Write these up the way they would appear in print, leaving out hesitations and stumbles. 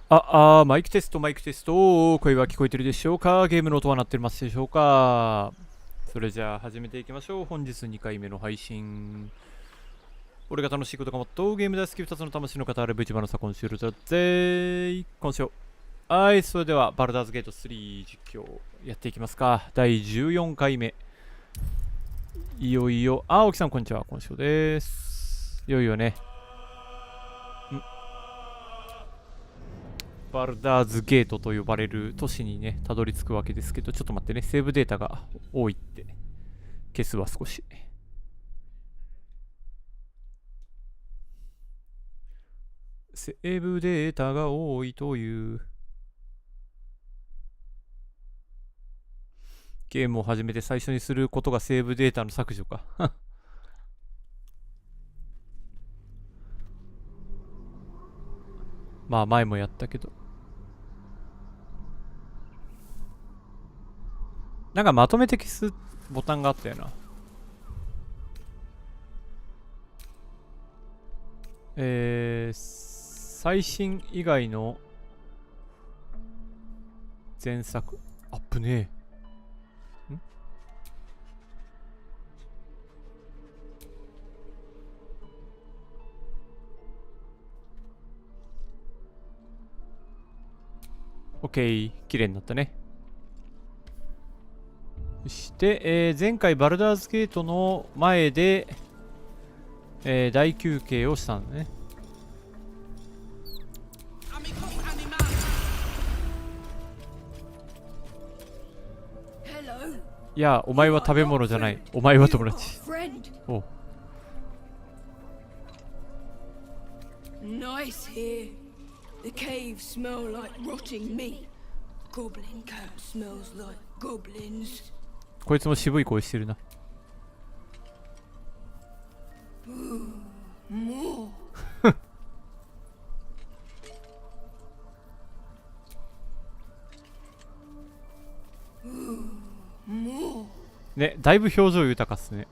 マイクテスト、マイクテスト。声は聞こえてるでしょうか？ゲームの音は鳴ってますでしょうか？それじゃあ始めていきましょう。本日2回目の配信。俺が楽しいことがもっとゲーム大好き2つの魂の片割れ VTuber の佐魂シオルトだぜ。今週。はい、それではバルダーズゲート3実況やっていきますか。第14回目。いよいよ、青木さんこんにちは、今週です。いよいよね。バルダーズゲートと呼ばれる都市にね、たどり着くわけですけど、ちょっと待ってね、セーブデータが多いって消すわ、少し。セーブデータが多いというゲームを始めて最初にすることがセーブデータの削除か。まあ前もやったけど。なんかまとめて消すボタンがあったよな。最新以外の前作。あっぶねえ。オッケー、綺麗になったね。そして、前回バルダーズゲートの前で、大休憩をしたんだね。いや、お前は食べ物じゃない。お前は友達。おう。Nice here. The caves smell like rotting meat. Goblin cat smells like goblins. こいつも渋い声してるな。More. ね、だいぶ表情豊かっすね。よ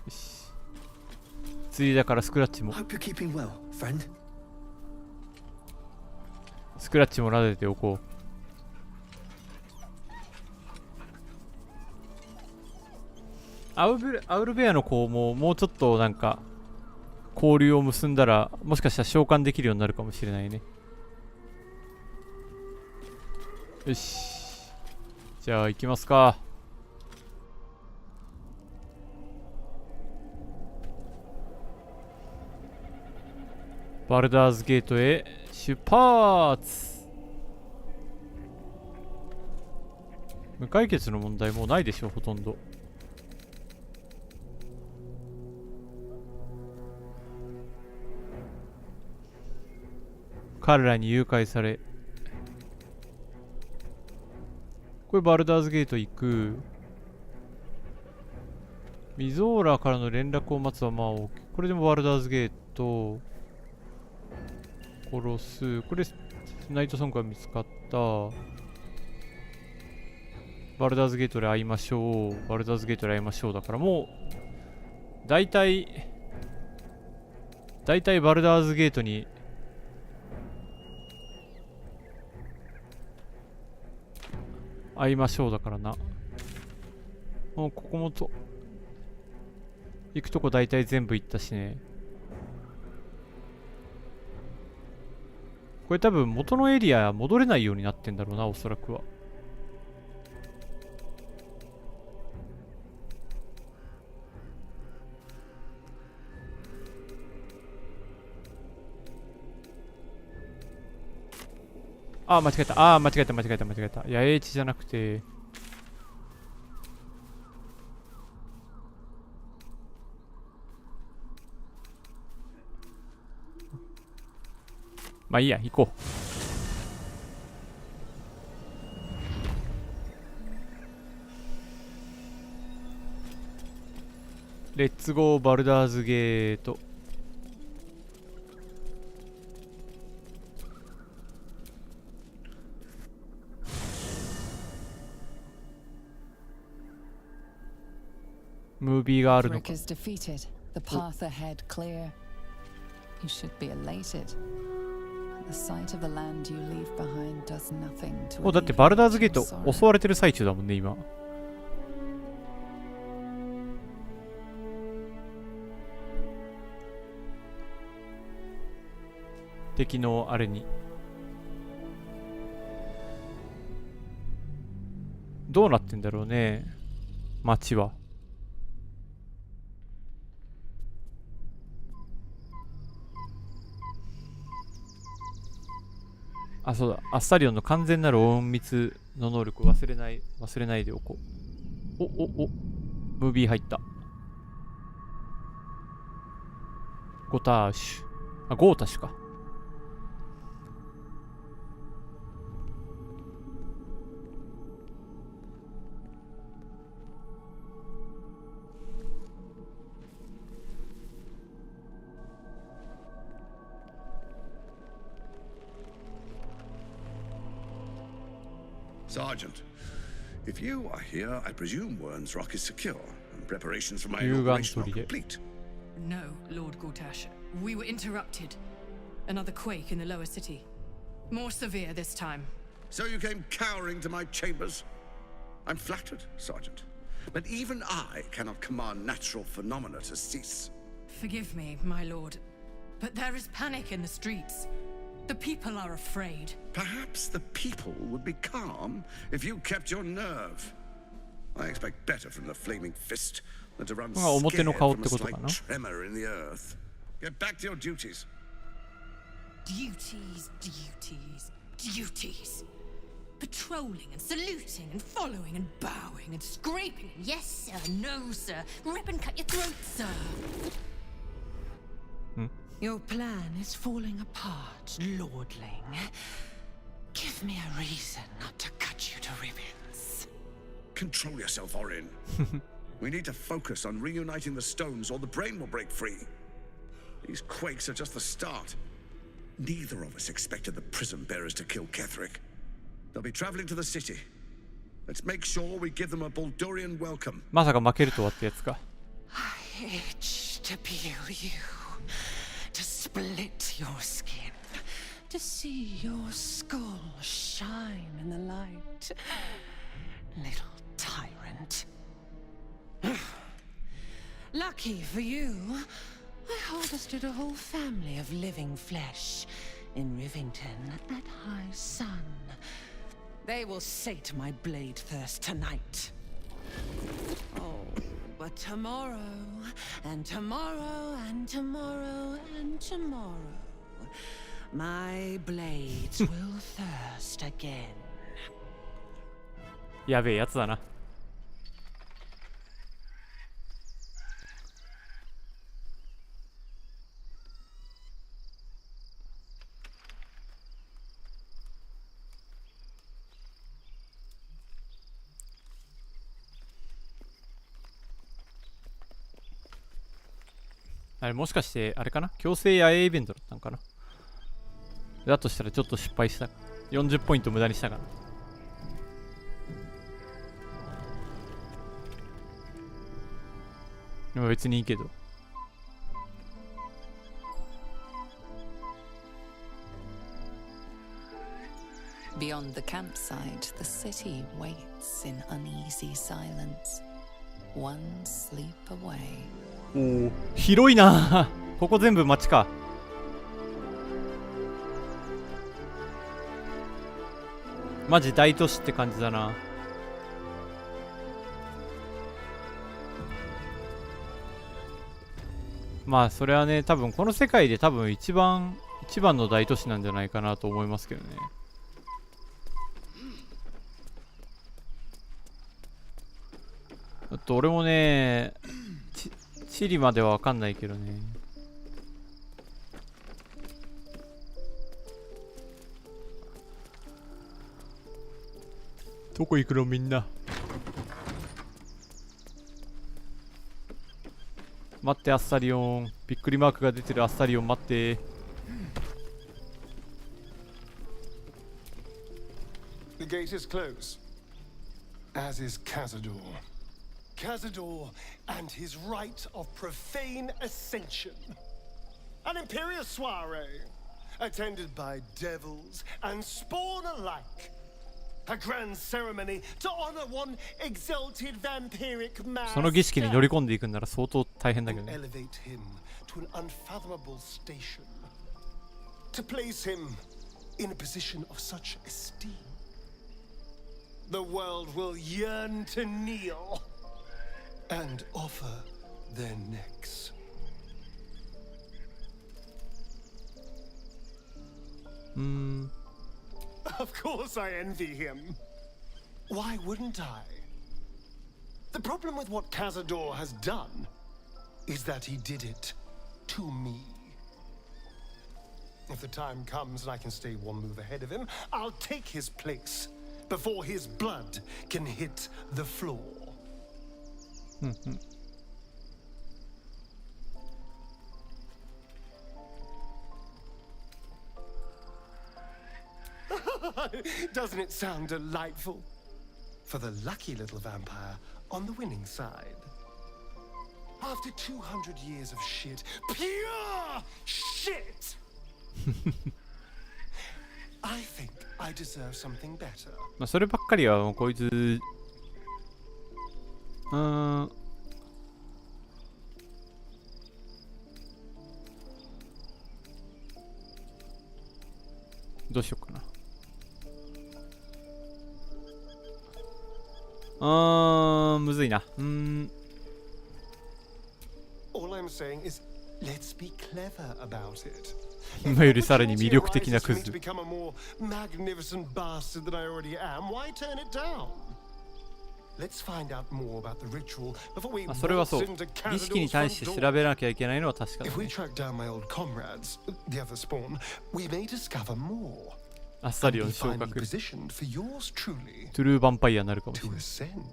し。ついだからスクラッチも。スクラッチも撫でておこう。アウルベアの子ももうちょっとなんか交流を結んだらもしかしたら召喚できるようになるかもしれないね。よし、じゃあ行きますか。バルダーズゲートへ出発。無解決の問題もうないでしょ、ほとんど。彼らに誘拐され、これバルダーズゲート行く。ミゾーラからの連絡を待つはまあ OK。これでもバルダーズゲート殺す。これナイトソングが見つかった。バルダーズゲートで会いましょう。バルダーズゲートで会いましょうだからもう大体バルダーズゲートに会いましょうだからな。もうここもと行くとこ大体全部行ったしね。これ多分元のエリア戻れないようになってんだろうな、おそらくは。あ、間違えた。間違えた。八重地じゃなくて。まあいいや、行こう。レッツゴーバルダーズゲート。ムービーがあるのか。The path ahead clear. You should be elated. The sight of the land you leave behind does nothing to お、だってバルダーズゲート襲われてる最中だもんね今。敵のあれにどうなってんだろうね街は。あ、そうだ、アッサリオンの完全なる隠密の能力を忘れないでおこう。ムービー入った。ゴターシュ、あ、ゴータシュか。Sergeant, if you are here, I presume Wern's Rock is secure and preparations for my operation are complete. No, Lord Gortash. We were interrupted. Another quake in the lower city. More severe this time. So you came cowering to my chambers? I'm flattered, Sergeant. But even I cannot command natural phenomena to cease. Forgive me, my lord. But there is panic in the streets. The people are afraid. Perhaps the people would be calm if you kept your nerve. I expect better from the flaming fist than to run scared from a slight tremor in the earth. Get back to your duties. Duties. Patrolling and saluting and following and bowing and scraping. Yes, sir. No, sir. Rip and cut your throat, sir. Your plan is falling apart, lordling. Give me a reason not to cut you to ribbons. Control yourself, Orin. We need to focus on reuniting the stones or the brain will break free. These quakes are just the start. Neither of us expected the prison bearers to kill Ketherick. They'll be traveling to the city. Let's make sure we give them a Baldurian welcome. まさか負けるとはってやつか。I itch to peel you, to split your skin, to see your skull shine in the light. Little tyrant. Lucky for you, I harvested a whole family of living flesh in Rivington at high sun. They will sate my blade thirst tonight. Oh, but tomorrow, and tomorrow, and tomorrow, and tomorrow, my blades will thirst again. やべえやつだな。あれもしかしてあれかな、強制野営イベントだったのかな。だとしたらちょっと失敗した。40ポイント無駄にしたかな。でも別にいいけど。Beyond the campsite, the city waits in uneasy silence. One sleep away. おお、広いな。ここ全部街か。マジ大都市って感じだな。まあそれはね、多分この世界で多分一番の大都市なんじゃないかなと思いますけどね。あと俺もね、チリまでは分かんないけどね。どこ行くのみんな。待って、アッサリオン。びっくりマークが出てるアッサリオン待って。The gate is closed, as is Cazador. Cazador and his rite of profane ascension. An imperial soiree, attended by devils and spawn alike. A grand ceremony to honor one exalted vampiric master. その儀式に乗り込んでいくんなら相当大変だけどね。 Elevate him to an unfathomable station. To place him in a position of such esteem. The world will yearn to kneel and offer their necks. Of course I envy him. Why wouldn't I? The problem with what Cazador has done is that he did it to me. If the time comes and I can stay one move ahead of him, I'll take his place before his blood can hit the floor. Doesn't it sound delightful? For the lucky little vampire on the winning side. After 200 years of shit, pure shit! I think I deserve something better. まあそればっかりはもうこいつどうしようかな。むずいな。All I'm saying is, let's be clever about it. 今よりさらに魅力的なクズ。 To become a more magnificent bastard than I already am, why turn it down? Let's find out more about the ritual before we それはそう。 waltz into 儀式に Cazador's 対して front 調 door. べなきゃいけないのは確かだ If we ね。 track down my old comrades, the other spawn, we may discover more. あっさり And を be 昇 finally 格。 positioned for yours truly トゥルーヴァンパイアになるかもしれ to ない。 ascend.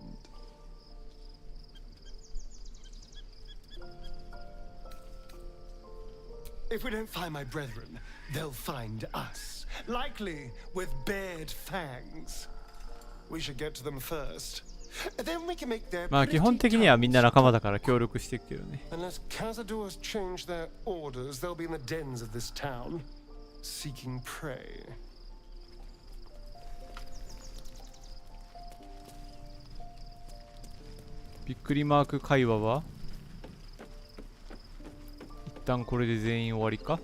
If we don't find my brethren, they'll find us, likely with bared fangs. We should get to them first. Then we can make their まあ基本的にはみんな仲間だから協力していくけどね。 Unless Cazadors change their orders, they'll be in the dens of this town, seeking prey. びっくりマーク会話は一旦これで全員終わりか。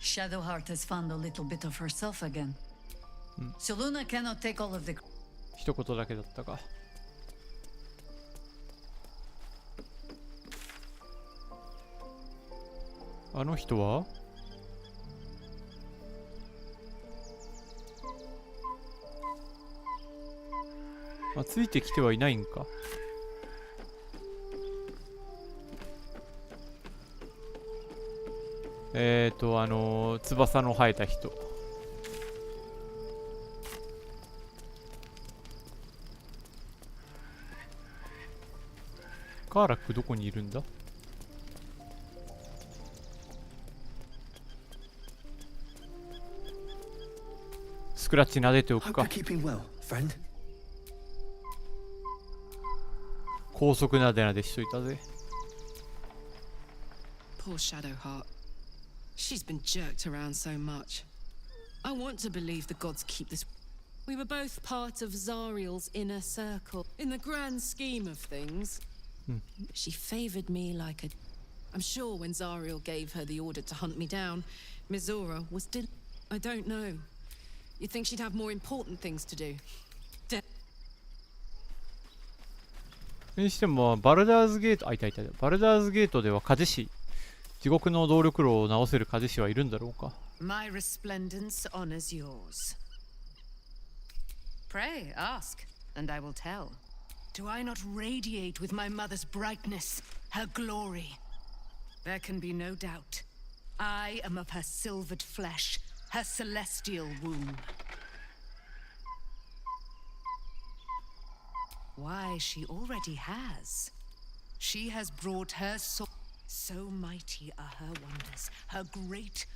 Shadowheart has found a little bit of herself again. So Luna cannot take all of the. 一言だけだったか。あの人はついてきてはいないんか。翼の生えた人。カーラックどこにいるんだ。スクラッチ撫でておくか。 well, friend. 高速なでなでしといたぜ。 Poor Shadowheart. She's been jerked around so much. I want to believe the gods keep this. We were both part of Zariel's inner circle. In the grand scheme of things, she favored me like a. I'm sure when Zariel gave her the order to hunt me down, Mizora was I don't know. You'd think she'd have more important things to do. にしてもバルダーズゲート、いたいた。バルダーズゲートでは鍛冶師、地獄の動力炉を直せる鍛冶師はいるんだろうか。 My resplendence honors yours. Pray, ask, and I will tell. Do I not radiate with my mother's brightness, her glory? There can be no doubt. I am of her silvered flesh, her celestial womb. Why, she already has. She has brought her soul. So mighty are her wonders, her great.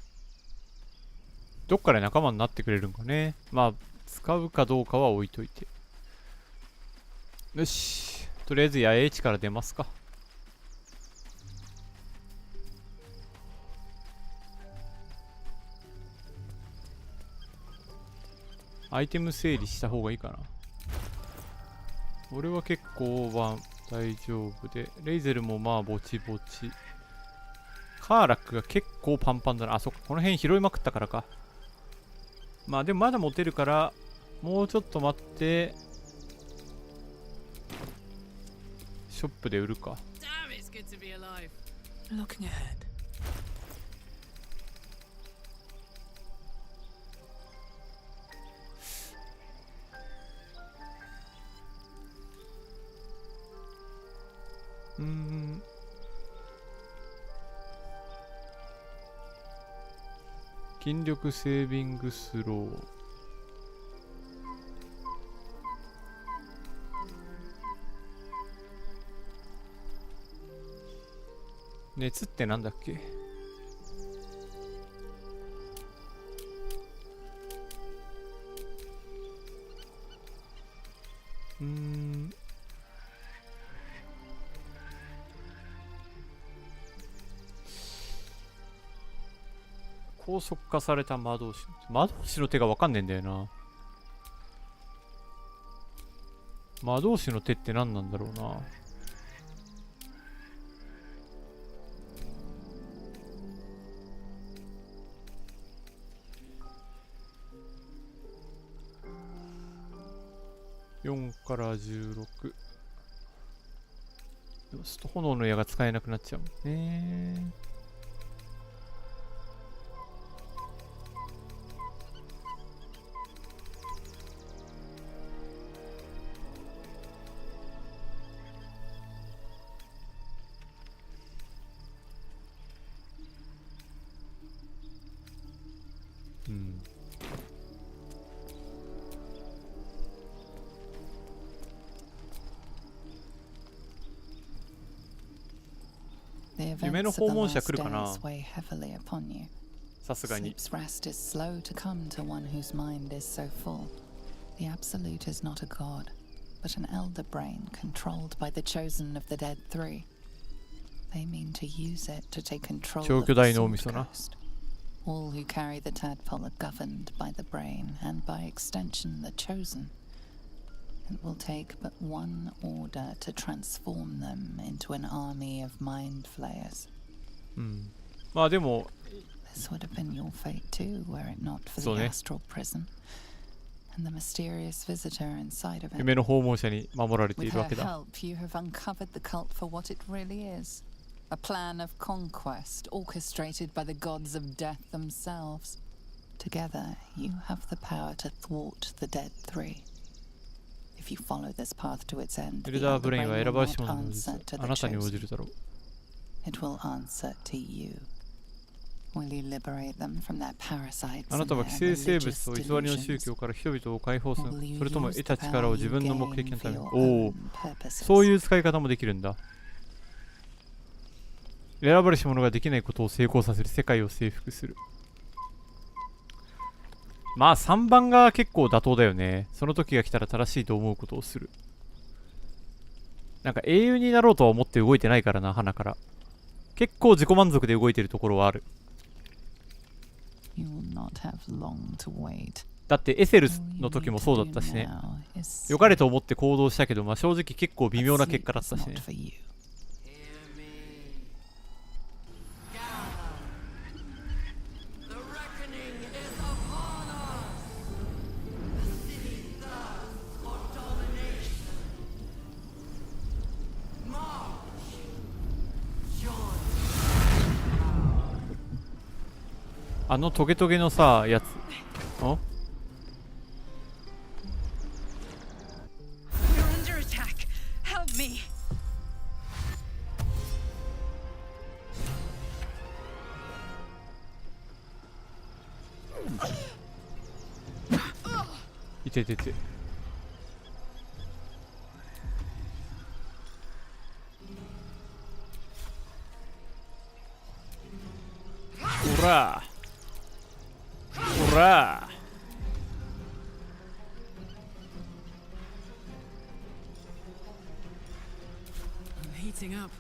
どっかで仲間になってくれるんかね。まあ使うかどうかは置いといて。よし、とりあえず野営地から出ますか。アイテム整理した方がいいかな。俺は結構大丈夫で、レイゼルもまあぼちぼち。カーラックが結構パンパンだな。あ、そっか、この辺拾いまくったからか。まあでもまだ持てるから、もうちょっと待って、ショップで売るか。Looking ahead. 筋力セービングスロー。熱ってなんだっけ。高速化された魔導士の手がわかんねえんだよな。魔導士の手って何なんだろうな。4から16。でも炎の矢が使えなくなっちゃうもんね。夢の訪問者来るかな。さすがに。Sleep's rest is slow to come to one whose mind is so full. The Absolute is not a god, but an elder brain controlled by the chosen of the dead three. They mean to use it to take control of the Sword Coast. All who carry the tadpole are governed by the brain and by extension the chosen. It will take but one order to transform them into an army of mind flayers. まあでも This would have been your fate too, were it not for the astral prison and the mysterious visitor inside of it. 夢の訪問者に守られてい With るわ her けだ。 help, you have uncovered the cult for what it really is. A plan of conquest orchestrated by the gods of death themselves. Together, you have the power to thwart the dead three. If you follow this path to its end, エ the ルダー elder ブレインは brain 選 will ばれし not 者の応じ answer to あ the なたに応じ chosen. るだろう。It will answer to you. Will you liberate them from their parasites あな and たは their 寄生生物 religious と偽りの宗 delusions? 教から人々を解放する Or will you それとも use 得 the た力 power を you 自分の目 gain 的のた for めに。 your おお、 own purposes? そういう使い方もできるんだ。選ばれし者ができないことを成功させる世界を征服する。まあ3番が結構妥当だよね。その時が来たら正しいと思うことをする。なんか英雄になろうとは思って動いてないからな、花から。結構自己満足で動いてるところはある。You will not have long to wait. だってエセルの時もそうだったしね。良かれと思って行動したけど、まあ正直結構微妙な結果だったしね。あのトゲトゲのさ、やつ。ん？ We're under attack. Help me. いててて。らほら。 I'm heating up.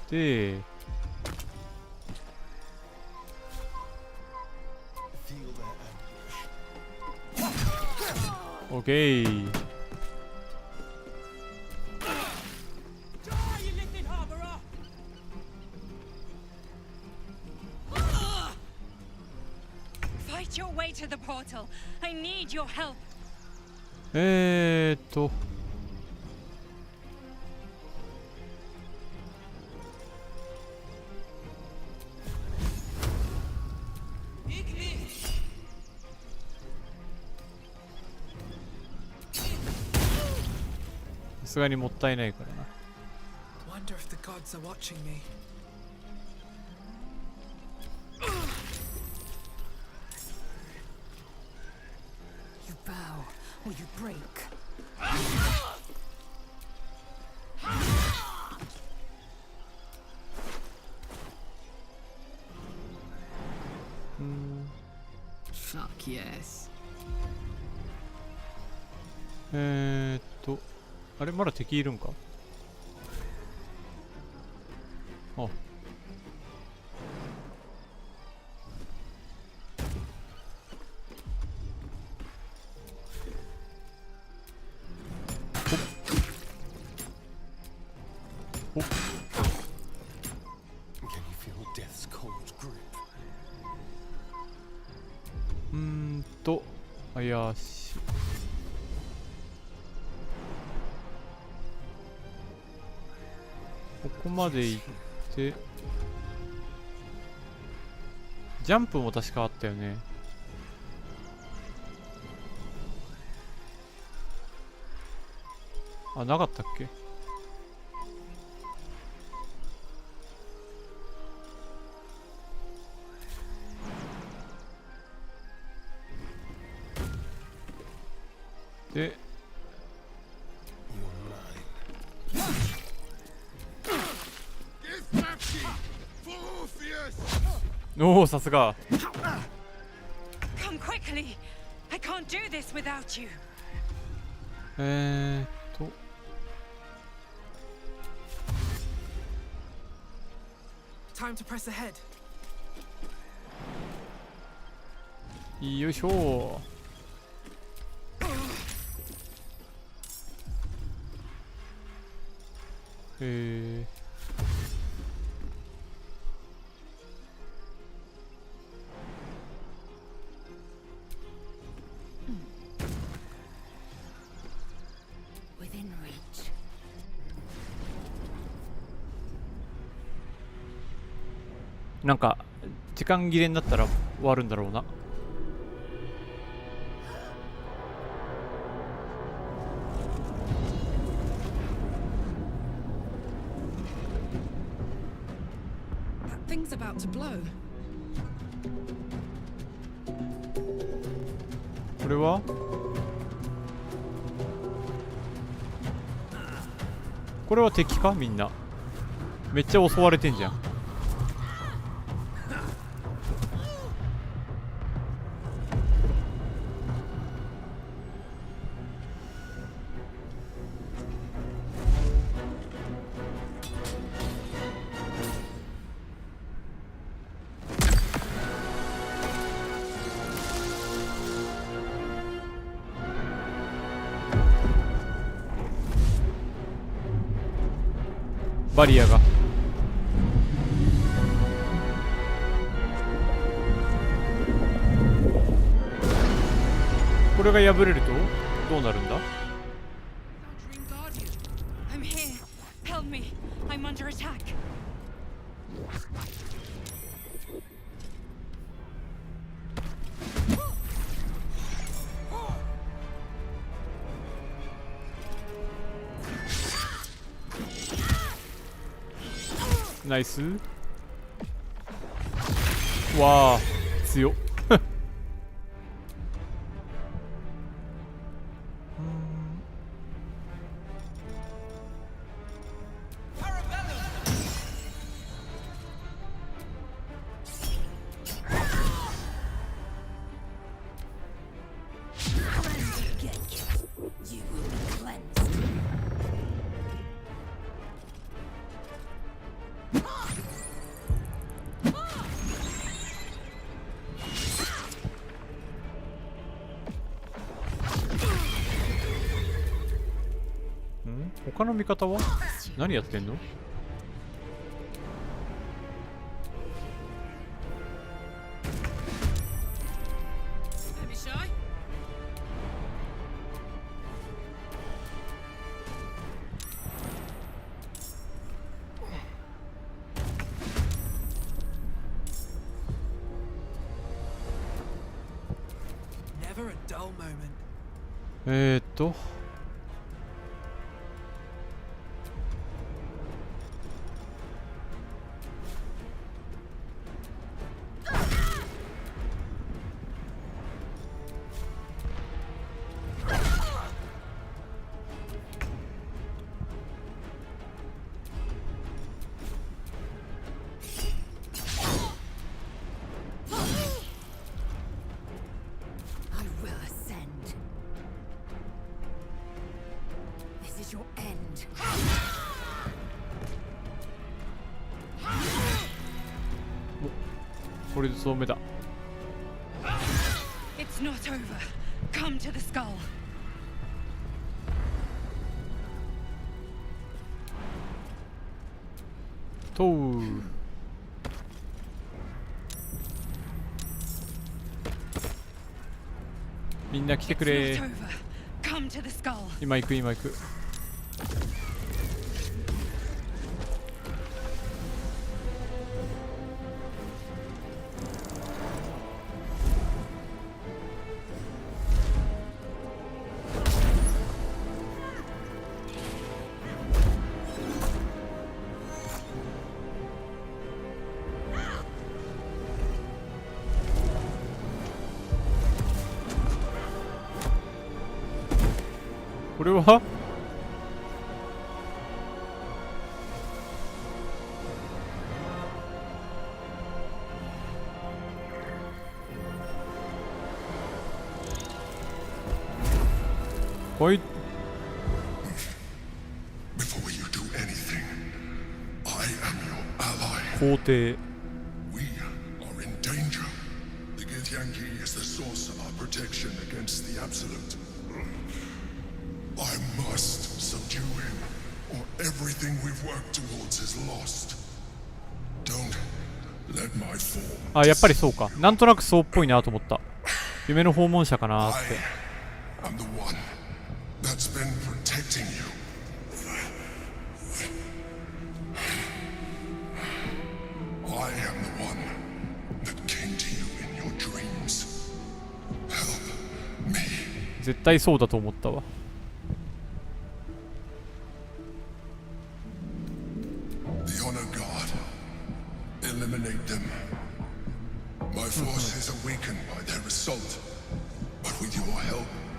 で、オッケー。Fight your way to the portal. I need your help. さすがにもったいないからな。 Wonder if the gods are watching me. You bow or you break. あれまだ敵いるんか。あ、怪しい。ここまで行ってジャンプも確かあったよね。あ、なかったっけ。でおお、さすが。 Come quickly. I can't do this without you. Time to press ahead. よいしょ。Within reach. なんか時間切れになったら終わるんだろうな。Thing's about to blow. これはこれは敵か。みんなめっちゃ襲われてんじゃん。バリアがこれが破れるとどうなるんだ。 I'm here. Help me. I'm under attack. うナイス。わあ強っ。他の味方は何やってんの？これでそうめだ。It's not over. Come to the skull. とう。みんな来てくれ。今行く今行く。これはこい皇帝あ、やっぱりそうか。なんとなくそうっぽいなと思った。夢の訪問者かなーって。絶対そうだと思ったわ。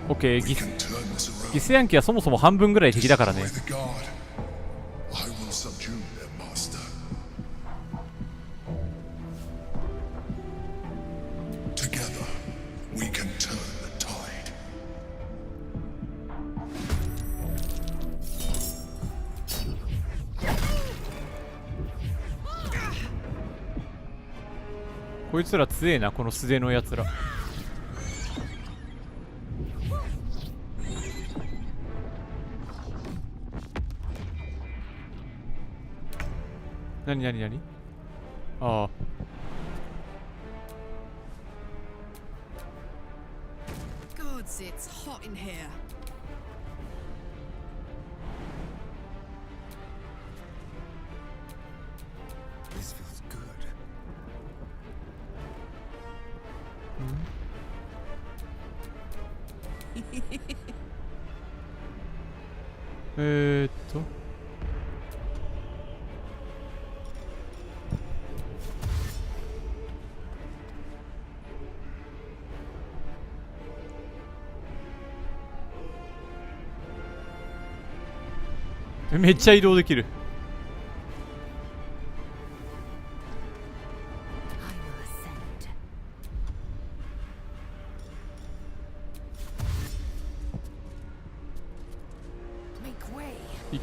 オッケー、ギスヤンキはそもそも半分ぐらい敵だからね。こいつら強えな、この素手のやつら。なになになに？ああ。Gods, it's hot in here. This feels good. めっちゃ移動できる。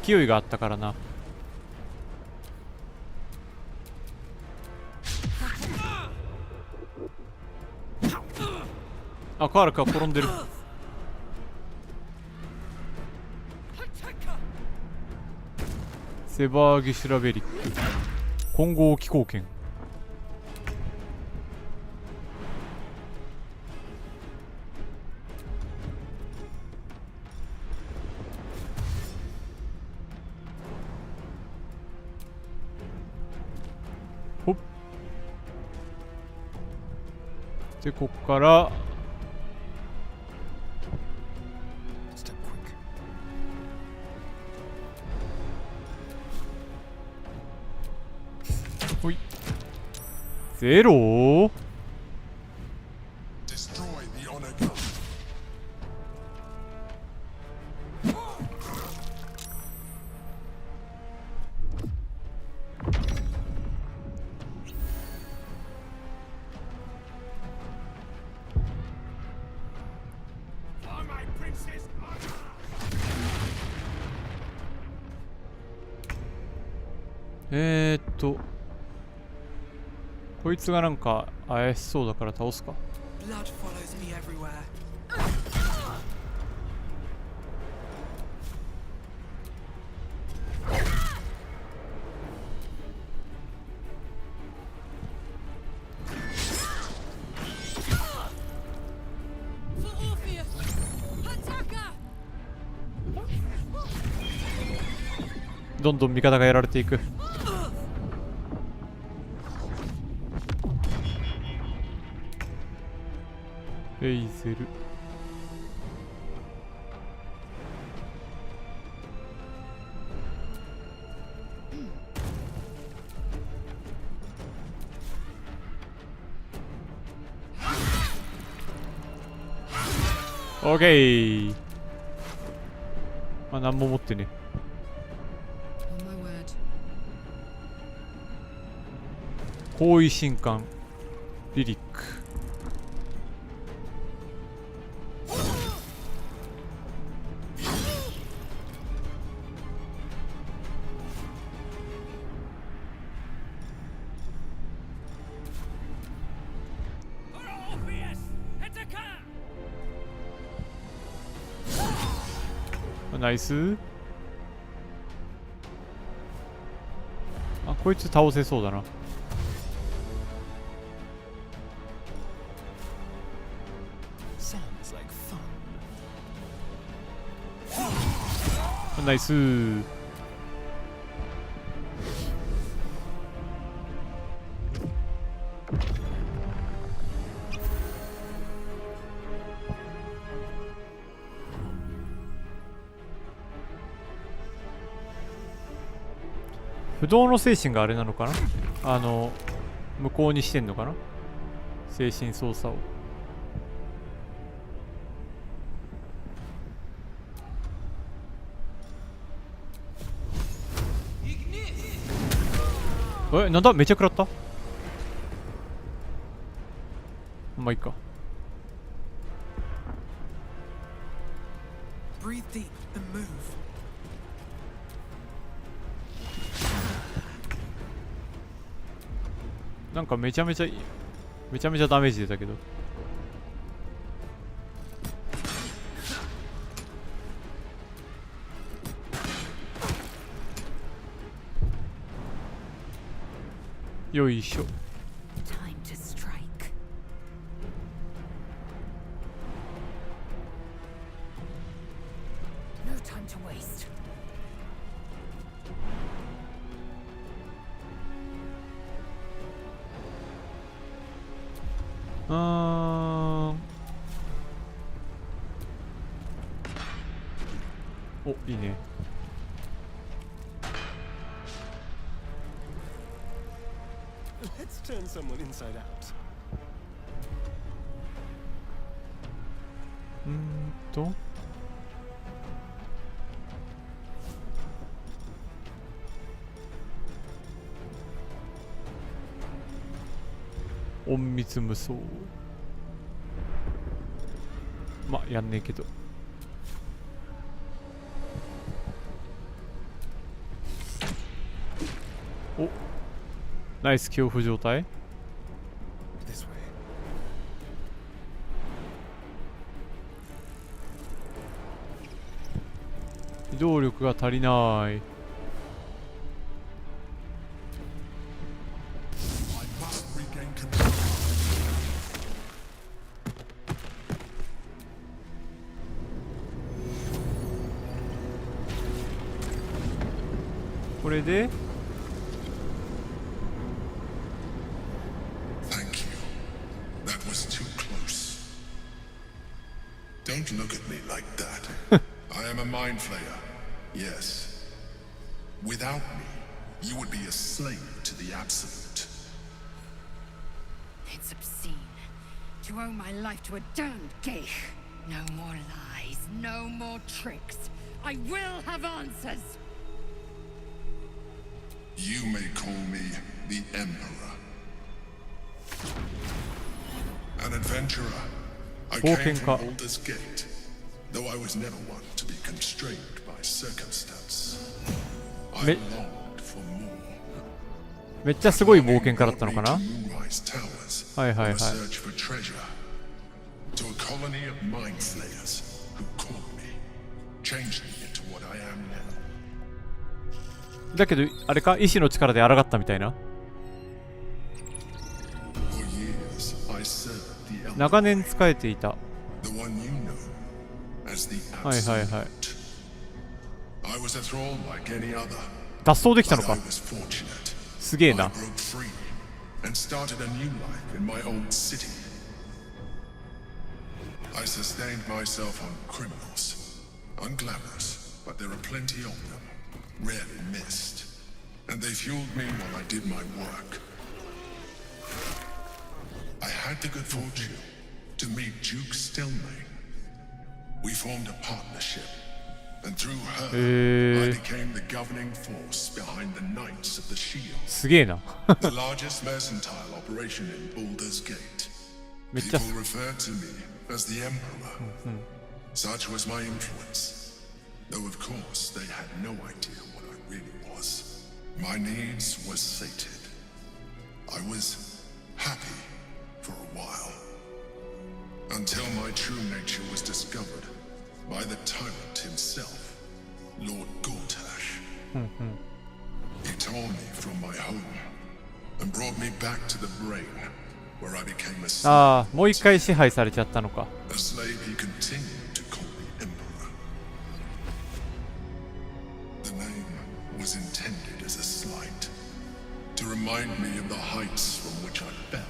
勢いがあったからな。あ、カールか転んでる。セバーギシュラベリック混合機構圏。ほっ。でこっからほい。ゼロー。こいつがなんか怪しそうだから倒すか。Blood follows me everywhere. For Orpheus! Attacker! どんどん味方がやられていく。エイゼル。オッケー。あ、何も持ってね。On my word. 後位神官リリック。ナイス。あ、こいつ倒せそうだな。ナイスー。不動の精神があれなのかな。向こうにしてんのかな、精神操作を。なんだ、めっちゃ食らった。まあいいか。Breathe deep and move. なんかめちゃめちゃダメージ出たけど。よいしょ。Time to strike. No time to waste. お、いいね。Let's turn someone inside out. と隠密無双。まあやんねえけど。お、ナイス恐怖状態。移動力が足りない。これでDon't look at me like that. I am a mind flayer. Yes. Without me, you would be a slave to the absolute. It's obscene to owe my life to a damned geich. No more lies, no more tricks. I will have answers. You may call me the Emperor. An adventurer. I came from Baldur's Gate, though I was never one to be constrained by circumstance. I longed for more. めっちゃすごい冒険家だったのかな。はいはいはい。 Search for treasure to a colony of mind flayers who called me, changed me into what I am now. だけどあれか、意志の力で抗ったみたいな。長年仕えていた。はいはいはい。脱走できたのか。すげえな。I sustained myself on criminals, unglamorous, but there are plenty of them, rarely missed, and they fueled me while I did my work. I had the good fortune to meet Duke Stelmane. We formed a partnership, and through her, I became the governing force behind the Knights of the Shield, すげえな。 the largest mercantile operation in Baldur's Gate. People referred to me as the Emperor. Such was my influence, though of course they had no idea what I really was. My needs were sated. I was happy for a while, until my true nature was discovered by the tyrant himself, Lord Gortash. He tore me from my home and brought me back to the brain, where I became a slave. ああ、もう一回支配されちゃったのか。 A slave he continued to call the Emperor. The name was intended as a slight, to remind me of the heights from which I fell.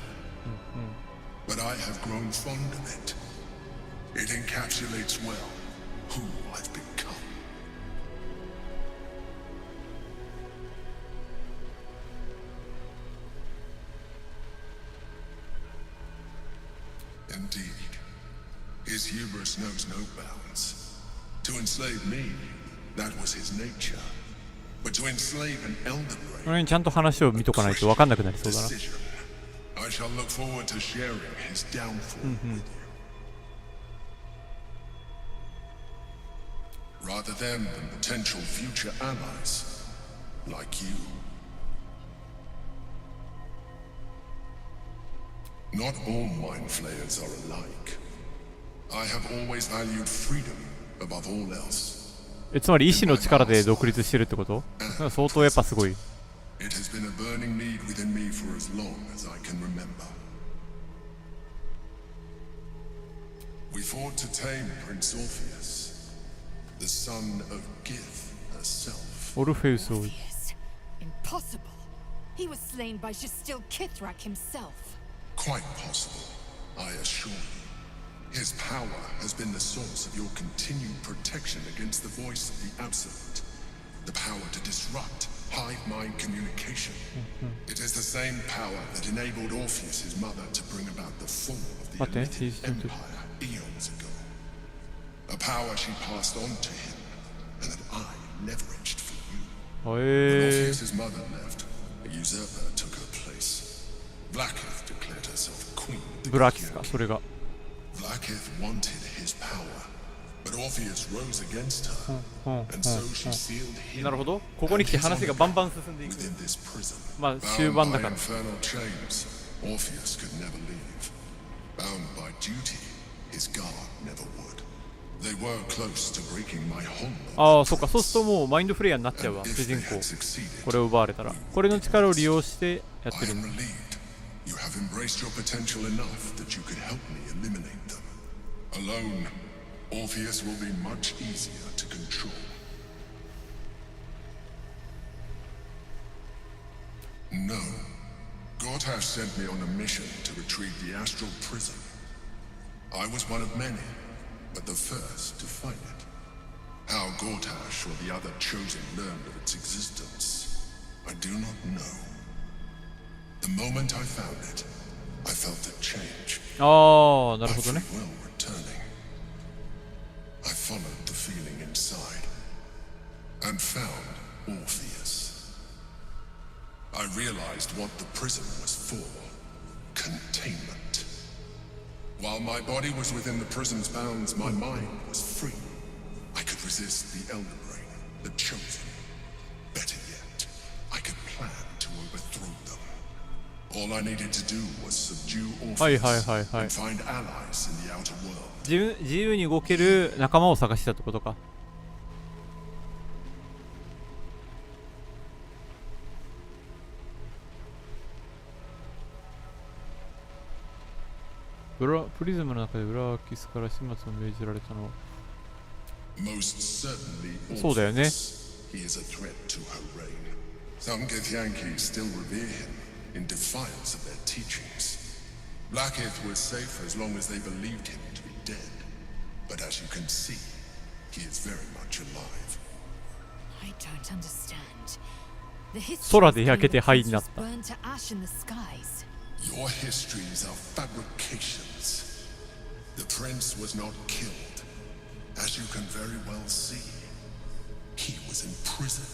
But I have grown fond of it. It encapsulates well who I've become. Indeed, his hubris knows no bounds. To enslave me, that was his nature. But to enslave an elder これにちゃんと話を見とかないと分かんなくなりそうだな。 I shall look forward to sharing his downfall with you. Rather than potential future allies like you. Not all mind flayers are alike. I have always valued freedom above all else. つまり意志の力で独立してるってこと？相当やっぱすごい。 It has been a burning need within me for as long as I can remember. We fought to tame Prince Orpheus, the son of Gith herself. オルフェウスを。 Impossible. He was slain by Justil Kithrak himself. Quite possible, I assure you. His power has been the source of your continued protection against the voice of the Absolute. The power to disrupt hive mind communication. It is the same power that enabled Orpheus' mother to bring about the fall of the Elitid Empire eons ago. A power she passed on to him, and that I leveraged for you. When Orpheus' mother left, a usurper took her place. Blacketh declared herself queen. ブラキスか、それが。 Blacketh wanted his power, but Orpheus rose against her, and so she sealed him なるほど。ここに来て話がバンバン進んでいく。 within this prison. まあ終 Bound 盤だ by から。 infernal chains, Orpheus could never leave. Bound by duty, his guard never would. They were close to breaking my whole. ああ、そっか。そうするともうマインドフレイヤーになっちゃうわ、 And 主 if they 人公。 had succeeded, これを奪われたら。これの力を利用してやって I る am んだ。 relieved. You have embraced your potential enough that you could help me eliminate them. Alone, Orpheus will be much easier to control. No. Gortash sent me on a mission to retrieve the astral prison. I was one of many, but the first to find it. How Gortash or the other chosen learned of its existence, I do not know. The moment I found it, I felt a change. ああ、な My るほど free ね。 will returning. I followed the feeling inside and found Orpheus. I realized what the prison was for. Containment. While my body was within the prison's bounds, my mind was free. I could resist the Elder Brain, the Chosen. Better yet, I could plan to overthrow them. All I needed to do was subdue Orpheus and find allies in the outer world. 自由に動ける仲間を探したってことか。プリズムの中でウラキスから始末を命じられたのは。 Most certainly そうだよね。 Orpheus. He is a threat to her reign. Some Githyanki still revere him in defiance of their teachings. Blacketh was safe as long as they believed him to be dead. But as you can see, he is very much alive. I don't understand. The history 空で焼けて灰になった。 burned to ash in the skies. Your histories are fabrications. The prince was not killed. As you can very well see, he was in prison.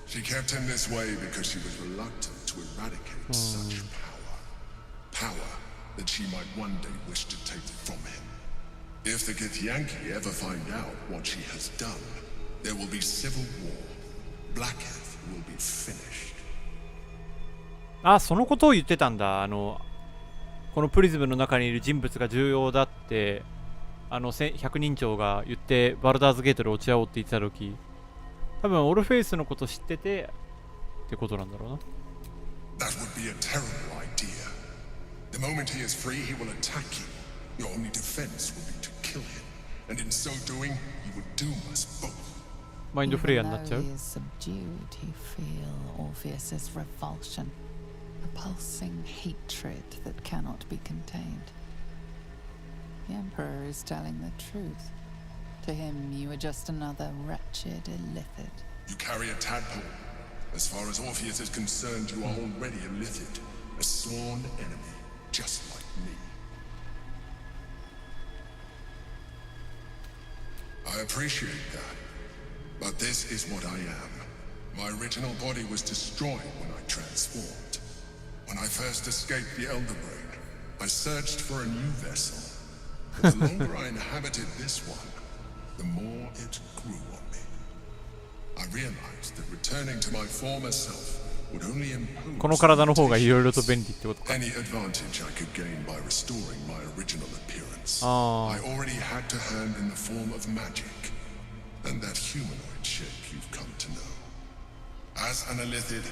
She kept him this way because she was reluctant to eradicate such power. Power that she might one day wish to take from him. If the Githyanki ever find out what she has done, there will be civil war. Blacketh will be finished. あ、そのことを言ってたんだ。このプリズムの中にいる人物が重要だって、百人長が言ってバルダーズゲートで落ち合おうって言ってた時、多分オルフェイスのこと知っててってことなんだろうな。 That would be a terrible idea. The moment he is free, he will attack you. Your only defense will be to kill him. And in so doing, he would doom us both. マインドフレイヤーになっ Even ちゃ though う。 he is subdued, you feel Orpheus's revulsion, a pulsing hatred that cannot be contained. The Emperor is telling the truth. To him, you are just another wretched illithid. You carry a tadpole. As far as Orpheus is concerned, you are already a illithid, a sworn enemy, just like me. I appreciate that, but this is what I am. My original body was destroyed when I transformed. When I first escaped the Elder Brain, I searched for a new vessel. But the longer I inhabited this one, the more it grew on me. I realized that returning to my former self would only impose この体の方がいろいろと便利ってことか。 any advantage I could gain by restoring my original appearance. あ I already had to hand in the form of magic, and that humanoid shape you've come to know. As an illithid,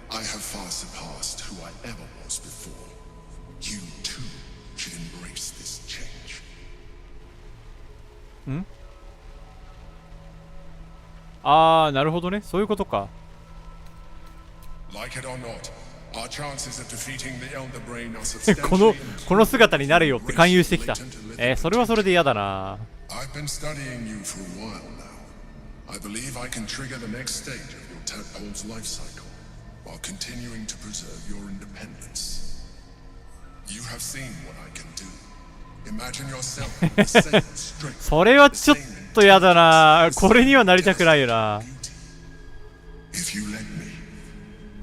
I have far surpassed who I ever was before. You too should embrace this change. あー、なるほどね。そういうことか。 Like it or not, our chances of defeating the Elder Brain are この substantially 姿になれよって勧誘してきた。それはそれで嫌だな。 I've been studying you for a while now. I believe I can trigger the next stage of your tadpole's life cycle while continuing to preserve your independence. You have seen what I can do. Imagine yourself with the same strength. それはちょっと嫌だな。これにはなりたくないよな。 If you let me,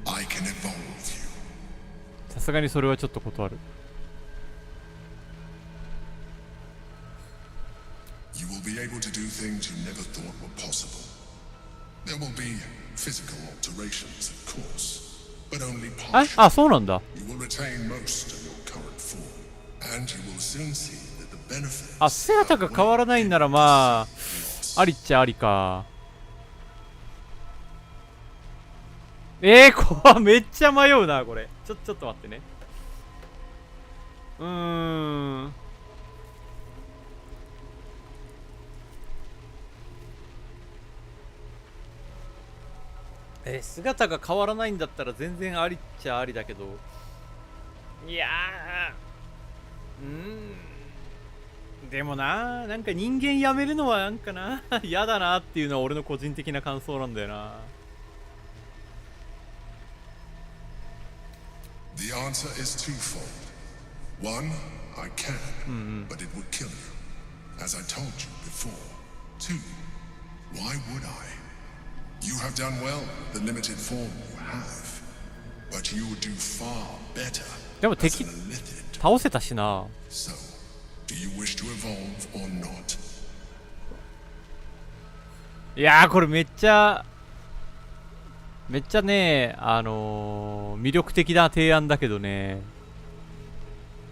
I can evolve you. さすがにそれはちょっと断る。You will be able to do things you never thought were possible. There will be physical alterations, of course, but only あ、 partial. そうなんだ。 You will retain most of your current form, and you will soon see that the benefits あ、姿が変わらないんならまあありっちゃありか。これめっちゃ迷うなこれ。ちょっと待ってね。姿が変わらないんだったら全然ありっちゃありだけど、いやでもなんか人間やめるのはなんかな嫌だなっていうのは俺の個人的な感想なんだよな。The answer is twofold. One, I can, but it would kill you, as I told you before. Two, why would I? You have done well with the limited form you have, but you would do far better でも as 敵 an illithid. 倒せたしな。 So, do you wish to evolve or not? いやーこれめっちゃね魅力的な提案だけどね、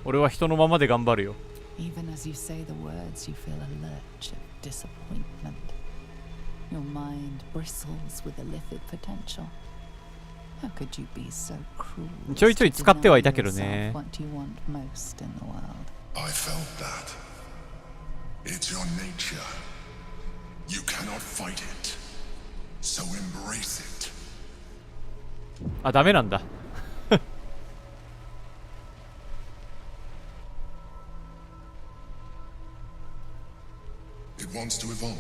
俺は人のままで頑張るよ。 Even as you say the words, you feel a lurch of disappointment. Your mind bristles with illithid potential. How could you be so cruel? ちょいちょい使ってはいたけどね。 What you want most in the world. I felt that. It's your nature. You cannot fight it. So embrace it. あ、ダメなんだ。It wants to evolve,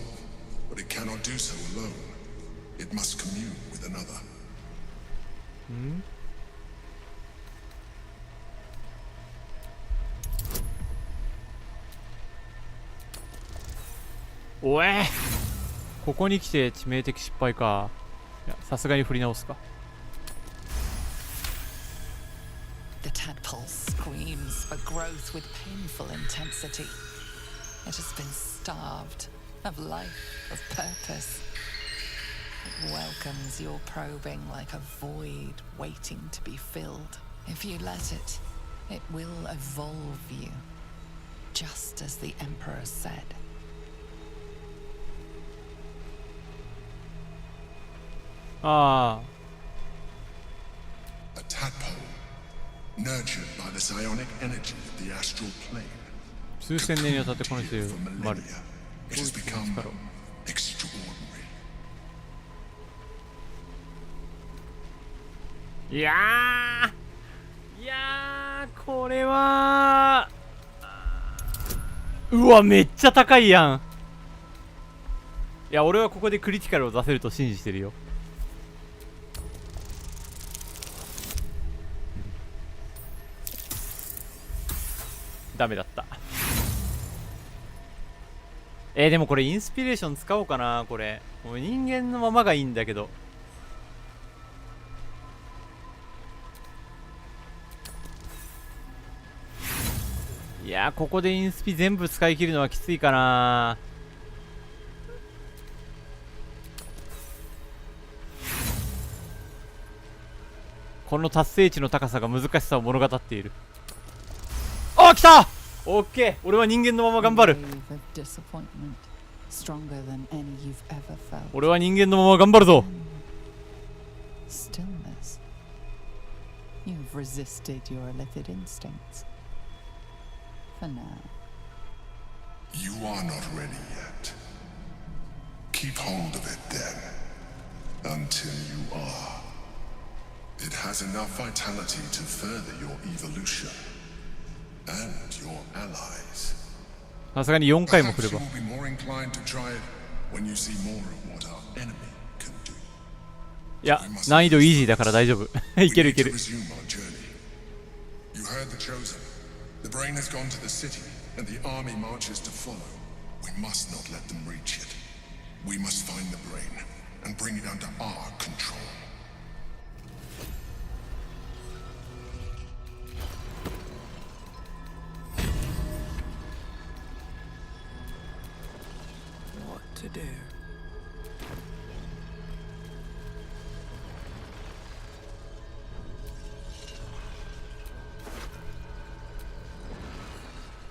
but it cannot do so alone. It must commune with another. おえ、ここに来て致命的失敗か。いや、さすがに振り直すか。 The tadpole screams for growth with painful intensity. It has been starved of life, of purpose. It welcomes your probing like a void waiting to be filled. If you let it, it will evolve you, just as the Emperor said. あ A tadpole, nurtured by the psionic energy of the astral plane. 数千年にわたってこの人 For まる millennia, it has become extraordinary. いやーこれはうわめっちゃ高いやん。いや俺はここでクリティカルを出せると信じてるよ。ダメだった。でもこれインスピレーション使おうかな。これもう人間のままがいいんだけど。いやーここでインスピ全部使い切るのはきついかな。この達成値の高さが難しさを物語っている。あ、来た。オッケー、俺は人間のまま頑張る。 Wave of disappointment, stronger than any you've ever felt. 俺は人間のまま頑張るぞ。 Stillness. You've resisted your illithid instincts. For now. You are not ready yet. Keep hold of it then, until you are. It has enough vitality to further your evolution, and your allies. さすがに4回も来れ Perhaps ば。 you will be more inclined to try it when you see more of what our enemy can do. いや、難易度イージーだから大丈夫。いけるいけ We る。 need to resume our journey. You heard the chosen. The brain has gone to the city, and the army marches to follow. We must not let them reach it. We must find the brain and bring it under our control. い do.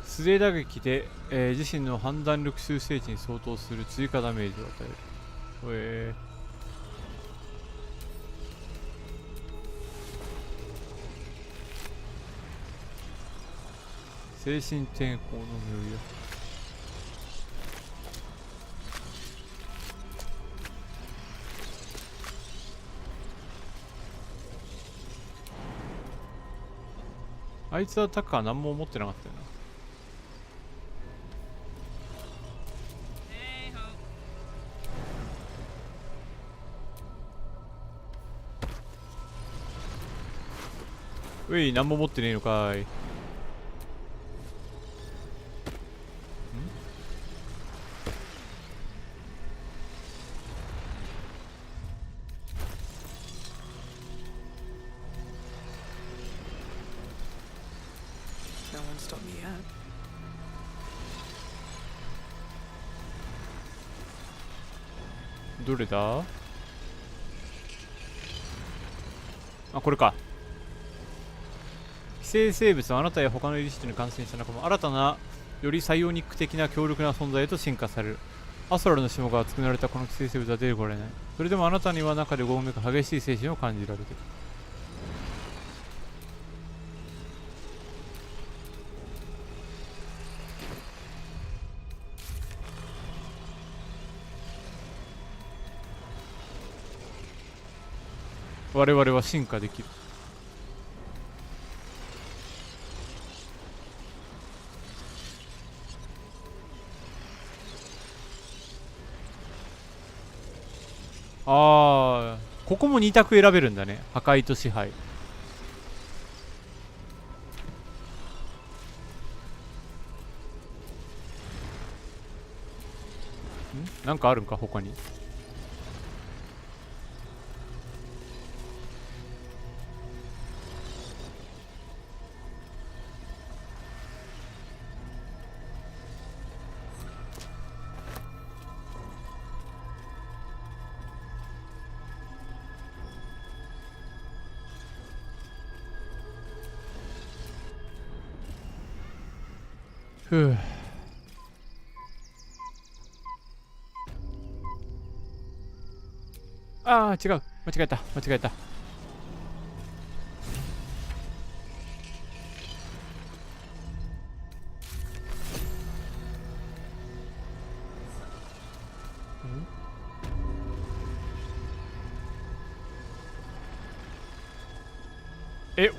素手打撃で、自身の判断力修正値に相当する追加ダメージを与える。精神抵抗の無理。あいつはアタッカー何も持ってなかったよな。うい、何も持ってねえのかい。No one stopped me yet. どれだ？あ、これか。寄生生物はあなたや他のイリシットに感染した仲間、新たなよりサイオニック的な強力な存在へと進化される。アストラルの霜が作られたこの寄生生物は出てこられない。それでもあなたには中でごうめく激しい精神を感じられる。我々は進化できる。ああ、ここも2択選べるんだね。破壊と支配。なんかあるんか他に。ふう。ああ、違う。間違えた。間違えた。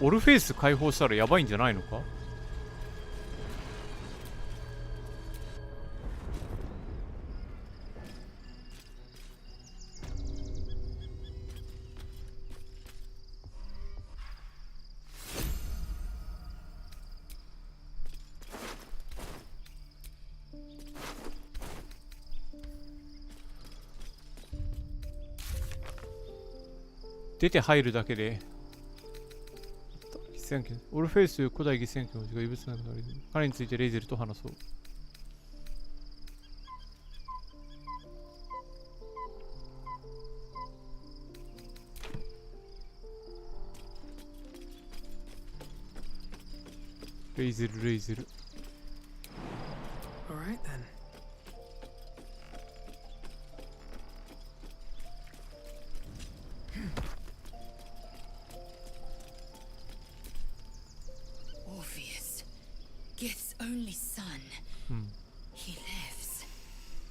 オルフェイス解放したらやばいんじゃないのか？出て入るだけで犠牲案件。オルフェイス古代犠牲案件の字が異物なくなる。彼についてレイゼルと話そう。レイゼル、レイゼル。Alright then. Orpheus, Gith's only son. He lives.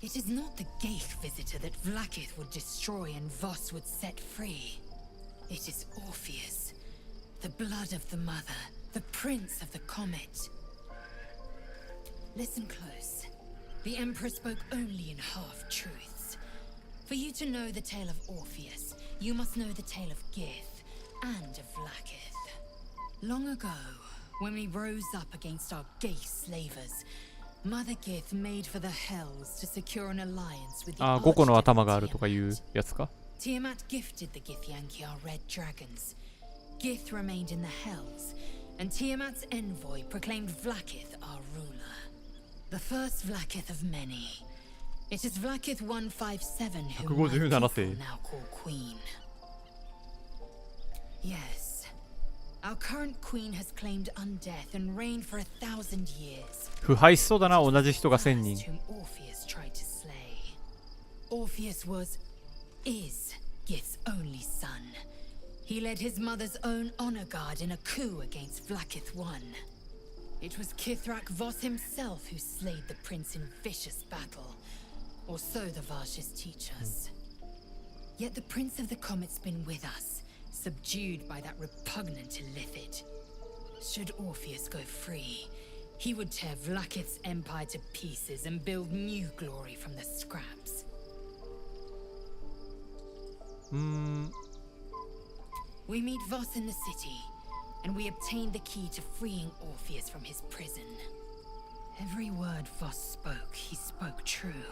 It is not the Geich visitor that Vlaakith would destroy and Voss would set free. It is Orpheus, the blood of the mother, the prince of the comet. Listen close. The Emperor spoke only in half-truths. For you to know the tale of Orpheus, you must know the tale of Gith and of Vlaakith. Long ago, when we rose up against our Geich slavers, Mother Gith made for the Hells to secure an alliance with the 5個の頭がある Archdevil とかいうやつか？ Tiamat gifted the Githyanki our red dragons. Gith remained in the Hells, and Tiamat's envoy proclaimed Vlaakith our ruler. The first Vlaakith of many. It is Vlaakith 157 who 157 my 世 people now call queen. Yes. Our current queen has claimed undeath and reigned for 1,000 years. 腐敗しそうだな、同じ人が1000 人。 Whom Orpheus tried to slay. Orpheus is Gith's only son. He led his mother's own honor guard in a coup against Vlaakith I. It was Kithrak Voss himself who slayed the prince in vicious battle, or so the Varshas teach us. Yet the Prince of the Comet's been with us, subdued by that repugnant Illithid. Should Orpheus go free, he would tear Vlaakith's empire to pieces and build new glory from the scraps. We meet Voss in the city, and we obtain the key to freeing Orpheus from his prison. Every word Voss spoke, he spoke true.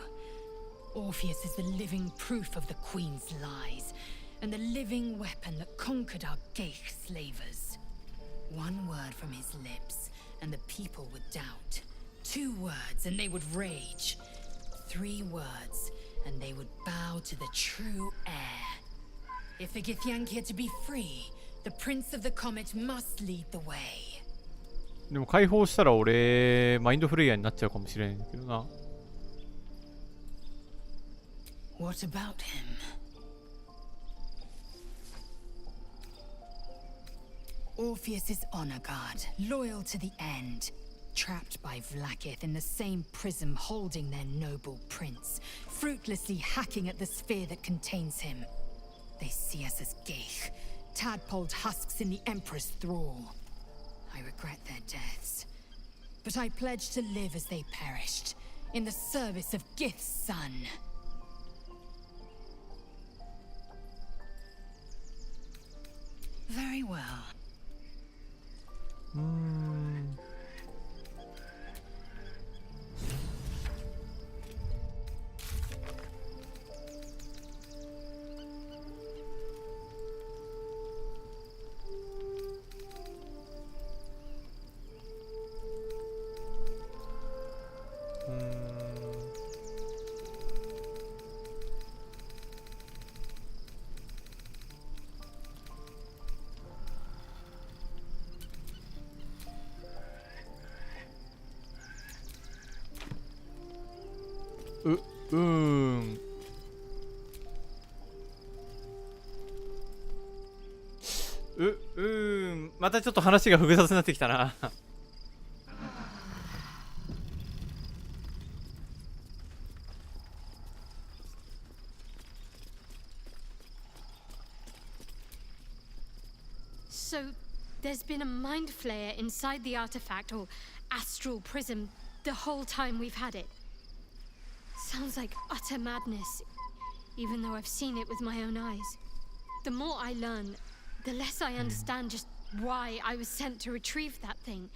Orpheus is the living proof of the Queen's lies, and the living weapon that conquered our Geich slavers. One word from his lips, and the people would doubt. 2 words, and they would rage. 3 words, and they would bow to the true heir. If the Githyanki are to be free, the Prince of the Comet must lead the way. でも解放したら俺マインドフレイヤーになっちゃうかもしれないんだけどな。 What about him? Orpheus's honor guard, loyal to the end, trapped by Vlaakith in the same prism holding their noble prince, fruitlessly hacking at the sphere that contains him. They see us as Geich, tadpoled husks in the Emperor's thrall. I regret their deaths, but I pledge to live as they perished, in the service of Gith's son. Very well.またちょっと話が複雑になってきたな。So, there's been a mind flayer inside the artifact, or astral prism, the whole time we've had it. Sounds like utter madness, even though I've seen it with my own eyes. The more I learn, the less I understand just why I was sent to retrieve that thing.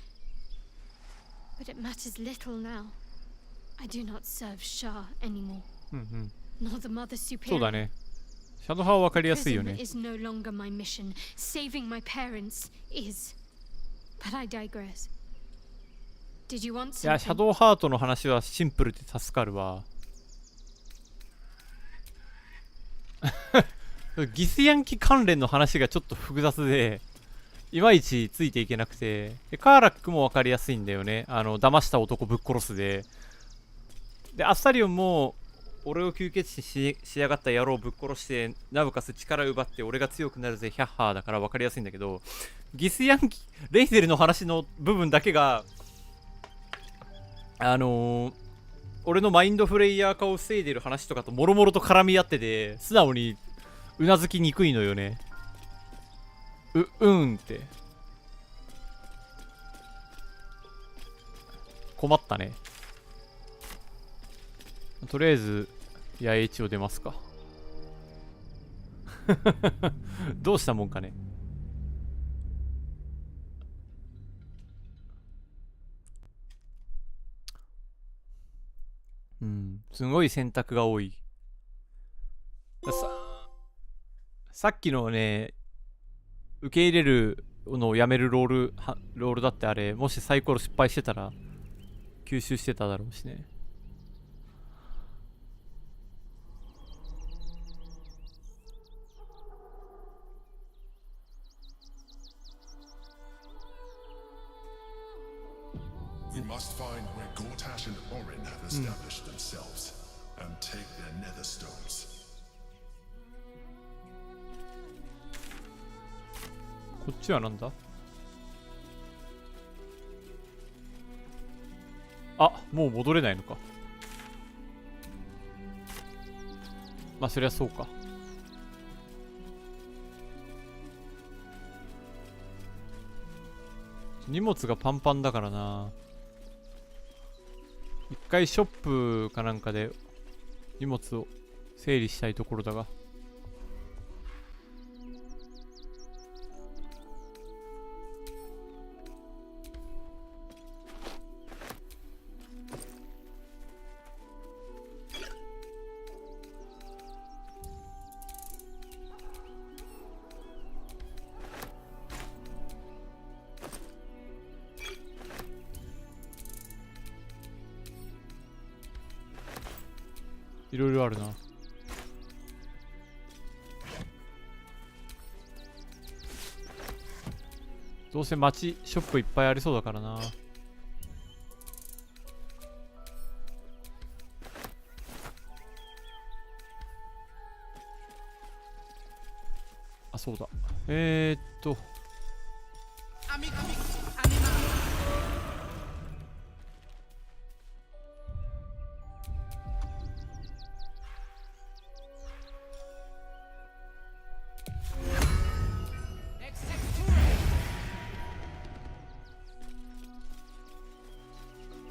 But it matters little now. I do not serve Shah anymore. Nor the Mother そうだ Superior. ね。シャドウ派は分かりやすいよ Prism ね。 is no longer my mission. Saving my parents is. But I digress. Did you want いや、シャ something? ドウハートの話はシンプルで助かるわ。ギスヤンキ関連の話がちょっと複雑で、いまいちついていけなくて、でカーラックも分かりやすいんだよね。騙した男ぶっ殺すで。で、アスタリオンも、俺を吸血死しやがった野郎ぶっ殺して、なおかつ力奪って俺が強くなるぜ、ヒャッハーだから分かりやすいんだけど、ギスヤンキ、レイゼルの話の部分だけが、俺のマインドフレイヤー化を防いでる話とかともろもろと絡み合ってて、素直にうなずきにくいのよね。って。困ったね。とりあえず、野営地を出ますか。どうしたもんかね。すごい選択が多い。さっきのね、受け入れるのをやめるロールだってあれ、もしサイコロ失敗してたら、吸収してただろうしね。must find where Gortash and Orin have established themselves and take their nether stones. こっちはなんだ？あ、もう戻れないのか。まあそりゃそうか。荷物がパンパンだからな。一回ショップかなんかで荷物を整理したいところだが。いろいろあるな。どうせ街ショップいっぱいありそうだからな。あ、そうだ。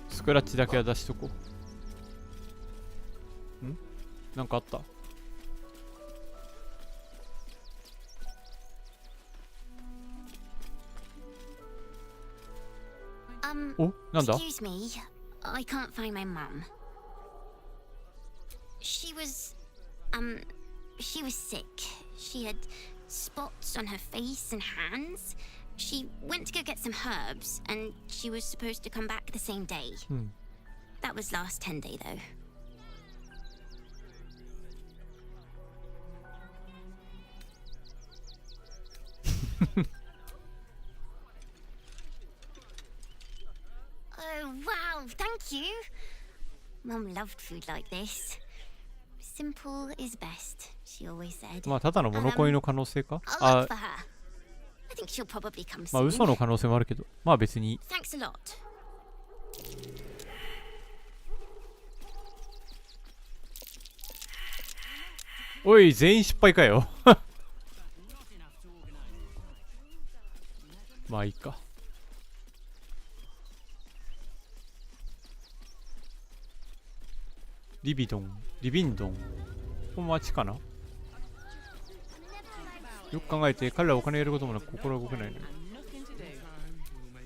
スクラッチだけは出しとこう。ん？なんかあった？お？なんだ？ Excuse me, I can't find my mum. She was sick. She had spots on her face and hands. She went to go get some herbs, and she was supposed to come back the same day. That was last 10-day, though. Oh, wow, thank you. Mum loved food like this. Simple is best, she always said. まあただの物恋の可能性か？ I'll look for her. I think she'll probably come まあ soon. 嘘の可能性もあるけど、まあ別に。 Thanks a lot. おい、全員失敗かよ。まあいいか。リビンドン。この町かな？よく考えて、彼らはお金やることもなく心は動けないのよ。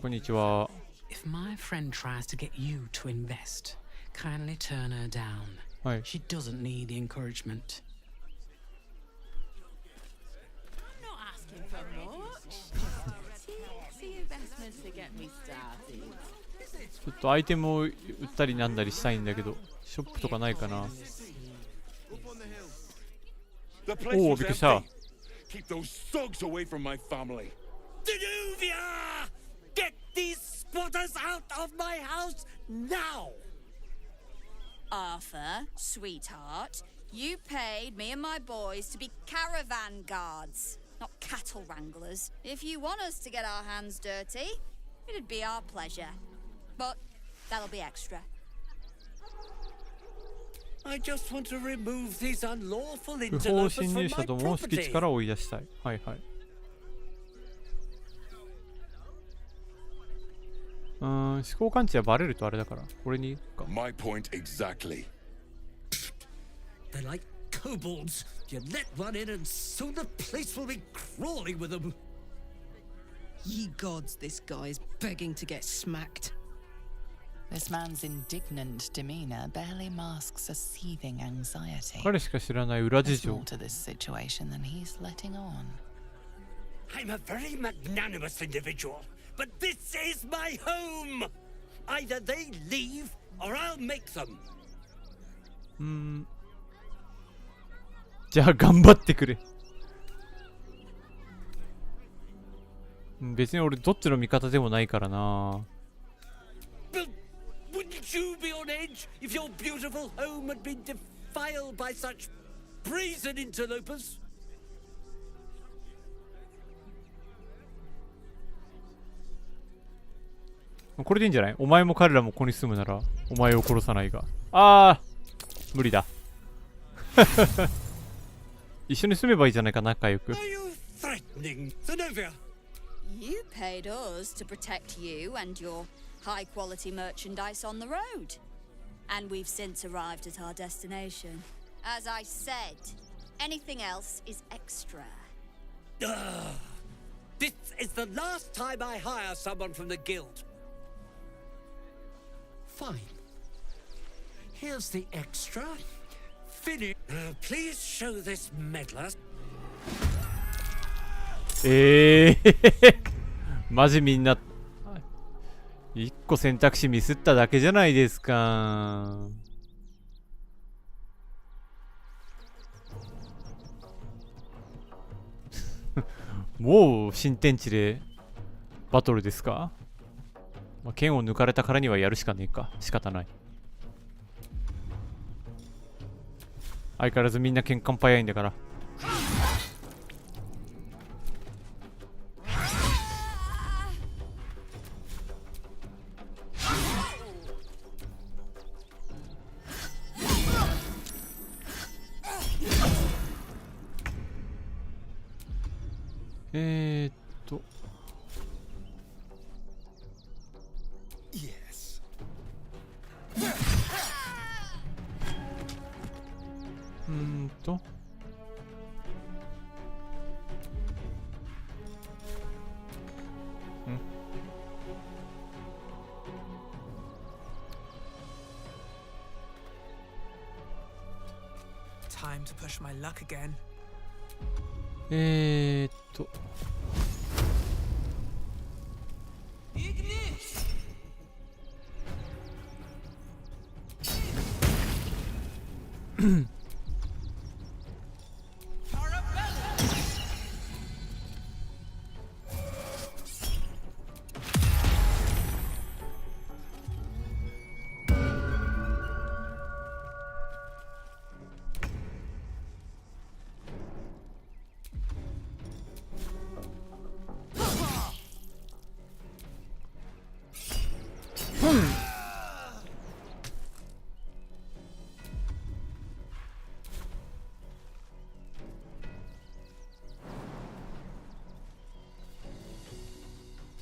こんにちは。If my friend tries to get you to invest, kindly turn her down. はい。She doesn't need the encouragement.ちょっとアイテムを売ったりなんだりしたいんだけど、ショップとかないかな。おお、びっくりした。Keep those thugs away from my family. Danuvia! Get these squatters out of my house now! Arthur, sweetheart, you paid me and my boys to be caravan guards, not cattle wranglers. If you want us to get our hands dirty, it'd be our pleasure. But that'll be extra. I just want to remove these unlawful 不法 interlopers 侵 from 入 my 者どもを敷地 property. から追い出したい。はいはい。思考感知はバレるとあれだから、これにいいか。My point exactly. They're like kobolds. You let one in and soon the place will be crawling with them. Ye gods, this guy is begging to get smacked. This man's indignant demeanor barely masks a seething anxiety. 彼しか知らない裏事 There's 情 more。to this situation than he's letting on. I'm a very magnanimous individual, but this is my home. Either they leave or I'll make them. じゃあ頑張ってくれ。別に俺どっちの味方でもないからな。strange if your beautiful home had been defiled by such brazen interlopers. これでいいんじゃない？お前も彼らもここに住むならお前を殺さないが。あー無理だ。一緒に住めばいいじゃないか、仲良く。 Are you threatening Zenobia? You paid us to protect you and your high-quality merchandise on the road. And we've since arrived at our destination. As I said, anything else is extra. This is the last time I hire someone from the guild. Fine. Here's the extra. Finish. Please show this meddler. マジみんな一個選択肢ミスっただけじゃないですか。もう新天地でバトルですか？まあ、剣を抜かれたからにはやるしかねえか。仕方ない。相変わらずみんな喧嘩早いんだから。Yes. と Time to push my luck again.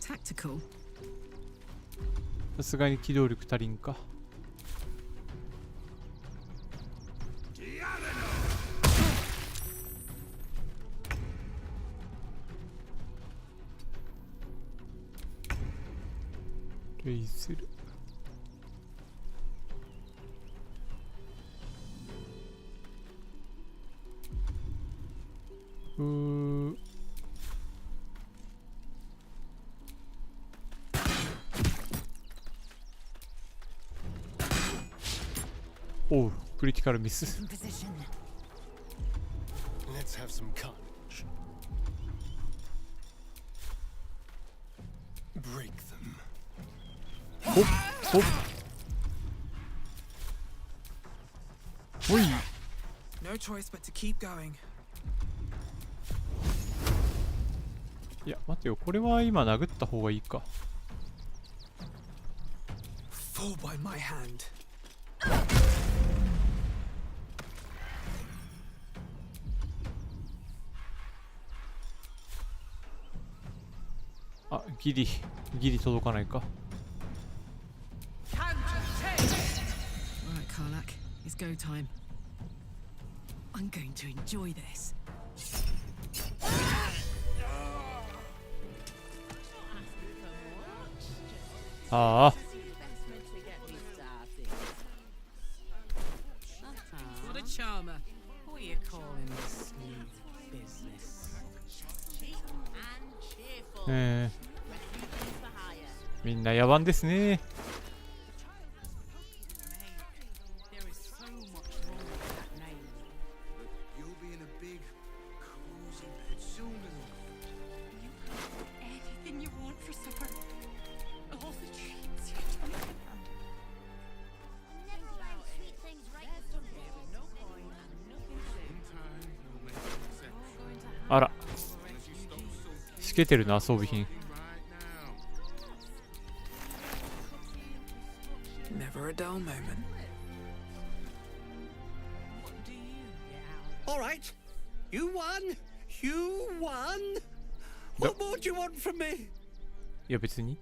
Tactical. さすがに機動力足りんか。レイズル。おう、クリティカルミス。Let's have some carnage. Break them. ほっほっほい。 No choice but to keep going. いや待てよ、これは今殴った方がいいか。 Fall by my hand. あ、ギリ届かないか。 Right, Karlak, it's go time. I'm going to enjoy this. ああ。 What a charmer. What are you calling this new business? みんな野蛮ですね。 Never あら、しけてるな装備品。Never a dull moment. All right, you won. You won. What more do you want from me? いや別に。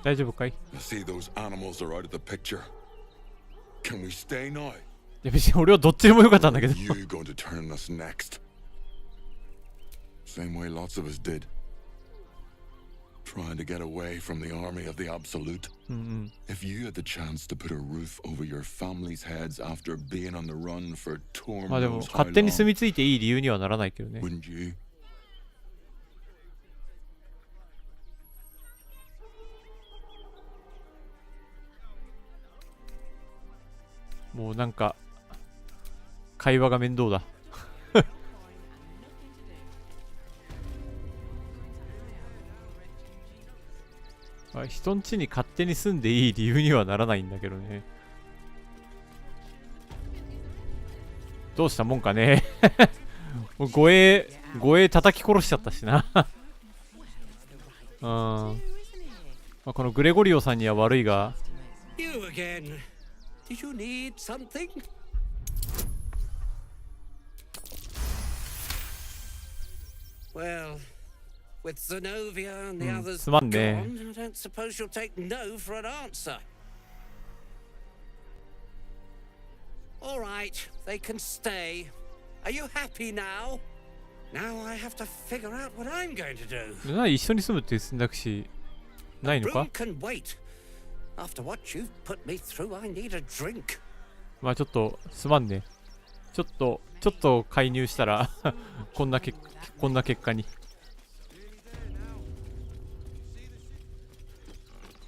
大丈夫かい？ I see those animals are out of the picture. Can we stay now? いや別に俺はどっちでもよかったんだけど。You going to turn us next? Same way lots of us did. Trying to get away from the army of the absolute. If you had the chance to put a roof over your family's heads after being on the run for Torm まあでも knows how 勝手に long, 住み着いていい理由にはならないけどね。 wouldn't you? もうなんか会話が面倒だ。人ん家に勝手に住んでいい理由にはならないんだけどね。どうしたもんかね。もう護衛叩き殺しちゃったしな。まあ、このグレゴリオさんには悪いが。You again. Did you need something? Well, with Zenobia and the others すまん gone, ね。 I don't suppose you'll take no for an answer. All right, they can stay. Are you happy now? Now I have to figure out what I'm going to do. 一緒に住むっていう選択肢ないのか？ Room can wait. After what you've put me through, I need a drink. まあちょっとすまんね。ちょっと介入したらこんな結果に。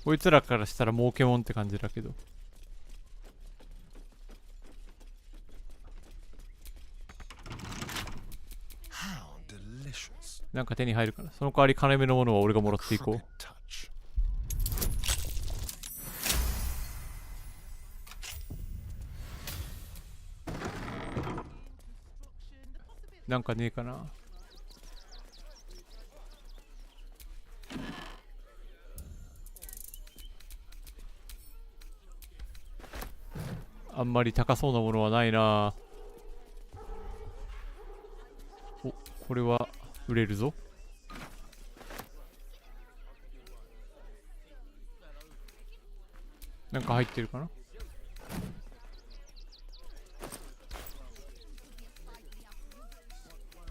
こいつらからしたら儲けもんって感じだけど。なんか手に入るかな。その代わり金目のものは俺がもらっていこう。なんかねえかな。あんまり高そうなものはないな。お、これは売れるぞ。なんか入ってるかな。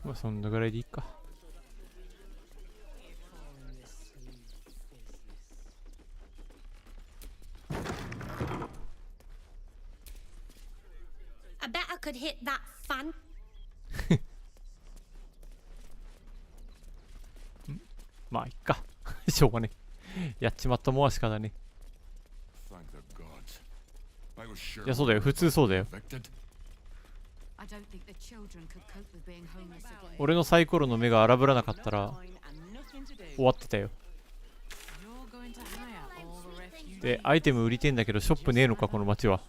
まあそんなぐらいでいいか。I bet I could hit that fan. まあいっか。しょうがねえ。やっちまったもんは仕方ね。いやそうだよ、普通そうだよ。俺のサイコロの目が荒ぶらなかったら終わってたよ。で、アイテム売りてんだけどショップねえのかこの街は。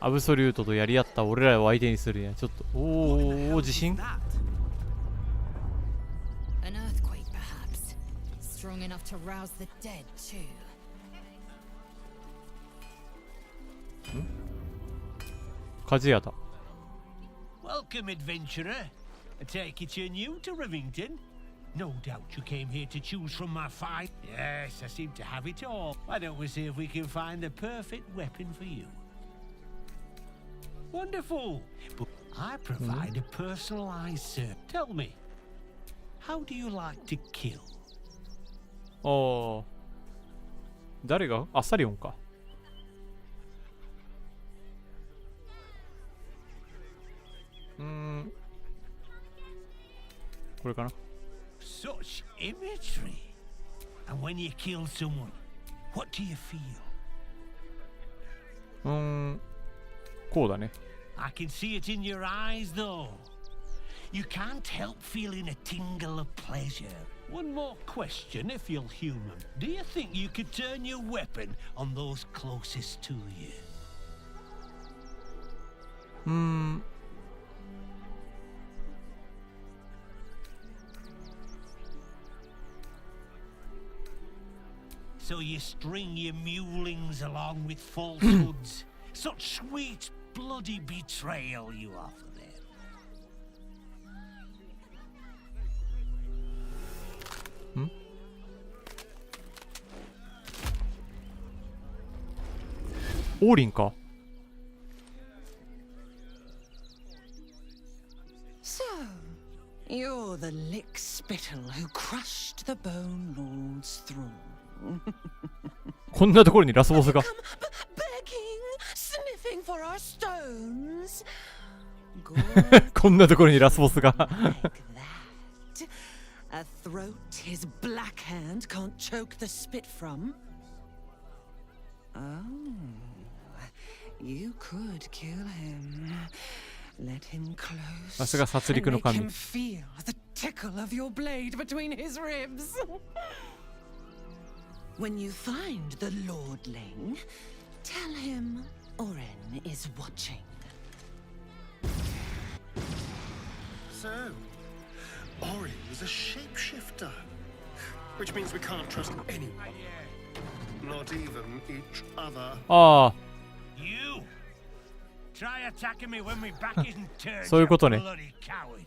アブソリュートとやり合った俺らを相手にするにはちょっと。おお、地震。 An earthquake, perhaps. Strong enough to rouse the dead, too. 鍛冶屋だ。 Welcome, adventurer. I take it you're new to Rivington. No doubt you came here to choose from my fight. Yes, I seem to have it all. Why don't we see if we can find the perfect weapon for you? Wonderful. But I provide a personalized service. Tell me, how do you like to kill? ああ。誰が？あ、サリオンか。これかな。 Such imagery. And when you kill someone, what do you feel? こうだね。 I can see it in your eyes, though. you can't help feeling a tingle of pleasure. One more question, if you're human. Do you think you could turn your weapon on those closest to you? So you string your mulings along with falsehoods. Such sweet, bloody betrayal you offer them. オーリンか。So, you're the lick spittle who crushed the Bone Lord's throne. こんなところにラスボスが。Sniffing for our stones. こんなところにラスボスが。A throat his black hand can't choke the spit from. Oh, you could kill him. Let him close. さすが殺戮の神。 Make him feel the tickle of your blade between his ribs. When you find the lordling, tell him Oren is watching. So, Oren is a shapeshifter, which means we can't trust anyone, not even each other. You try attacking me when my back isn't turned. そういうことね。 Bloody coward.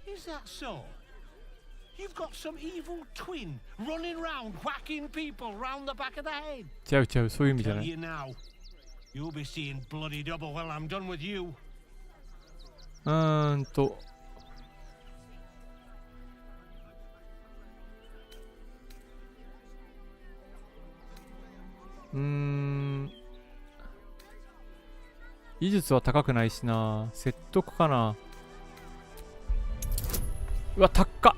Is that so? You've got some evil twin running round whacking people round the back of the head. ちゃうちゃう、そういう意味じゃな Tell い。 you now, you'll be seeing bloody double when I'm done with you. 技術は高くないしな。説得かな。うわ、高っ。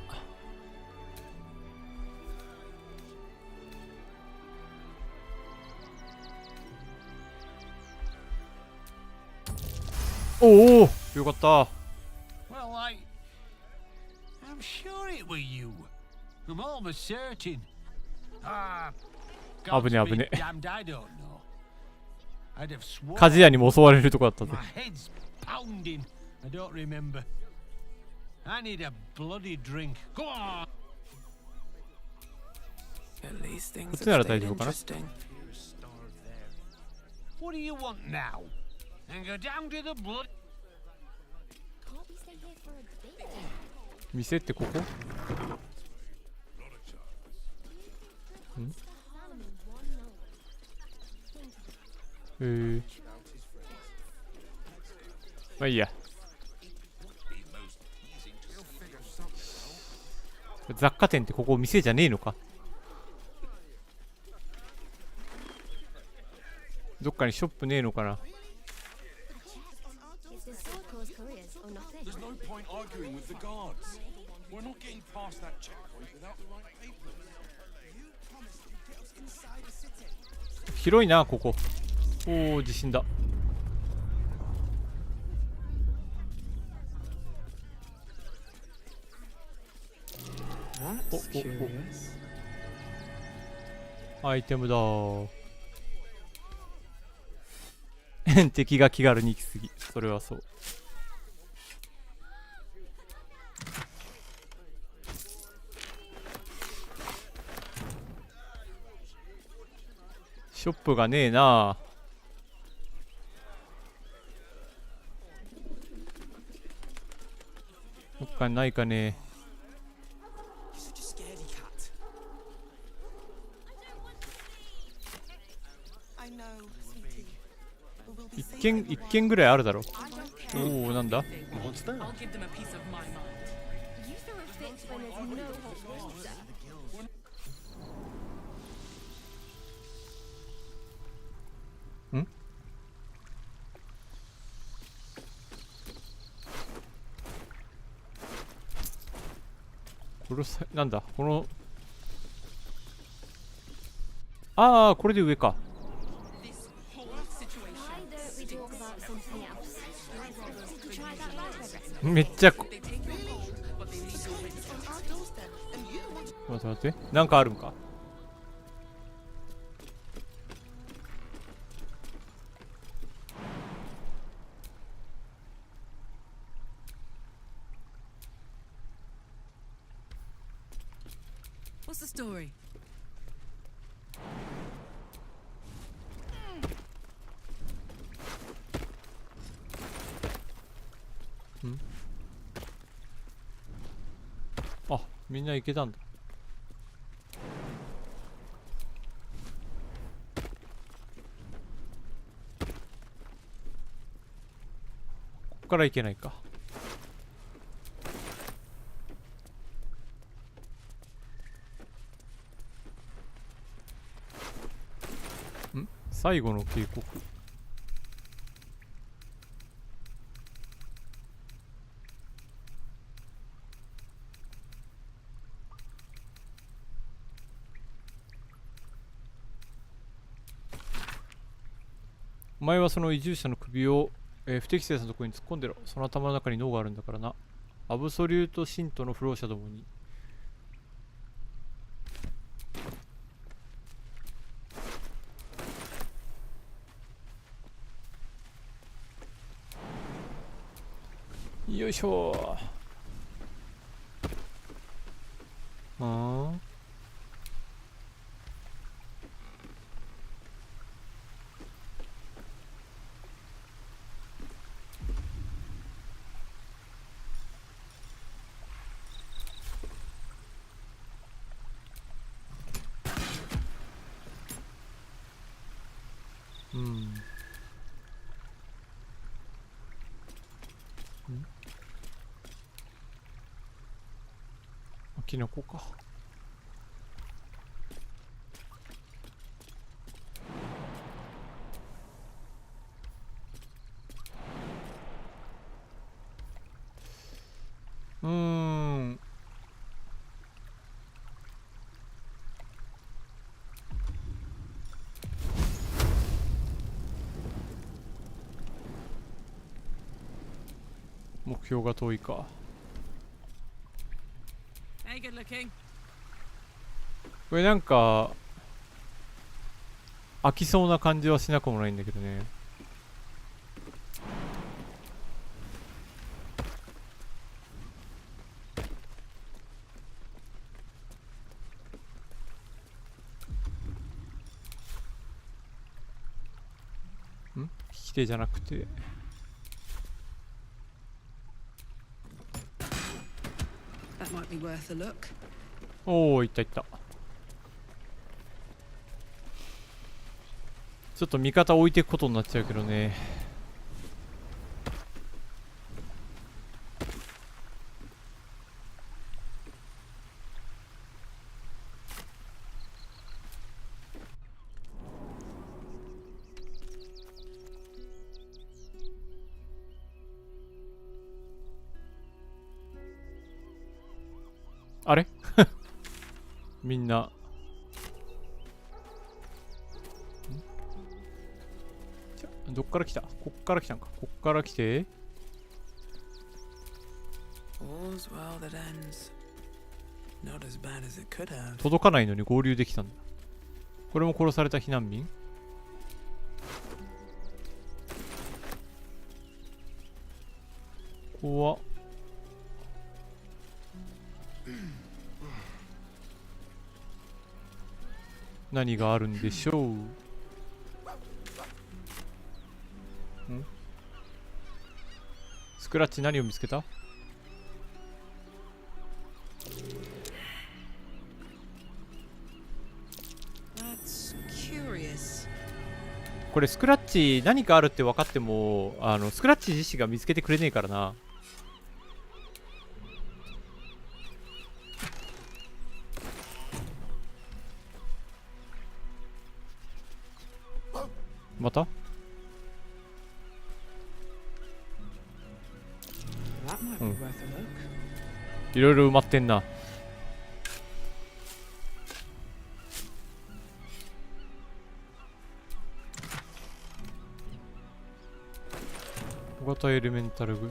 おお、よかった。Well, I'm sure it were you. I'm almost certain. God 危ね危ね。 damned, I don't know. I'd have sworn. 鍛冶屋にも襲われるとこだったぜ。 My head's pounding. I don't remember. I need a bloody drink. Go on. At least こっ things ちなら have 大 stayed 丈夫かな。 interesting. What do you want now? And go down to the blood. 店ってここ？まあいいや。雑貨店ってここ店じゃねえのか。どっかにショップねえのかな。広いなここ。おお、地震だ。アイテムだー。敵が気軽に行き過ぎ。それはそう。ショップがねえな。どっかにないかね。一軒ぐらいあるだろ。おお、なんだ。ん？これなんだこの。ああ、これで上か。めっちゃ待って待って、なんかあるんか。What's the story? あ、みんな行けたんだ。こっから行けないか。最後の警告。お前はその移住者の首を、不適切なところに突っ込んでろ。その頭の中に脳があるんだからな。アブソリュート信徒の不老者どもに。よいしょー。キノコか。目標が遠いか。Hey, good looking. これなんか飽きそうな感じはしなくもないんだけどね。ん？引き手じゃなくて。That might be worth a look. おお、いったいった。ちょっと味方置いていくことになっちゃうけどね。あれみんなどっから来た？こっから来たんか。こっから来て届かないのに合流できたんだ。これも殺された避難民？怖っ。何があるんでしょう。スクラッチ何を見つけた？これスクラッチ何かあるって分かってもスクラッチ自身が見つけてくれねえからな。またいろいろ埋まってんな。小型エレメンタル軍。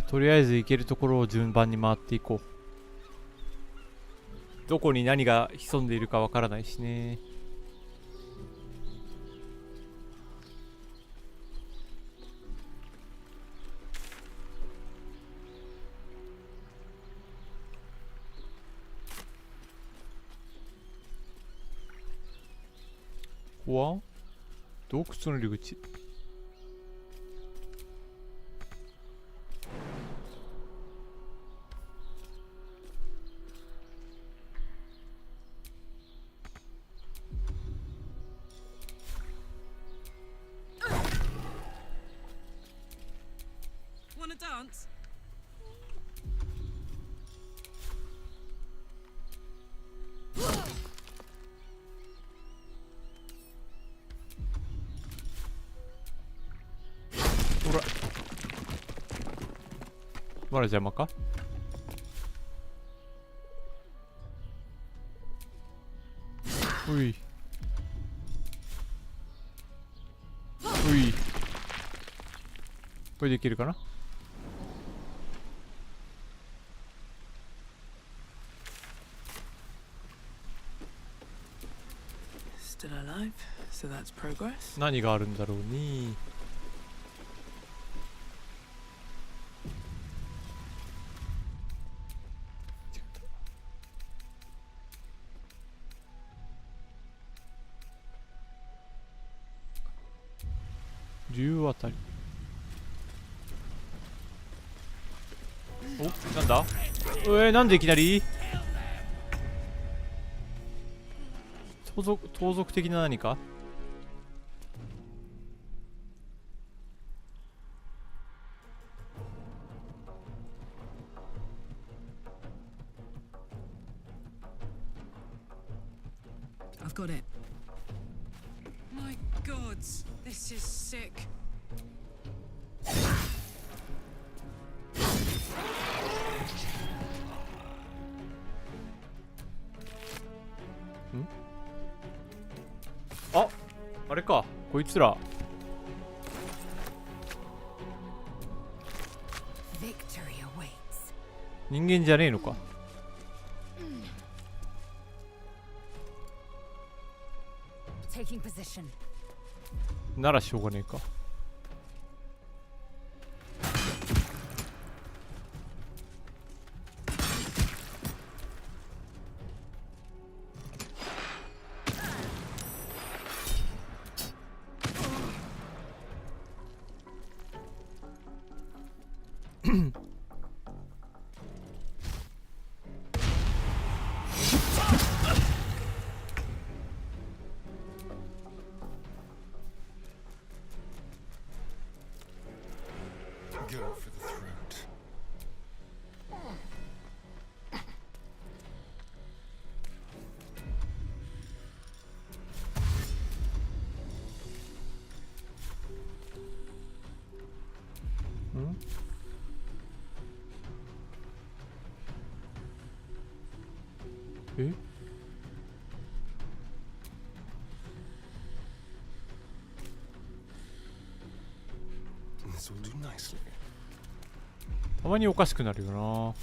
とりあえず行けるところを順番に回っていこう。どこに何が潜んでいるかわからないしね。ここは洞窟の入り口。Wanna dance? ほら。まだ邪魔か？うい。うい。これでいけるかな？Still alive, so that's progress. 何があるんだろうね。竜あたり。お、なんだ？なんでいきなり？盗賊的な何か？I've got it. My gods, this is sick. Hmm? あれか、こいつら。人間じゃねえのか。ならしょうがねえか。Go for the throat. Hmm? Eh? This will do nicely. たまにおかしくなるよな。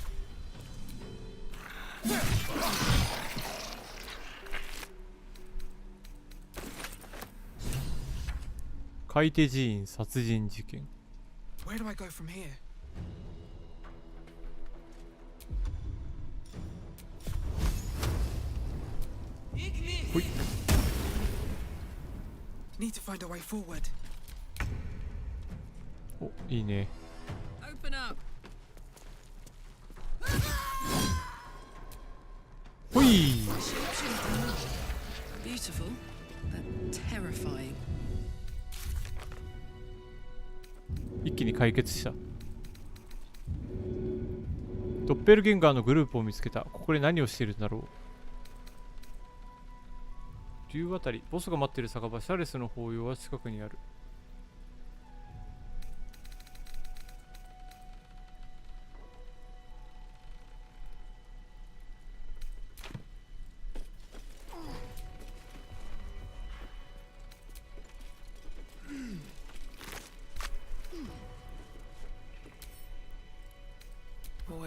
買い手寺院殺人事件。 Where do I go from here? Need to find a way forward. お、いいね。 Open up. ほい。 Beautiful, but terrifying. 一気に解決した。ドッペルゲンガーのグループを見つけた。ここで何をしているんだろう。竜あたり、ボスが待っている酒場シャレスの法要は近くにある。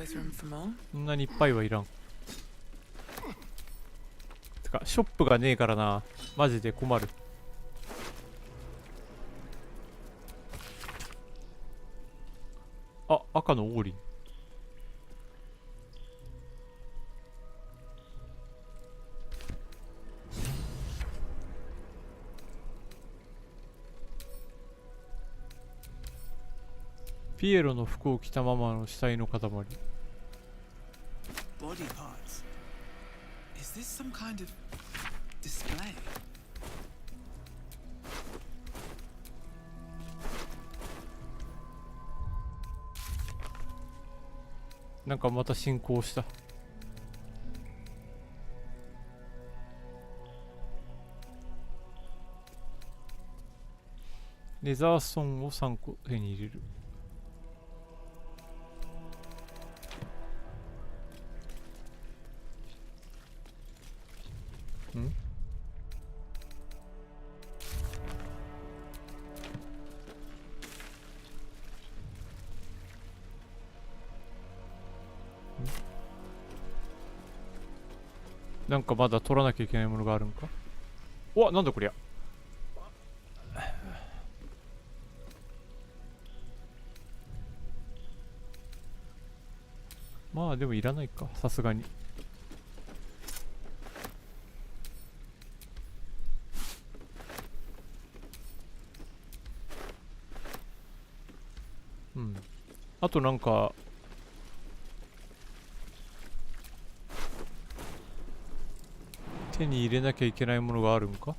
always room for more. そんなにいっぱいはいらん。てかショップがねえからな、マジで困る。あ、赤のオーリン。ピエロの服を着たままの死体の塊。 Body parts. Is this some kind of display? なんかまた進行した。レザーストーンを3個手に入れる。ん？なんかまだ取らなきゃいけないものがあるんか。うわ、なんだこりゃ。まあでもいらないか、さすがに。うん。あとなんか手に入れなきゃいけないものがあるんか。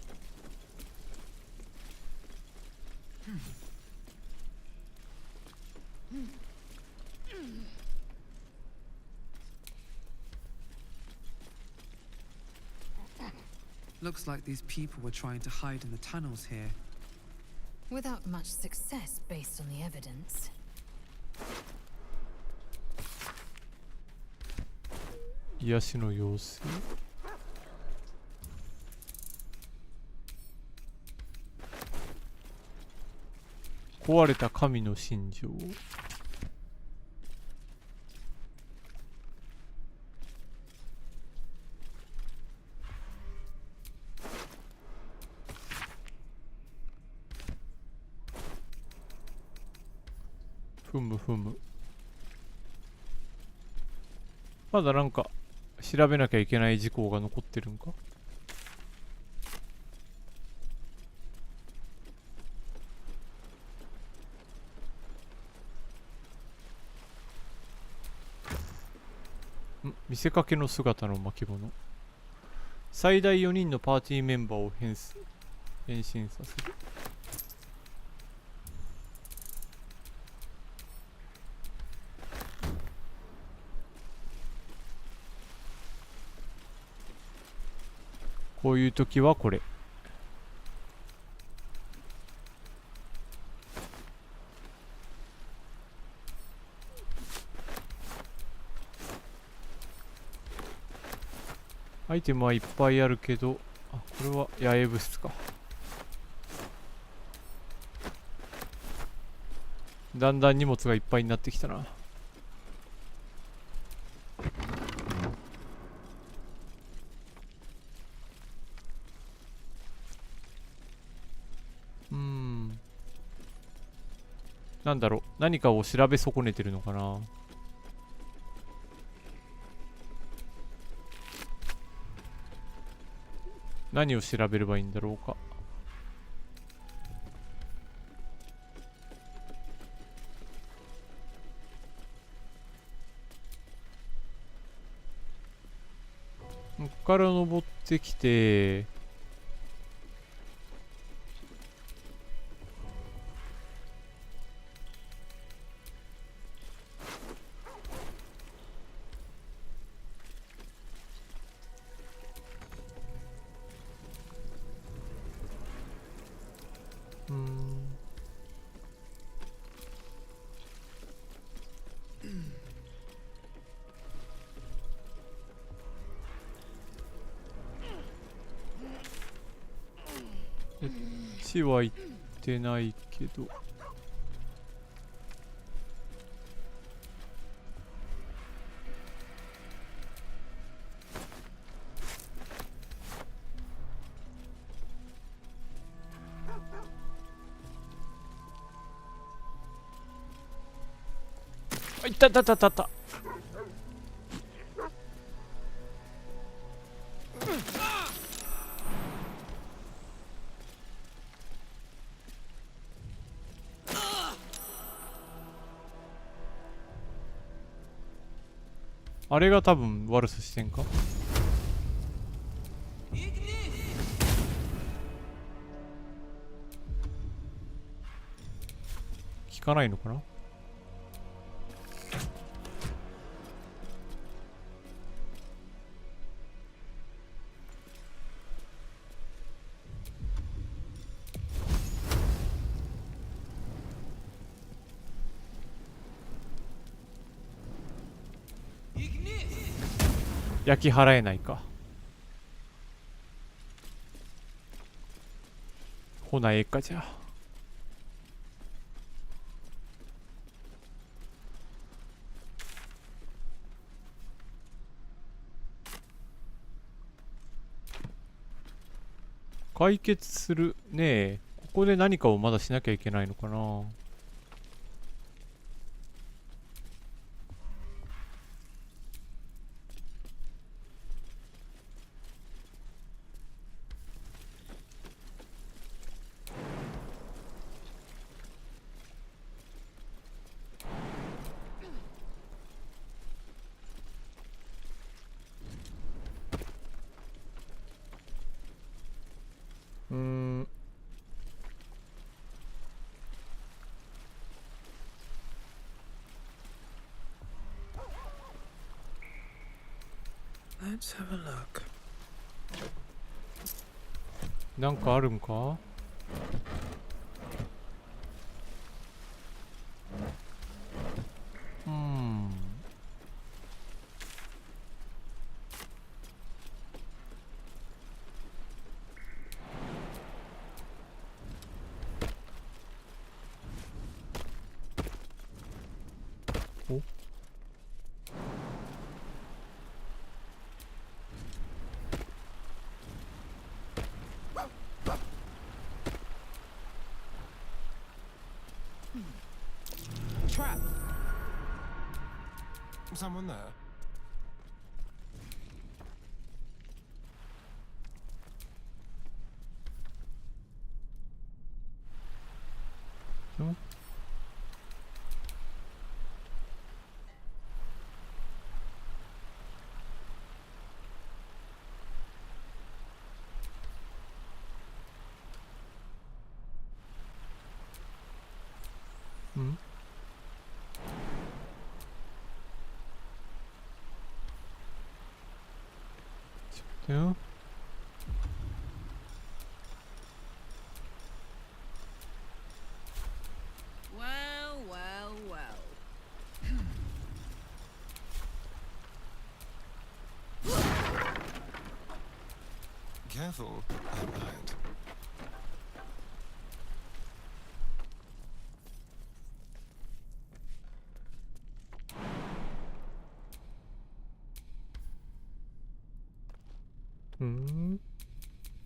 Looks like these people were trying to hide in the tunnels here. Without much success based on the evidence. 癒しの様子。壊れた神の心情。ふむふむ。まだなんか調べなきゃいけない事項が残ってるんか。見せかけの姿の巻物。最大4人のパーティーメンバーを変身させる。こういう時はこれ。アイテムはいっぱいあるけど、あ、これは野営物質か。だんだん荷物がいっぱいになってきたな。なんだろう、何かを調べ損ねてるのかな。何を調べればいいんだろうか。ここから登ってきて、は行ってないけど、いったったったったった。あれが多分悪さしてんか。効かないのかな。焼き払えないか。ほなええかじゃあ。解決するねえ。ここで何かをまだしなきゃいけないのかな。Let's have a look. なんかあるんか。お。Trap. Someone there? No? Hmm? Yeah. Well, well, well. Careful, I'm behind.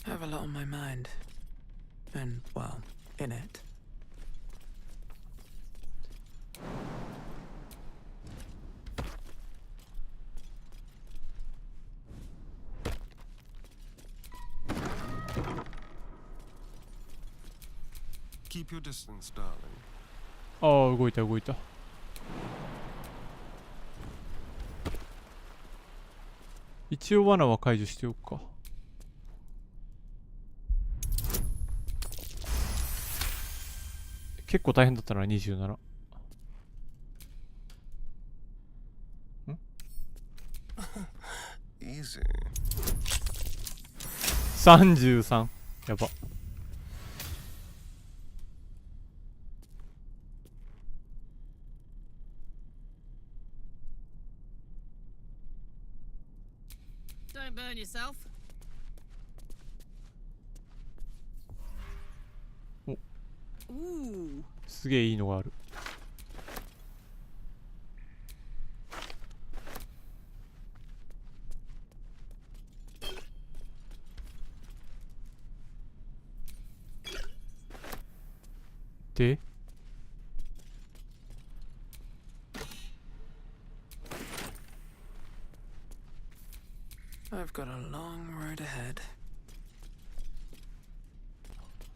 I have a lot on my mind. And, well, in it. Keep your distance, darling. ああ、動いた動いた。一応罠は解除しておくか。結構大変だったな、27。ん Easy. 33。やば。Don't burn yourself. お、 Ooh. すげえいいのがある。で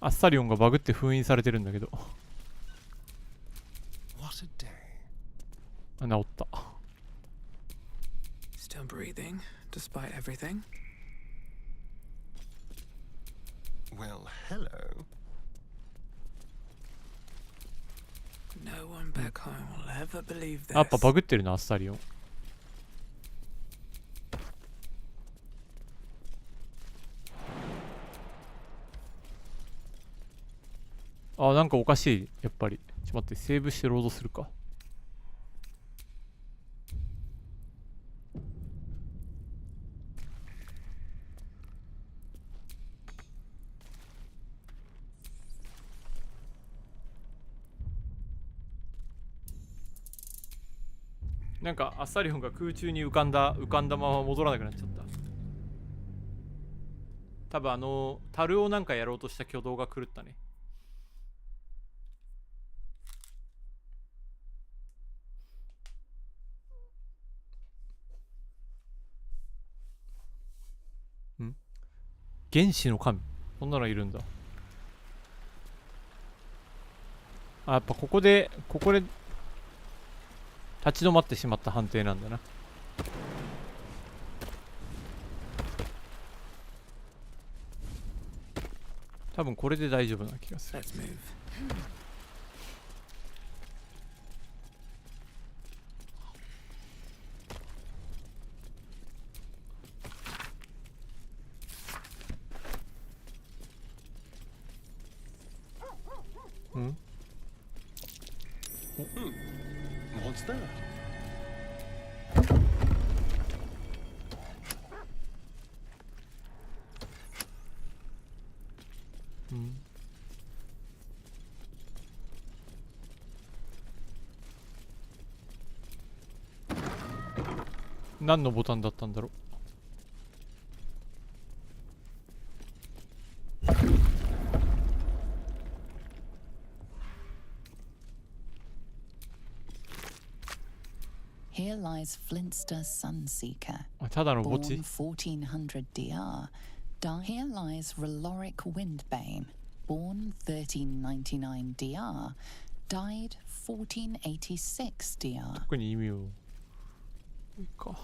アッサリオンがバグって封印されてるんだけど。あ、治った。Still breathing, despite everything. Well, hello. No one back home will ever believe やっ this. ぱバグってるな、アッサリオン。あ、なんかおかしい、やっぱり。ちょっと待って、セーブしてロードするか。なんかアッサリオンが空中に浮かんだまま戻らなくなっちゃった。多分樽をなんかやろうとした挙動が狂ったね。原始の神、そんなのいるんだ。あ、やっぱここで立ち止まってしまった判定なんだな。多分これで大丈夫な気がする。What's that? 何のボタンだったんだろう。Here lies Flintster Sunseeker, ただの墓 born 地。 1400 DR. Here lies Reloric Windbane, born 1399 DR. Died 1486 DR. 特に意味を。いいか。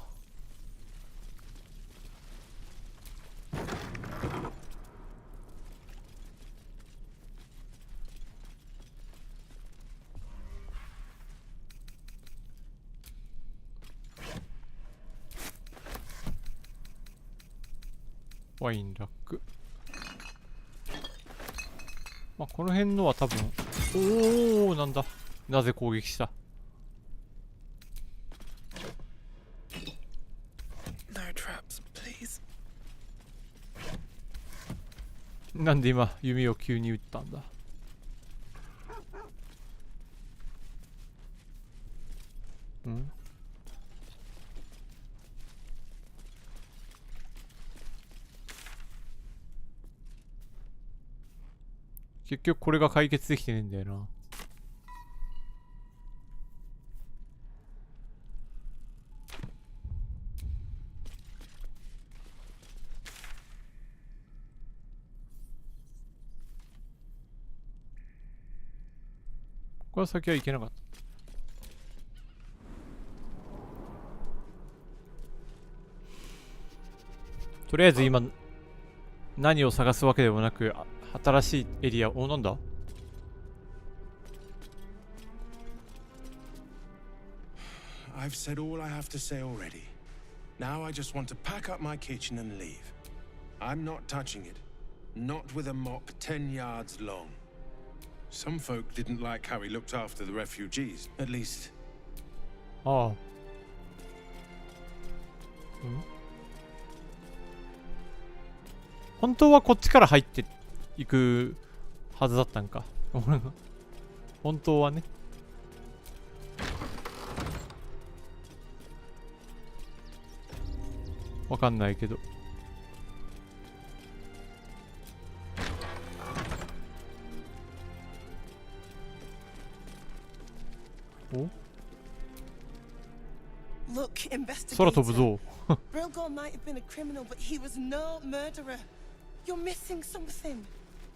ワインラック。まあこの辺のは多分、おお、なんだ。なぜ攻撃した。No traps, please. なんで今弓を急に撃ったんだ。ん？結局これが解決できてねえんだよな。ここは先はいけなかった。とりあえず今何を探すわけでもなく、新しいエリア、お、なんだ？ I've said all I have to say already. Now I just want to pack up my kitchen and leave. I'm not touching it. Not with a mop 10 yards long. Some folk didn't like how he looked after the refugees. At least. ああ。本当はこっちから入っていくはずだったんか。本当はね。わかんないけど。お？ Look, investigator. 空飛ぶぞ。Brilgor might have been a criminal, but he was no murderer. You're missing something.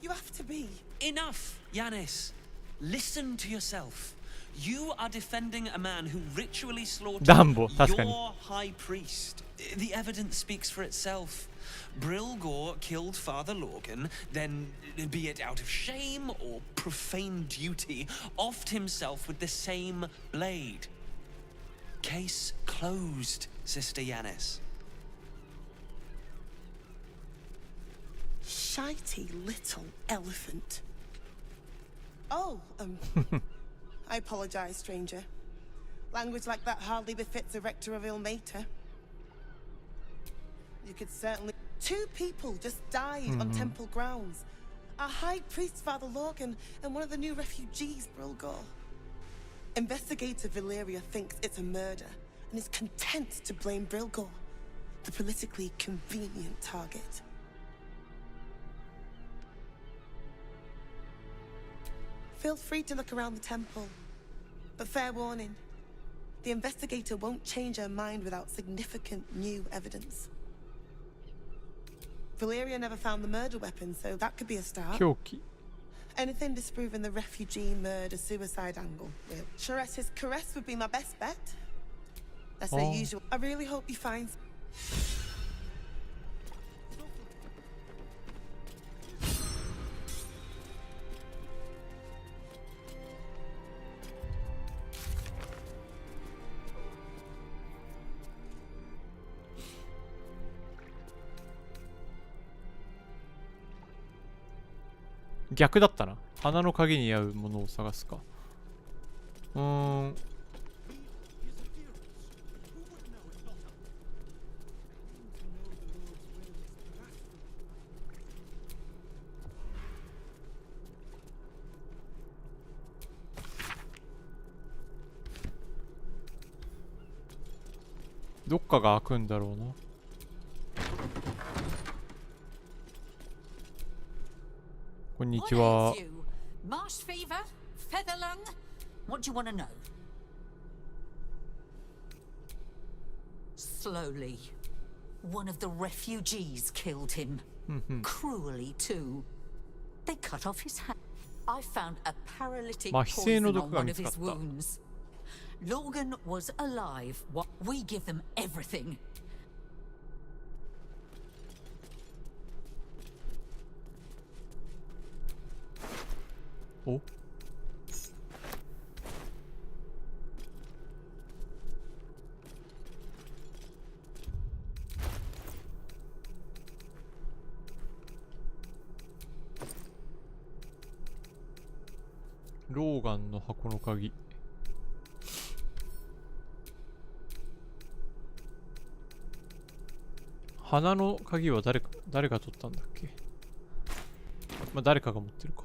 You have to be. Enough, Yanis. Listen to yourself. You are defending a man who ritually slaughtered your high priest. The evidence speaks for itself. Brilgor killed Father Lorgan, then, be it out of shame or profane duty, offed himself with the same blade. Case closed, Sister Yanis. Shitey little elephant. Oh, I apologize, stranger. Language like that hardly befits a rector of Ilmater. You could certainly... 2 people just died on temple grounds. Our high priest, Father Lorgan, and one of the new refugees, Brilgor. Investigator Valeria thinks it's a murder and is content to blame Brilgor, the politically convenient target. Feel free to look around the temple, but fair warning, the investigator won't change her mind without significant new evidence. Valeria never found the murder weapon, so that could be a start. Anything disproving the refugee murder-suicide angle, really. Chares's caress would be my best bet. That's her usual. I really hope you find...逆だったな。花の鍵に合うものを探すか。どっかが開くんだろうな。こんにちは。Marsh fever? Feather lung? What do you want to know? Slowly. One of the refugees killed him. Cruelly, too. They cut off his hand. I found a paralytic poison on one of his wounds. Lorgan was alive. What? We give them everything. Oh.ローガンの箱の鍵。花の鍵は誰が取ったんだっけ。まあ誰かが持ってるか。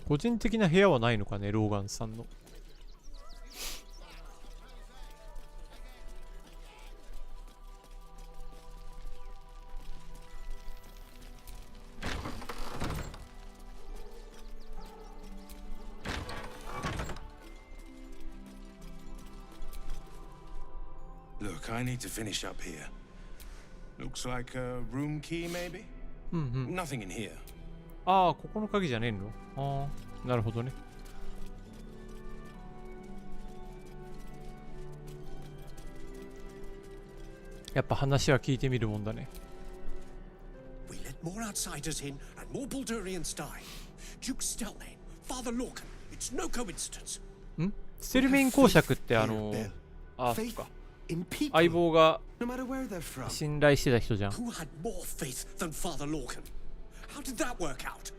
個人的な部屋はないのかね、ローガンさんの。Look, I need to finish up here. Looks like a room key, maybe? Nothing in here. ああ、ここの鍵じゃねえの？ああ、なるほどね。やっぱ話は聞いてみるもんだね。We let more outsiders in and more Baldurians die. Duke Stelnane, Father Lorcan. It's no coincidence. ステルメイン公爵ってあそっか。相棒が信頼してた人じゃん。Who had more faith than Father Lorcan? How did that work out?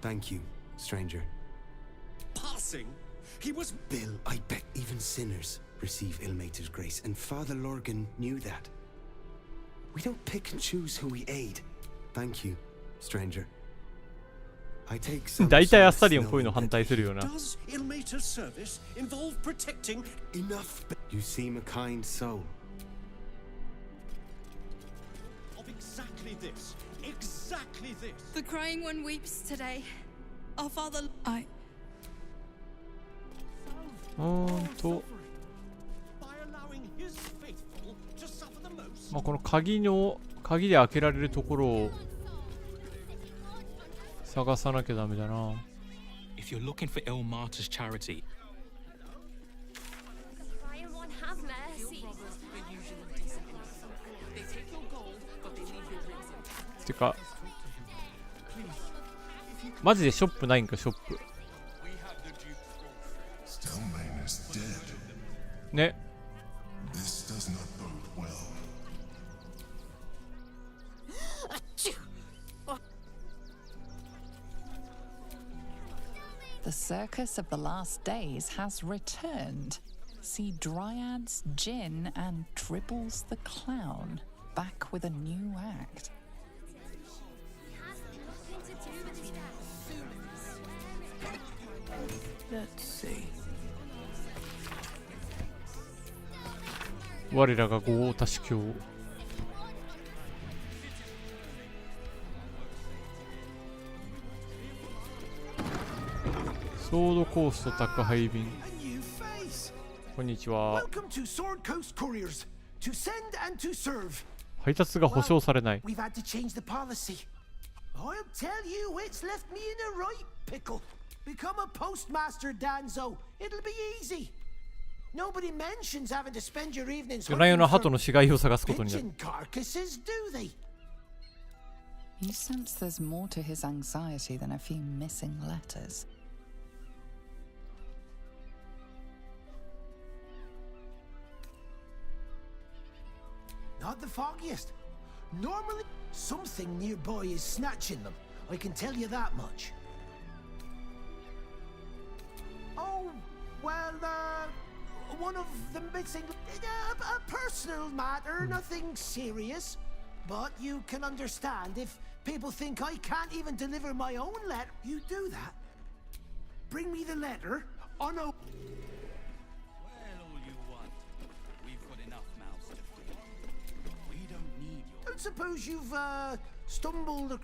Thank you, stranger. Passing? He was... Bill, I bet even sinners receive Ilmater's grace, and Father Lorgan knew that. We don't pick and choose who we aid. Thank you, stranger. I take some... 大体アスタリオンこういうの反対するよな。Does Ilmater's service involve protecting... Enough. You seem a kind soul. Of exactly this. Exactly this. The crying one weeps today. Our father... と、まあ、この鍵で開けられるところを探さなきゃダメだな。If you're looking for ill martyrs charity,てかマジでショップないんか、ショップね。The circus of the last days has returned. See Dryads, Jin, and Dribbles the Clown back with a new act. Let's see. 我らが五王多主教。ソードコースト宅配便。こんにちは。配達が保証されない。We've had to change the policy. I'll tell you, it's left me in a right pickle. Become a postmaster, Danzo. It'll be easy. Nobody mentions having to spend your evenings 夜な夜な鳩の死骸を探すことになる。 pigeon carcasses, do they? You sense there's more to his anxiety than a few missing letters. Not the foggiest. Normally, something nearby is snatching them. I can tell you that much. Oh, well, one of them missing... a personal matter, nothing serious. But you can understand if people think I can't even deliver my own letter. You do that. Bring me the letter on a... Suppose you've stumbled.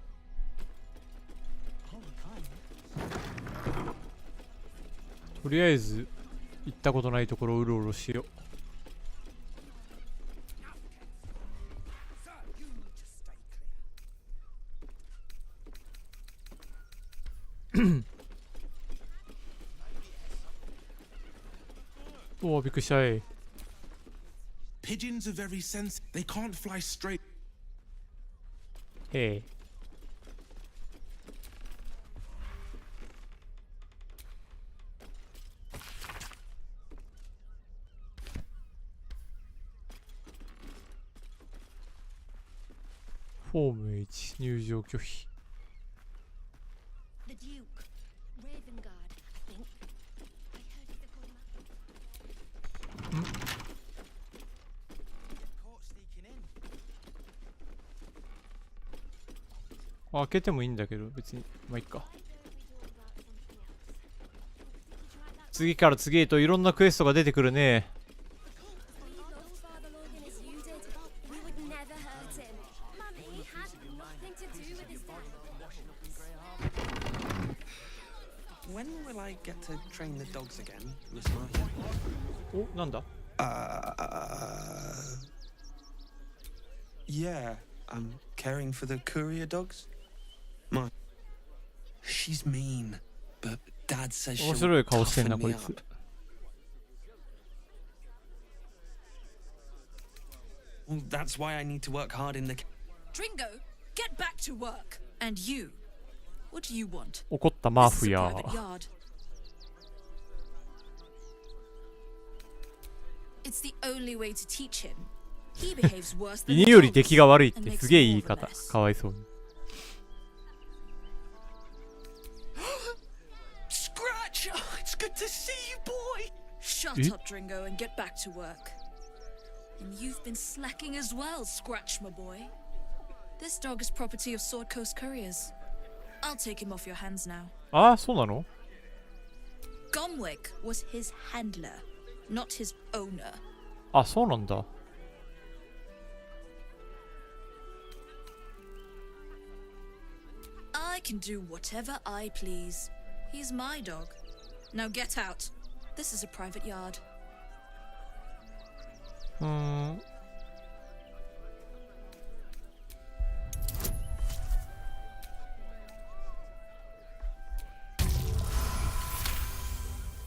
とりあえず行ったことないところをうろうろしよう。おお、びっくりしたい。Pigeons are very sensitive. They can't fly straight. Hey. Form H 入場拒否。 The Duke, Ravengard, I think. I heard he's a good man. 開けてもいいんだけど別にまあいいか。次から次へといろんなクエストが出てくるね。When will I get to train the dogs again, Miss Martha? お、なんだ? Yeah, I'm caring for the courier dogs. She's mean, but Dad says she'll toughen me up. Well, that's why I need to work hard in the... Dringo, get back to work. And you, what do you want? 怒ったマフィア。 It's the only way to teach him. He behaves worse than 犬より出来が悪いってすげえ言い方。かわいそうに。 Scratch! Oh, it's good to see you, boy. Shut up, Dringo, and get back to work. And you've been slacking as well, Scratch, my boy. This dog is property of Sword Coast Couriers. I'll take him off your hands now. ああ、そうなの? Gomwick was his handler, not his owner. あ、そうなんだ。 I can do whatever I please. He's my dog. Now get out. This is a private yard.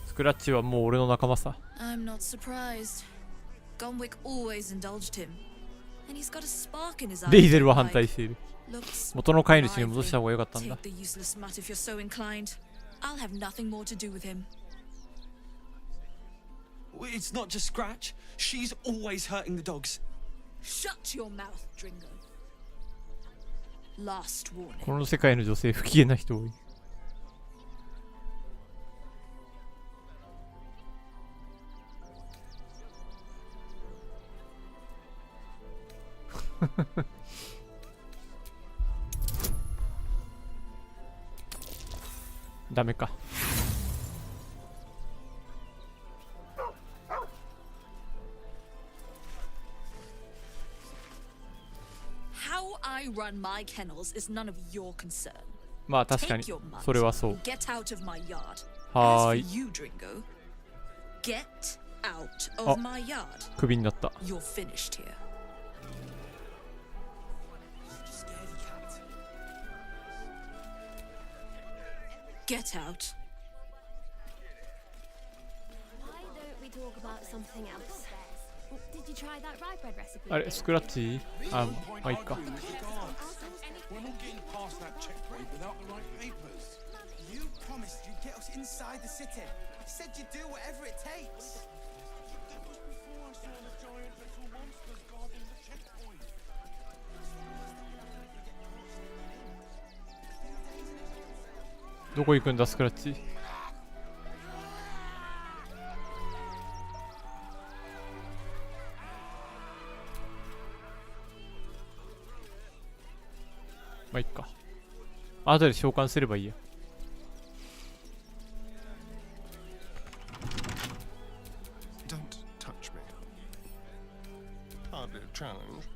スクラッチはもう俺の仲間さ。 I'm not surprised. Gonwick always indulged him. And he's got a spark in his eye. レイゼルは反対している。元の飼い主に戻した方が良かったんだ。 Take the useless mutt if you're so inclined. I'll have nothing more to do with him. It's not just Scratch. She's always hurting the dogs. Shut your mouth, Dringo. Last warning. この世界の女性不機嫌な人多い。ダメか。How I run my kennels is none of your concern. まあ確かに Take your mutt, それはそう。 Get out of my yard. はー As い。 for you, Dringo, get out あ of my yard. クビになった。 You're finished here. Get out. Why don't we talk about something else? Did you try that rye bread recipe? あれスクラッチあ、まあいいか。 We're not getting past that checkpoint without the right papers. You promised you'd get us inside the city. You said you'd do whatever it takes. That was before I saw the giant little monsters guarding the checkpoint. どこ行くんだスクラッチ。まあいっか。後で召喚すればいいや。Don't touch me. Hardly a challenge.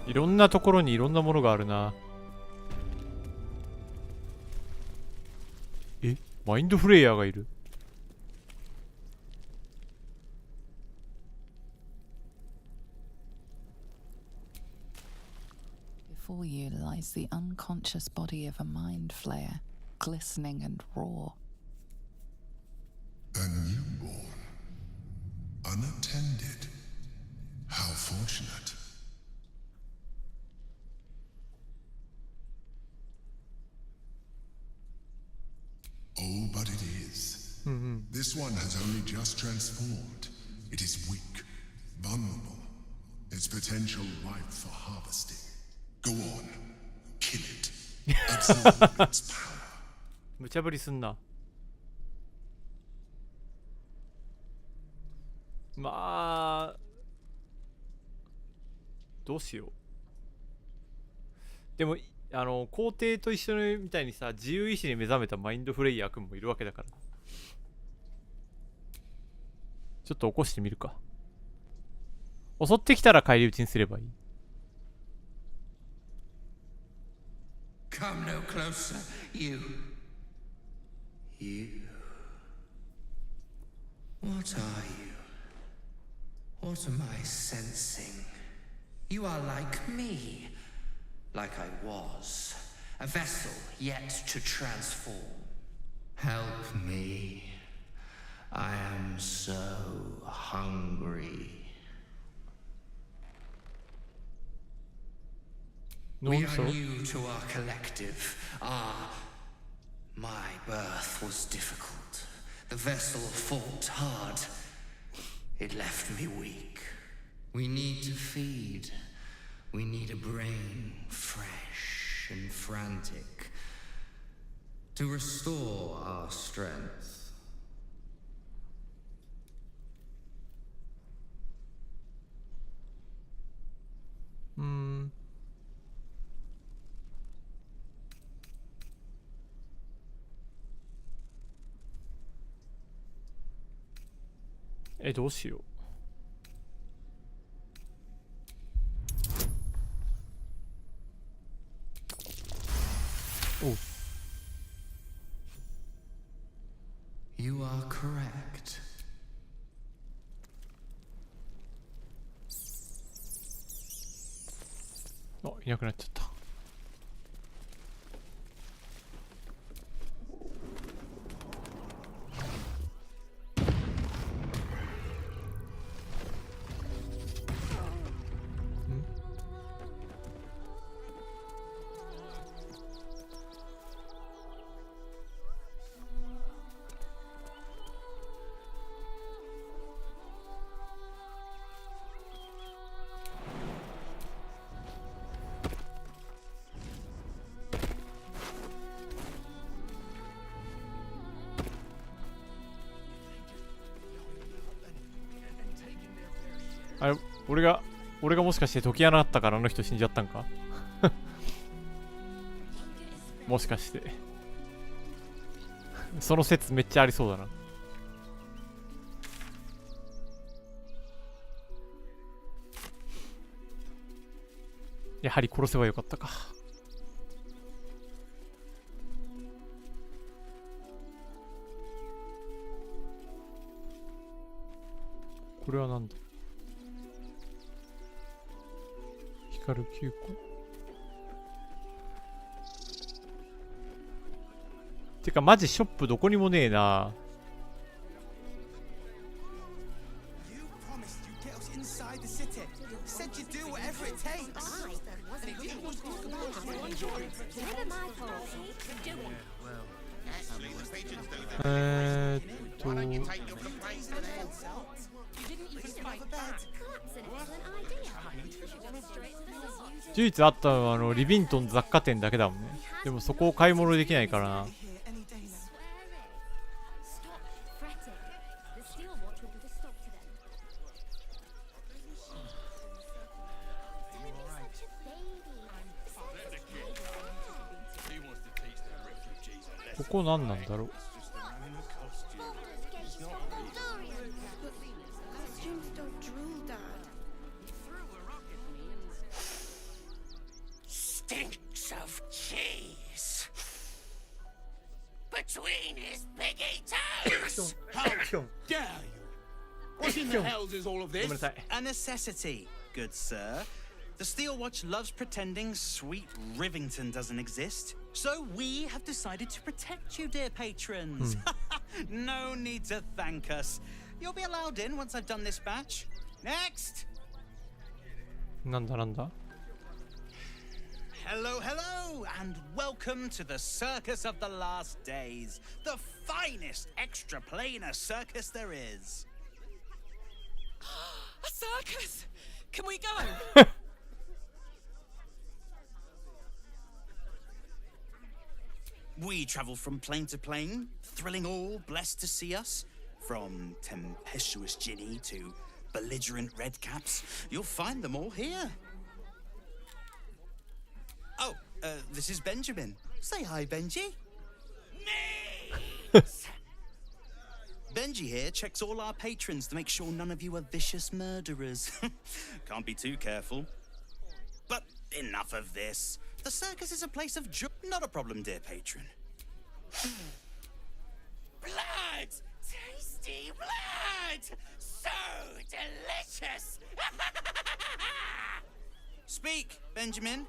いろんなところにいろんなものがあるな。え、マインドフレイヤーがいる。Before you lies the unconscious body of a mind flayer, glistening and raw. A newborn. Unattended. How fortunate. Oh, but it is. This one has only just transformed. It is weak, vulnerable. Its potential ripe for harvesting. Go on, kill it. Absorb its power. 無茶ぶりすんな。まあどうしよう。でも皇帝と一緒にみたいにさ、自由意志に目覚めたマインドフレイヤー君もいるわけだから、ちょっと起こしてみるか。襲ってきたら返り討ちにすればいい。 Come no closer, you. You. What are you? What am I sensing? You are like me. Like I was. A vessel yet to transform. Help me. I am so hungry. We are new to our collective. My birth was difficult. The vessel fought hard. It left me weak. We need to feed. We need a brain fresh and frantic to restore our strength. Hmm. どうしよう。おう。You are correct. あ、いなくなっちゃった。あれ、俺がもしかして解き穴あったからあの人死んじゃったんかもしかしてその説めっちゃありそうだな。やはり殺せばよかったか。これはなんだ。光る9個。てかマジショップどこにもねえな。唯一あったのはリビントン雑貨店だけだもんね。でもそこを買い物できないからな。ここ何なんだろう。Stinks of cheese between his piggy toes. How dare you? What in the hells is all of this? A necessity, good sir. The Steel Watch loves pretending sweet Rivington doesn't exist. So we have decided to protect you, dear patrons. No need to thank us. You'll be allowed in once I've done this batch. Next! なんだなんだ Hello, hello, and welcome to the Circus of the Last Days, the finest extra-planar circus there is. A circus! Can we go? We travel from plane to plane, thrilling all blessed to see us. From tempestuous Ginny to belligerent redcaps, you'll find them all here. Oh, this is Benjamin. Say hi, Benji. Me! Benji here checks all our patrons to make sure none of you are vicious murderers. Can't be too careful. But enough of this. The circus is a place of joy. Not a problem, dear patron. Blood! Tasty blood! So delicious! Speak, Benjamin.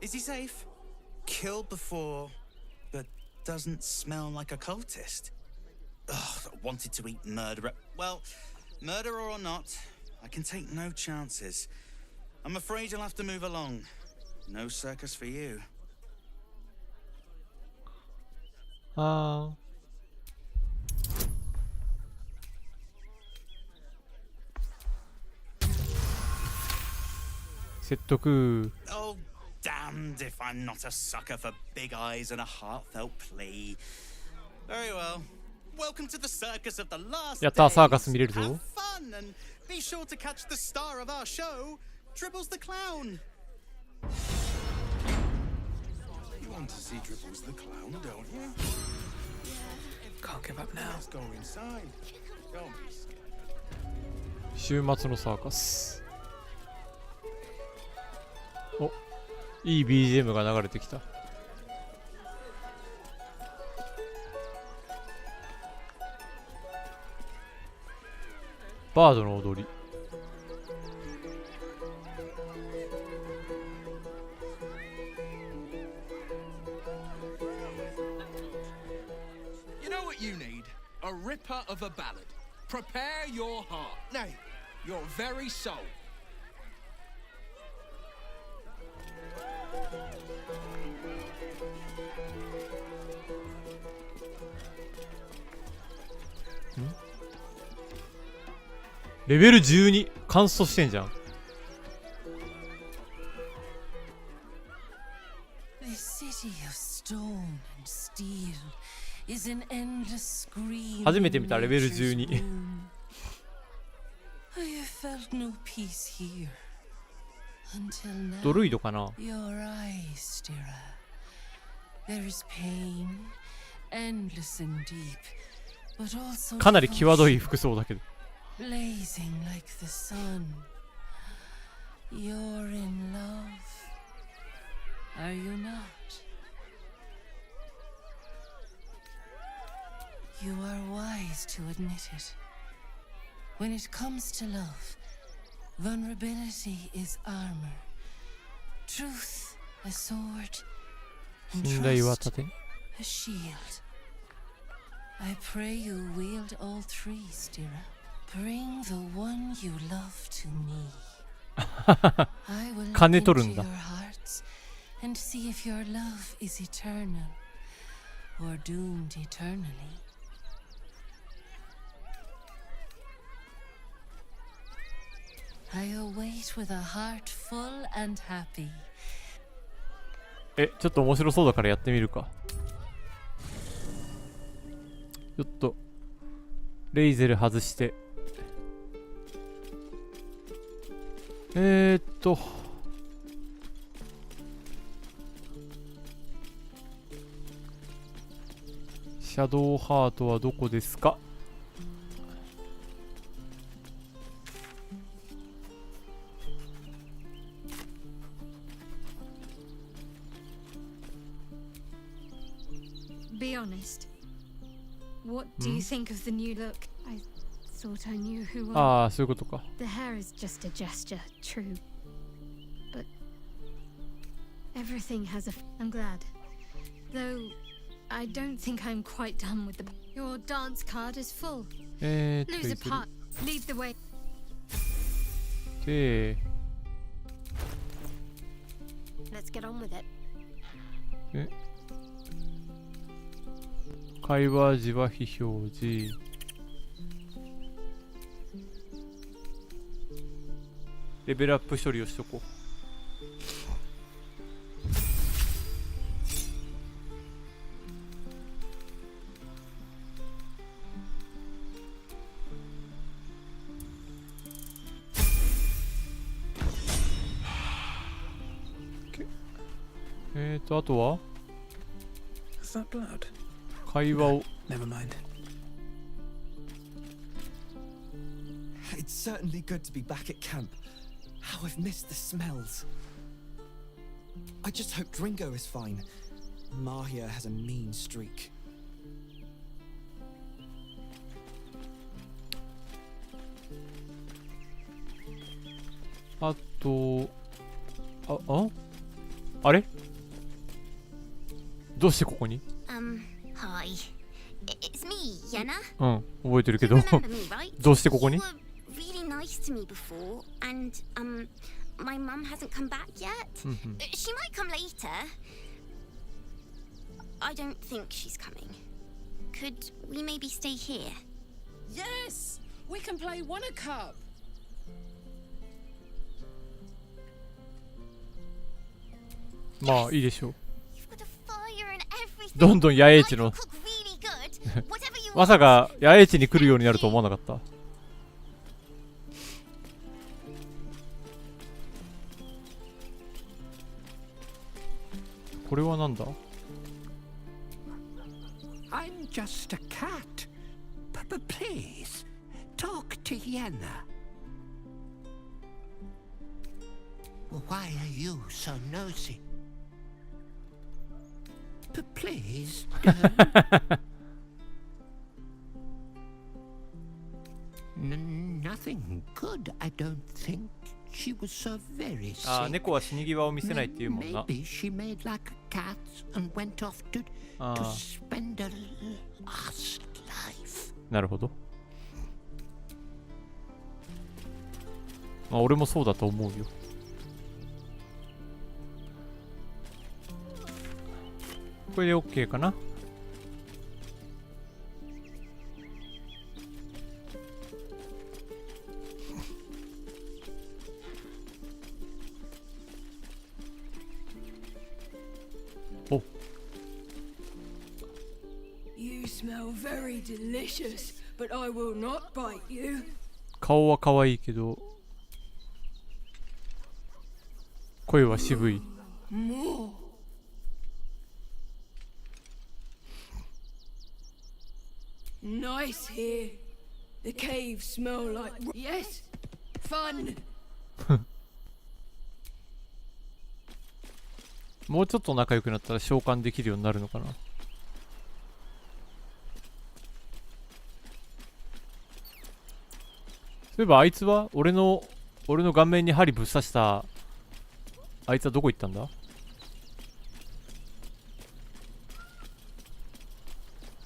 Is he safe? Killed before, but doesn't smell like a cultist. Ugh, wanted to eat murderer. Well, murderer or not, I can take no chances. I'm afraid you'll have to move along. No circus for you. Oh, damned if I'm not a sucker for big eyes and a heartfelt plea. Very well. Welcome to the circus of the last days. やったー、サーカス見れるぞ。 Have fun and be sure to catch the star of our show, Dribbles the Clown. You want to see Dribbles the Clown, don't you? Can't give up now. Let's go inside. Don't be scared. 週末のサーカス。お、いい BGM が流れてきた。バードの踊り。You know what you need? A ripper of a ballad. Prepare your heart. Nay, your very soul. Hmm? レベル12乾燥してんじゃん。This city of stone and steel is an endless scream. 初めて見たレベル12。I have felt no peace here until now. ドルイドかな。 Your eyes, Stira. There is pain, endless and deep, but also かなり際どい服装だけど。blazing like the sun. You're in love. Are you not? You are wise to admit it. When it comes to love, vulnerability is armor. Truth, a sword, and 信頼は trust, 盾。 a shield. I pray you wield all three, Stira. Bring the one you love to me. I will look 金 into 取るんだ。 your hearts and see if your love is eternal or doomed eternally. I await with a heart full and happy. ちょっと面白そうだからやってみるか。ちょっとレイゼル外して。シャドウハートはどこですか。Be honest. What do you think of the new look? I thought I knew who I. ああ、そういうことか。 The hair is just a gesture, true. But everything has a. I'm glad. Though I don't think I'm quite done with the. Your dance card is full. Lose a part. Lead the way. で、 Let's get on with it. 会話時は非表示。レベルアップ処理をしとこう。あとは Is that blood? 会話を。 Never mind. It's certainly good to be back at camp. How I've missed the smells. I just hope Dringo is fine. Mahia has a mean streak. あと、あれどうしてここに Hi. It's me, Yenna. うん、覚えてるけど Remember me, right? どうしてここに You were really nice to me before, and my mum hasn't come back yet. She might come later. I don't think she's coming. Could we maybe stay here? Yes! We can play Wonder Cup! まあいいでしょう。 Fire and everything. どんどん野営地の Cook really good. Whatever you まさか野営地に来るようになると思わなかった。これはなんだ I'm just a cat. Please, talk to Yenna. Why are you so nosy? Please, don't. Nothing. could, I don't think. She was so very sick. ああ、猫は死に際を見せないっていうもんな。 Maybe she made like a cat and went off to spend a last life. なるほど。まあ俺もそうだと思うよ。これで OK かな。お。You smell very delicious, but I will not bite you. 顔は可愛いけど声は渋い。 More. Nice here. The caves smell like yes, fun. もうちょっと仲良くなったら召喚できるようになるのかな。そういえばあいつは俺の顔面に針ぶっ刺したあいつはどこ行ったんだ。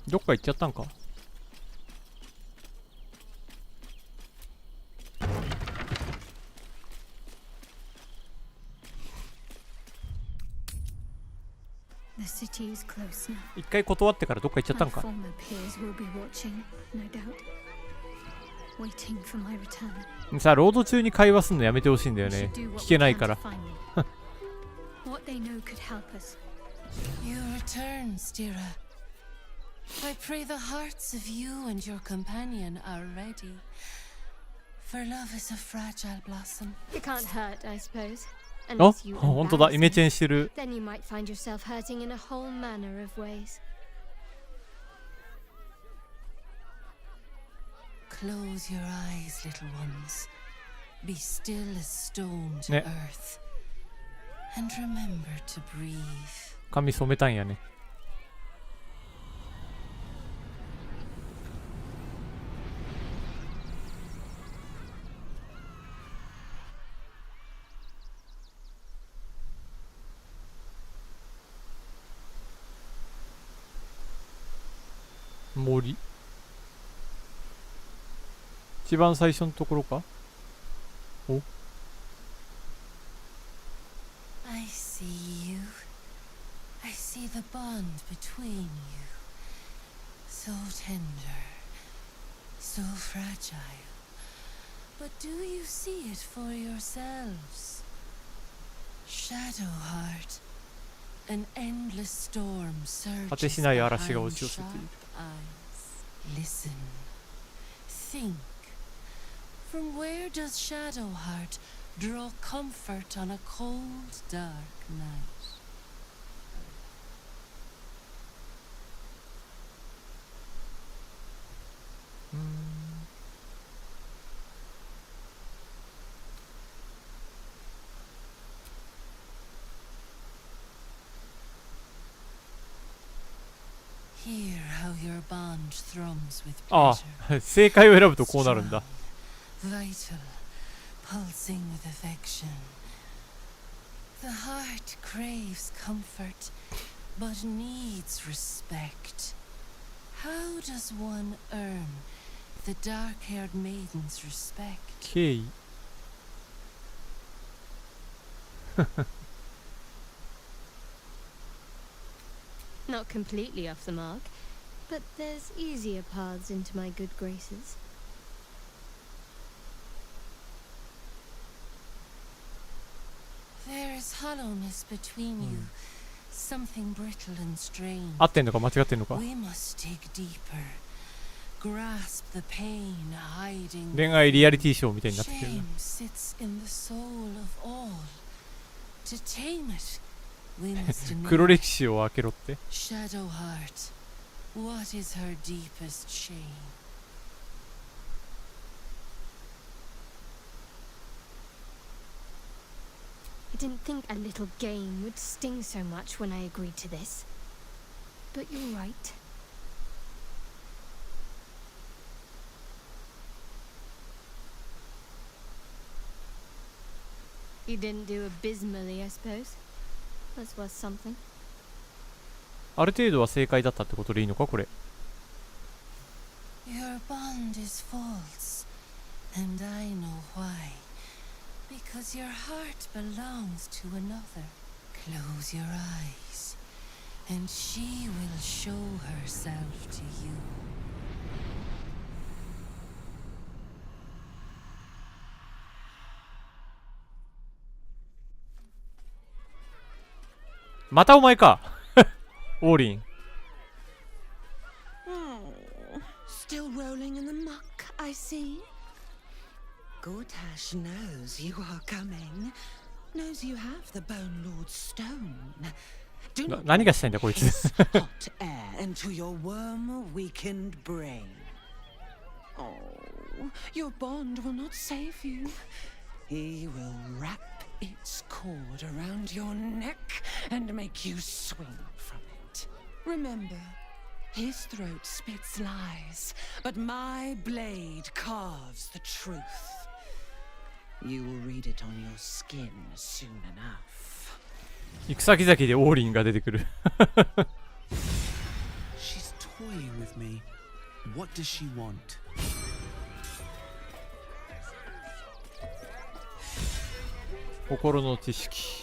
どっか行っちゃったんか。The city is close now. 一回断ってからどっか行っちゃったんか。 My former peers will be watching, no doubt. Waiting for my return. さあロード中に会話すんのやめてほしいんだよね。聞けないから。 What they know could help us. You return, Stira. I pray the hearts of you and your companion are ready. For love is a fragile blossom. It can't hurt, I suppose. あ、 Unless you 本当だ、イメチェンしてる。 then you might find yourself hurting in a whole manner of ways. Close your eyes, little ones. Be still as stone to ね。 earth. And remember to breathe. 髪染めたんやね。森。一番最初のところか。お。 I see you. I see the bond between you. So tender, so fragile. But do you see it for yourselves? Shadowheart, an endless storm 果て surges しない嵐が behind 押し寄せてい sharp る。 eyes. Listen, think. From where does Shadowheart draw comfort on a cold, dark night? うーん。 Hear how your bond thrums with あ pleasure. あ、正解を選ぶとこうなるんだ。 Vital, pulsing with affection. The heart craves comfort, but needs respect. How does one earn the dark-haired maiden's respect? 敬意。 Not completely off the mark, but there's easier paths into my good graces. There is hollowness between you, something brittle and strange. 合ってんのか間違ってんのか。 We must dig deeper, grasp the pain hiding. 恋愛リアリティショーみたいになってきてるな。 Shame sits in the soul of all. To tame it, we must 黒 know. 歴史を開けろって。 Shadowheart, what is her deepest shame? I didn't think a little game would sting so much when I agreed to this. But you're right. You didn't do abysmally, I suppose. That's worth something. ある程度は正解だったってことでいいのかこれ。 Your bond is false, and I know why. Because your heart belongs to another. Close your eyes, and she will show herself to you. またお前かオーリン。 Still rolling in the muck, I see. Gortash knows you are coming. Knows you have the Bone Lord's stone. Do not 何がしたいんだこいつ。 hot air into your worm-weakened brain. Oh, your bond will not save you. He will wrap its cord around your neck and make you swing from it. Remember, his throat spits lies, but my blade carves the truth. You will read it on your skin soon enough. 行く先々でオーリンが出てくる。 She's toying with me. What does she want? 心の知識。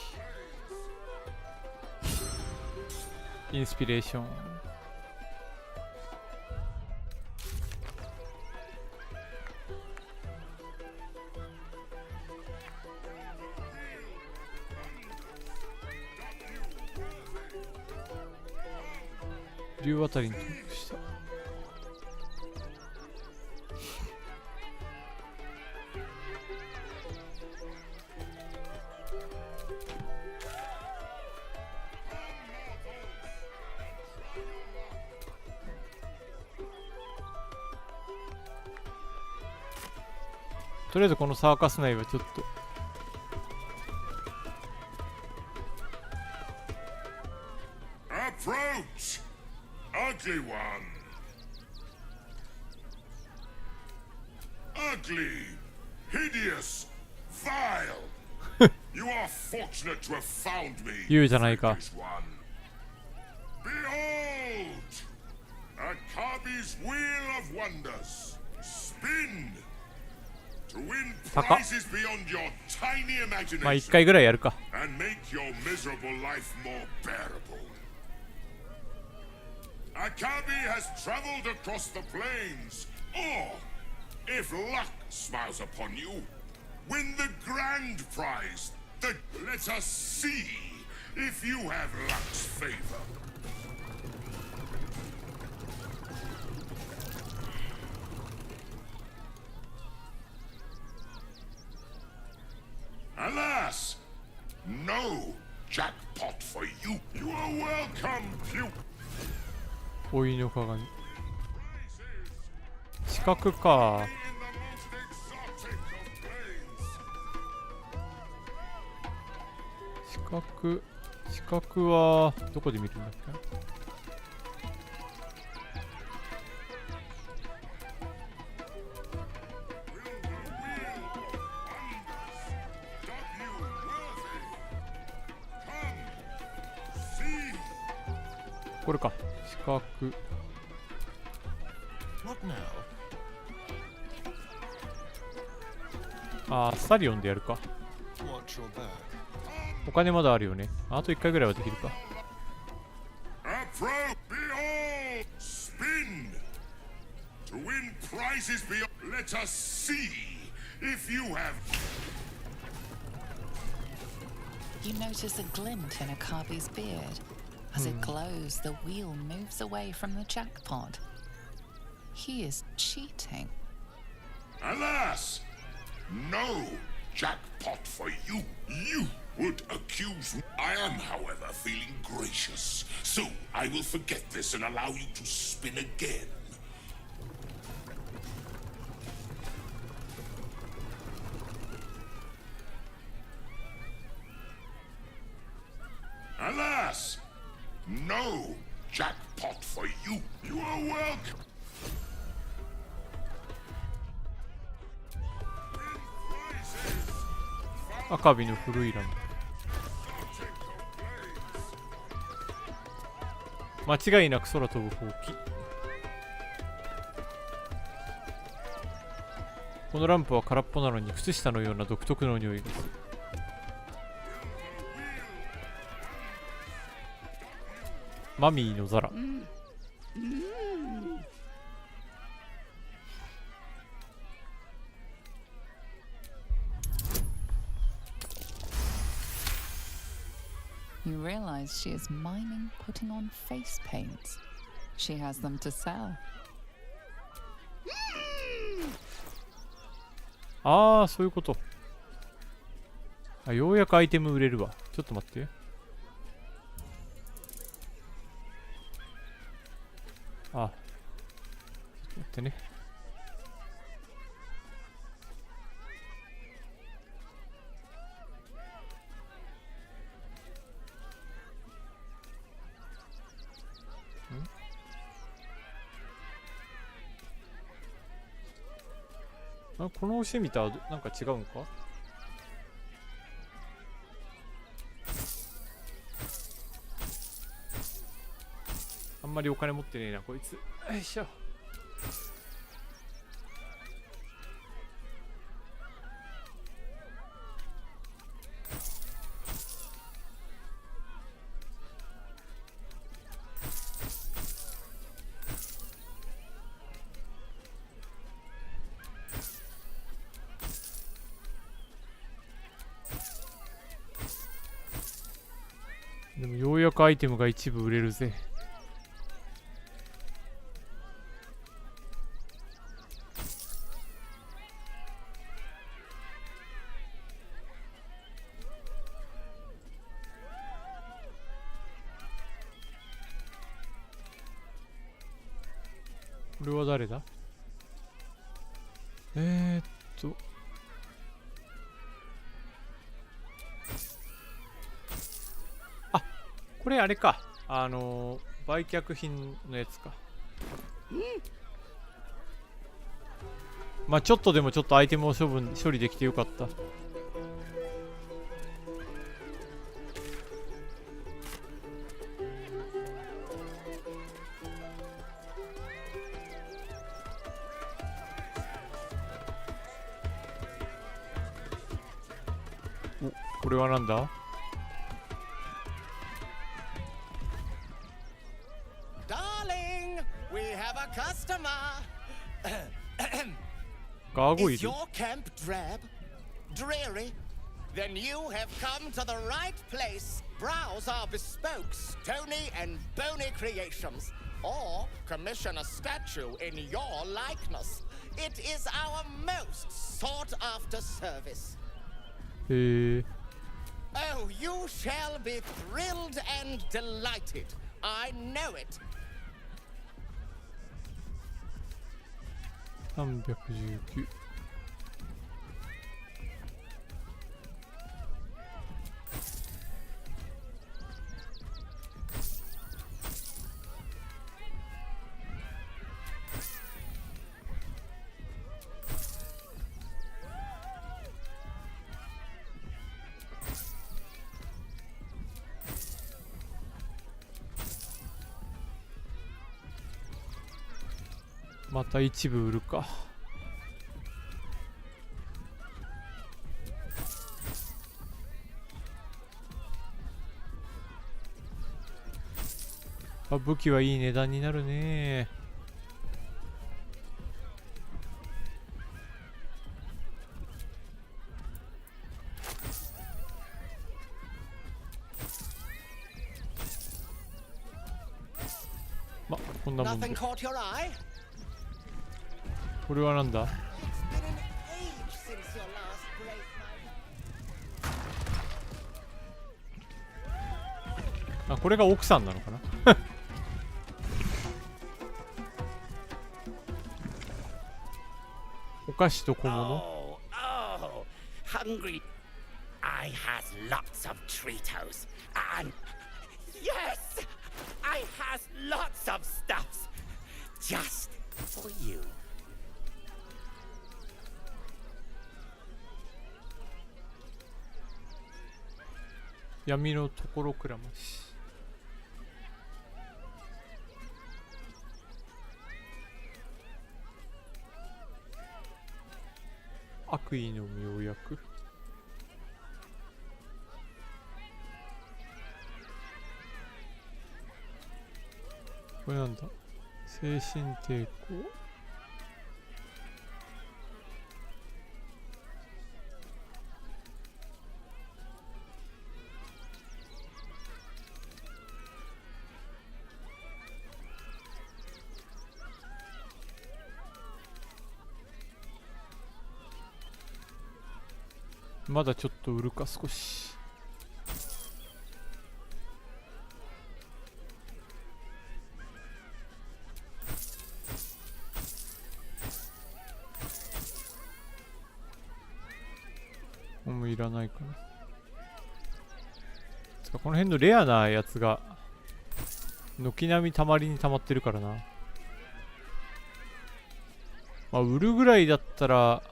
インスピレーション。竜あたりに登録した。とりあえずこのサーカス内はちょっとApproach, ugly one. Ugly, hideous, vile. You are fortunate to have found me. 言うじゃないか。 Behold, Akabi's wheel of wonders. Spin to win prizes beyond your tiny まあ imagination 一回ぐらいやるか。 and make your miserable life more bearable. Akabi has traveled across the plains, or, if luck smiles upon you, win the grand prize. Let us see if you have luck's favor. Alas, no jackpot for you. You are welcome, puke. 老いの鏡。四角か。四角はどこで見るんだっけ。これか。四角。あー、スタリオンでやるか。お金まだあるよね。あと1回ぐらいはできるか。Spin to win prizes beyond. Let us see if you have. You notice a glint in Akabi's beard. As it glows, the wheel moves away from the jackpot. He is cheating. Alas, no jackpot for you. You would accuse me. I am, however, feeling gracious. So I will forget this and allow you to spin again. Alas, no jackpot for you. You are welcome. 赤火の古いランプ。間違いなく空飛ぶほうき。このランプは空っぽなのに靴下のような独特の匂いがする。マミーのザラ。You realize she is mining putting on face paints. She has them to sell. ああ、そういうこと。あ、ようやくアイテム売れるわ。ちょっと待って。あ、ちょっと待ってね。あ、この星見たらなんか違うんか？あんまりお金持ってねえなこいつ。よいしょ。でもようやくアイテムが一部売れるぜ。これは誰だ？あ、これあれか。売却品のやつか。まあちょっとでもちょっとアイテムを処理できてよかった。お、これはなんだガーゴイル。 Is your camp drab? Dreary? Then you have come to the right place. Browse our bespoke, stony and bony creations. Or commission a statue in your likeness. It is our most sought after service. Oh, you shall be thrilled and delighted. I know it. 319。また一部売るか。あ、武器はいい値段になるね。ま、こんなもんで。これはなんだ？あ、これが奥さんなのかな？お菓子と小物。 Oh, hungry. I has lots of Treatos. And yes, I has lots of stuffs. Just for you. う闇のところくらまし。悪意の妙薬。これなんだ。精神抵抗。まだちょっと売るか少し。もういらないかな。つかこの辺のレアなやつが軒並みたまりにたまってるからな。まあ売るぐらいだったら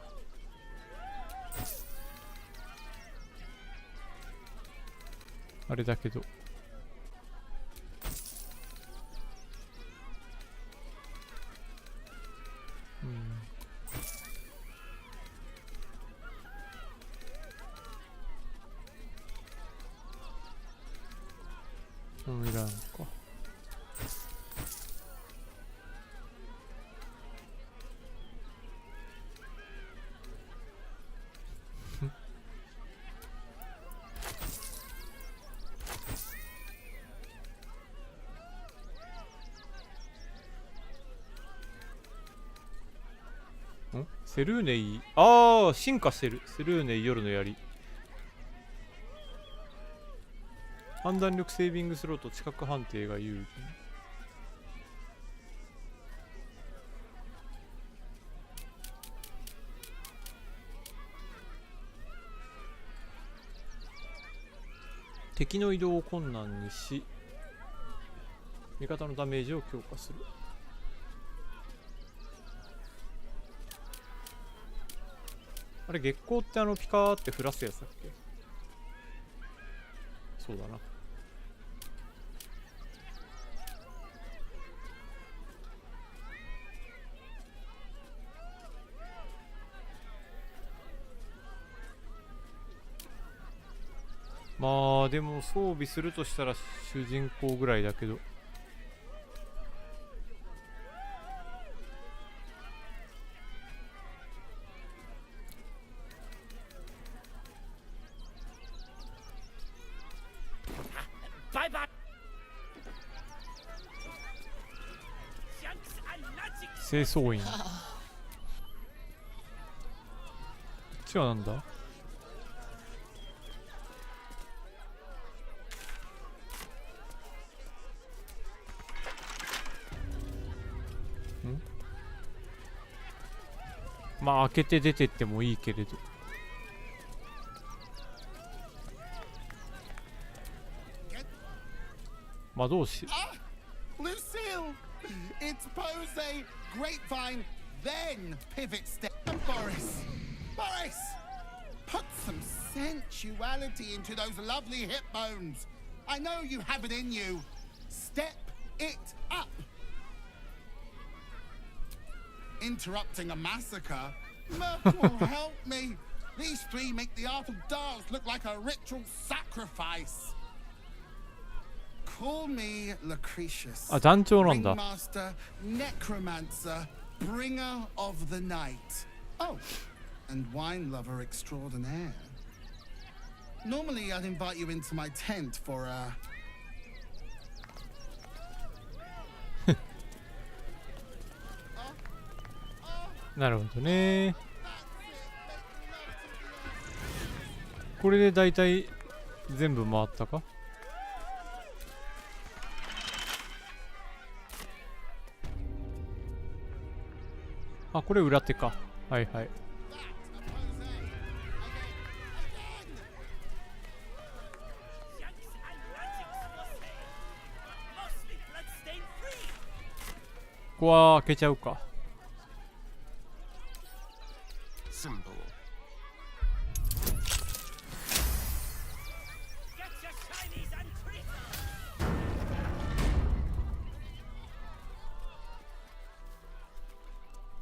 あれだけど、もういらんか。セルーネイ、ああ進化してる。セルーネイ夜の槍。判断力セービングスローと知覚判定が有利。敵の移動を困難にし味方のダメージを強化する。あれ月光ってピカーって降らすやつだっけ。そうだな。まあでも装備するとしたら主人公ぐらいだけど、清掃員。こっちはなんだ。んまあ開けて出てってもいいけれど。魔導士。Lucille! It's pose, grapevine, then pivot step. Boris! Boris! Put some sensuality into those lovely hip bones. I know you have it in you. Step it up. Interrupting a massacre? Merkel, help me. These three make the art of dance look like a ritual sacrifice. Call me Lucretius. あ、団長なんだ。 Ringmaster, necromancer, bringer of the night. Oh, and wine lover extraordinaire. Normally I'd invite you into my tent for a... なるほどね。これでだいたい全部回ったか。あ、これ裏手か。はいはい。ここは開けちゃうか。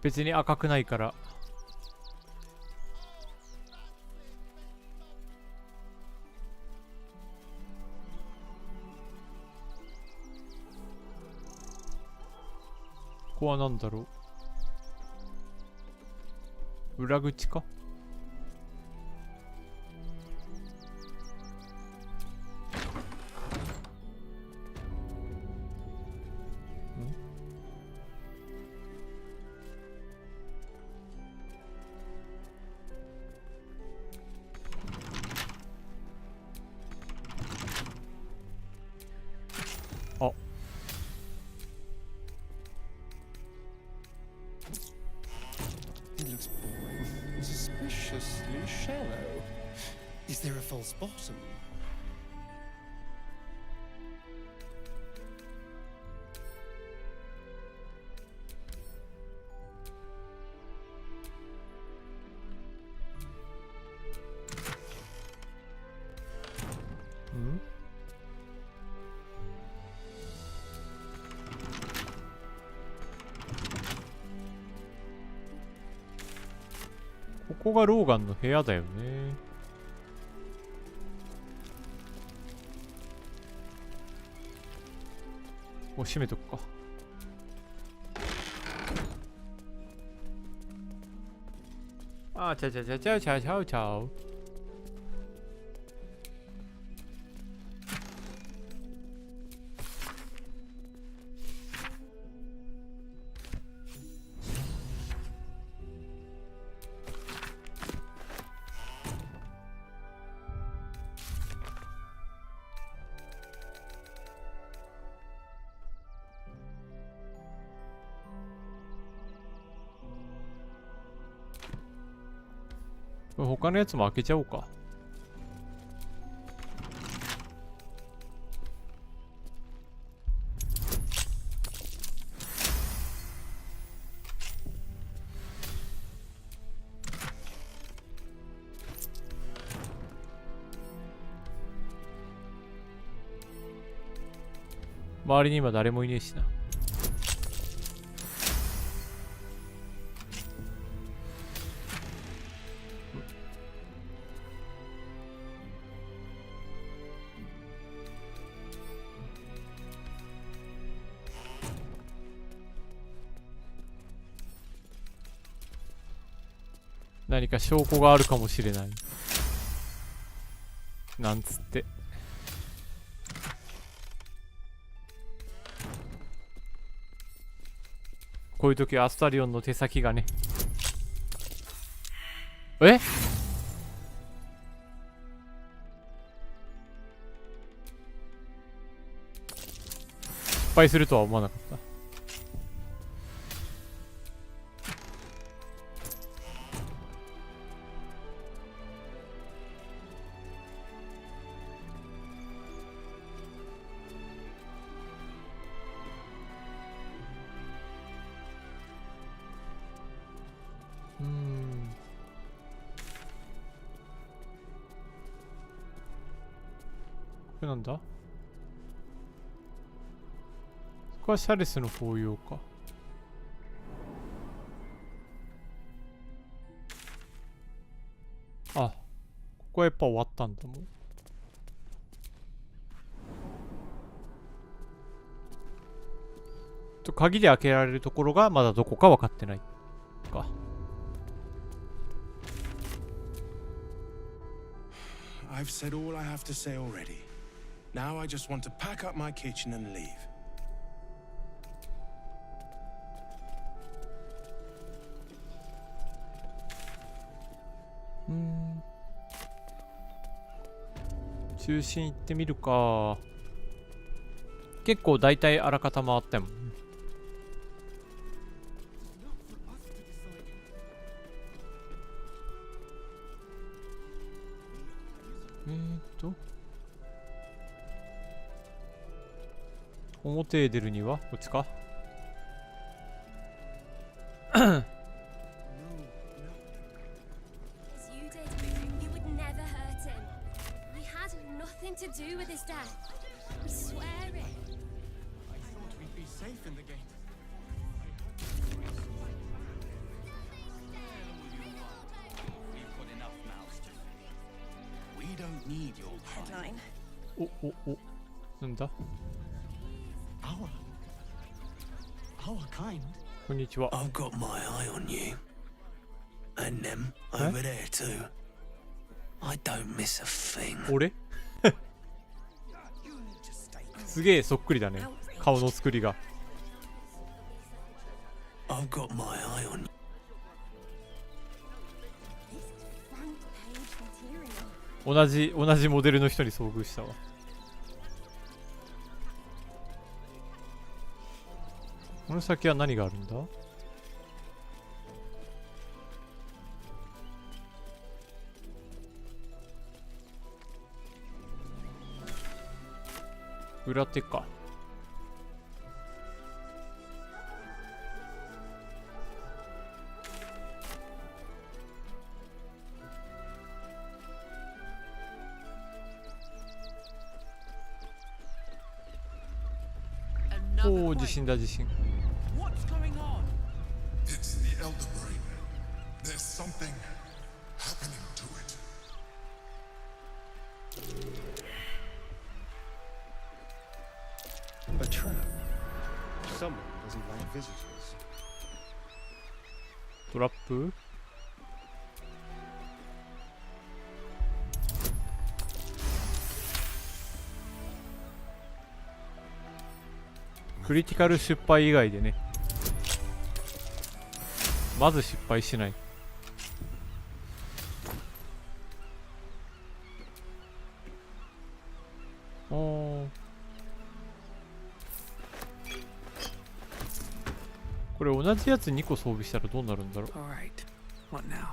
別に赤くないから。ここは何だろう。裏口か。あ、It looks boring and suspiciously shallow. Is there a false bottom? Hmm? ここがローガンの部屋だよね。お、閉めとくか。あ、ちゃう。他のやつも開けちゃおうか。周りに今誰もいねえしな。何か証拠があるかもしれない。なんつって。こういう時はアスタリオンの手先がね。え？失敗するとは思わなかった。これなんだ？ここはシャレスの法要か。あ、ここはやっぱ終わったんだもん。鍵で開けられるところがまだどこか分かってないか。I've said all I have to say already. Now I just want to pack up my kitchen and leave. 中心行ってみるか。結構大体あらかた回ったもん。表へ出るにはこっちか。don't need your Headline. お、なんだ Our kind. こんにちは。 I've got my eye on you. And them over there too. I don't miss a thing. 俺すげえそっくりだね。顔の作りが。I've got my eye on you. 同じモデルの人に遭遇したわ。この先は何があるんだ？裏手か。おお、地震だ地震。What's going on? It's the Elder Brain. There's something happening to it. A trap. Someone doesn't like visitors. トラップ？クリティカル失敗以外でね、まず失敗しない。おー、これ同じやつ2個装備したらどうなるんだろう。 Alright, what now?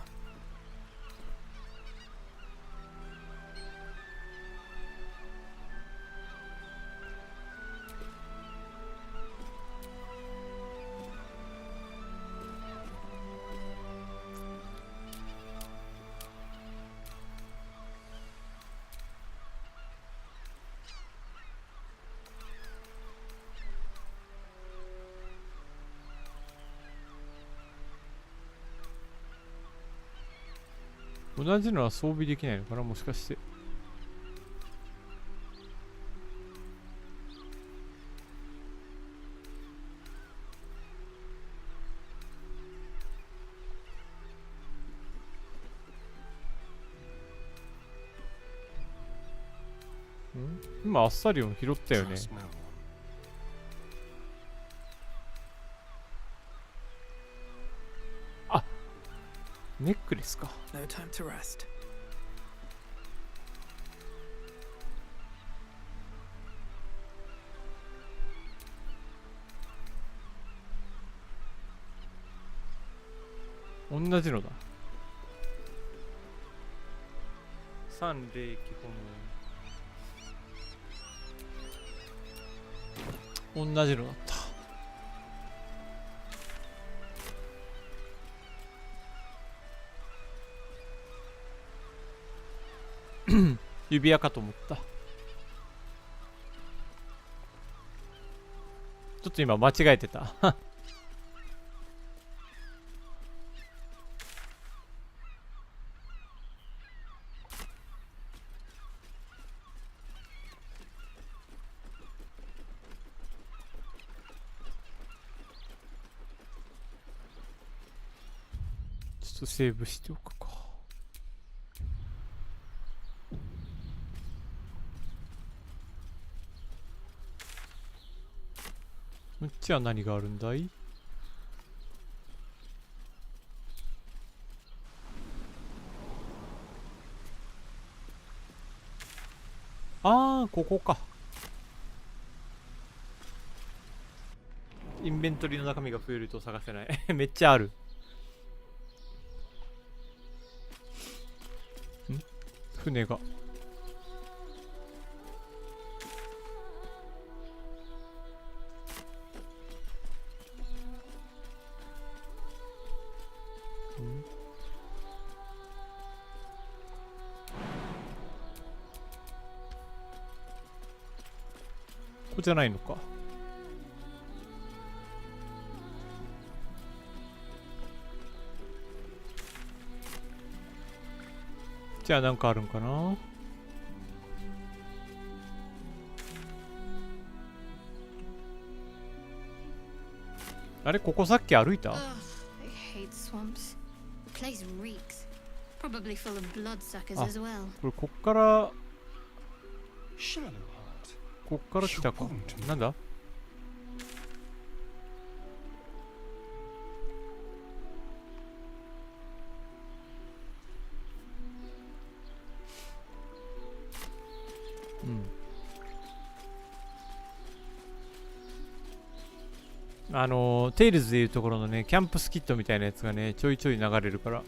同じのは装備できないのかな、もしかして。今あっさりを拾ったよね。あ、ネックレスか。 No time to rest. 同じのだ。三霊基本。同じのだった。指輪かと思った。ちょっと今間違えてた。ちょっとセーブしておくか。こっちは何があるんだい？ああ、ここか。インベントリーの中身が増えると探せない。めっちゃある。船が。ここじゃないのか。じゃあなんかあるんかな。あれここさっき歩いた？ I hate swamps. The place reeks. Probably full of bloodsuckers as well. これこっから来たか。なんだ？テイルズでいうところのね、キャンプスキットみたいなやつがね、ちょいちょい流れるから、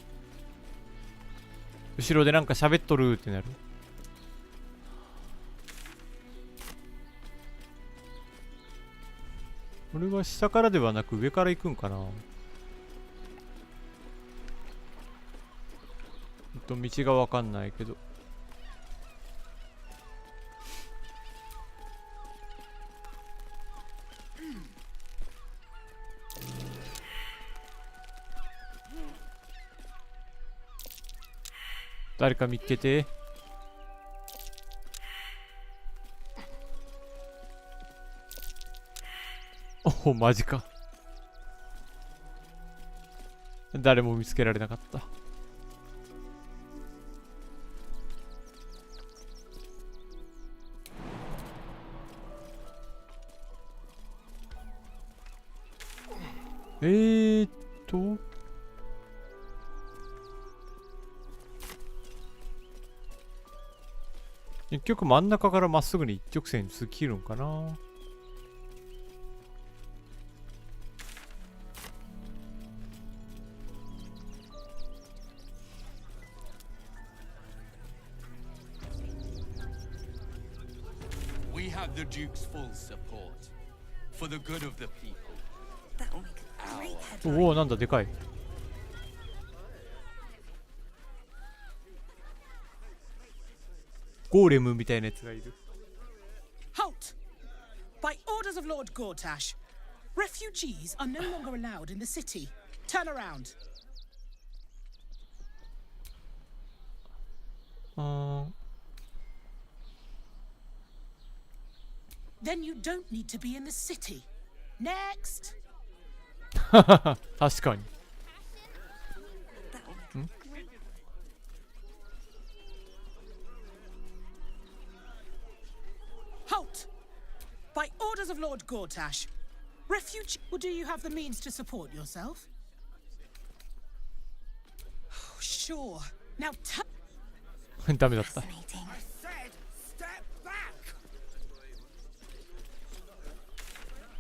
後ろでなんか喋っとるってなる。これは下からではなく上から行くんかな。道がわかんないけど。誰か見つけて。おお、マジか。誰も見つけられなかった。結局真ん中からまっすぐに一直線に突き切るんかな。We have the Duke's full support for the good of the people. おお、なんだでかい。ゴーレムみたいなやつがいる。Halt! By orders of Lord Gortash, refugees are no longer allowed in the city. Turn around. Then you don't need to be in the city. Next. 確かに。Halt! By orders of Lord Gortash, refugee. Or do you have the means to support yourself? Oh, sure. Now, ダメだった。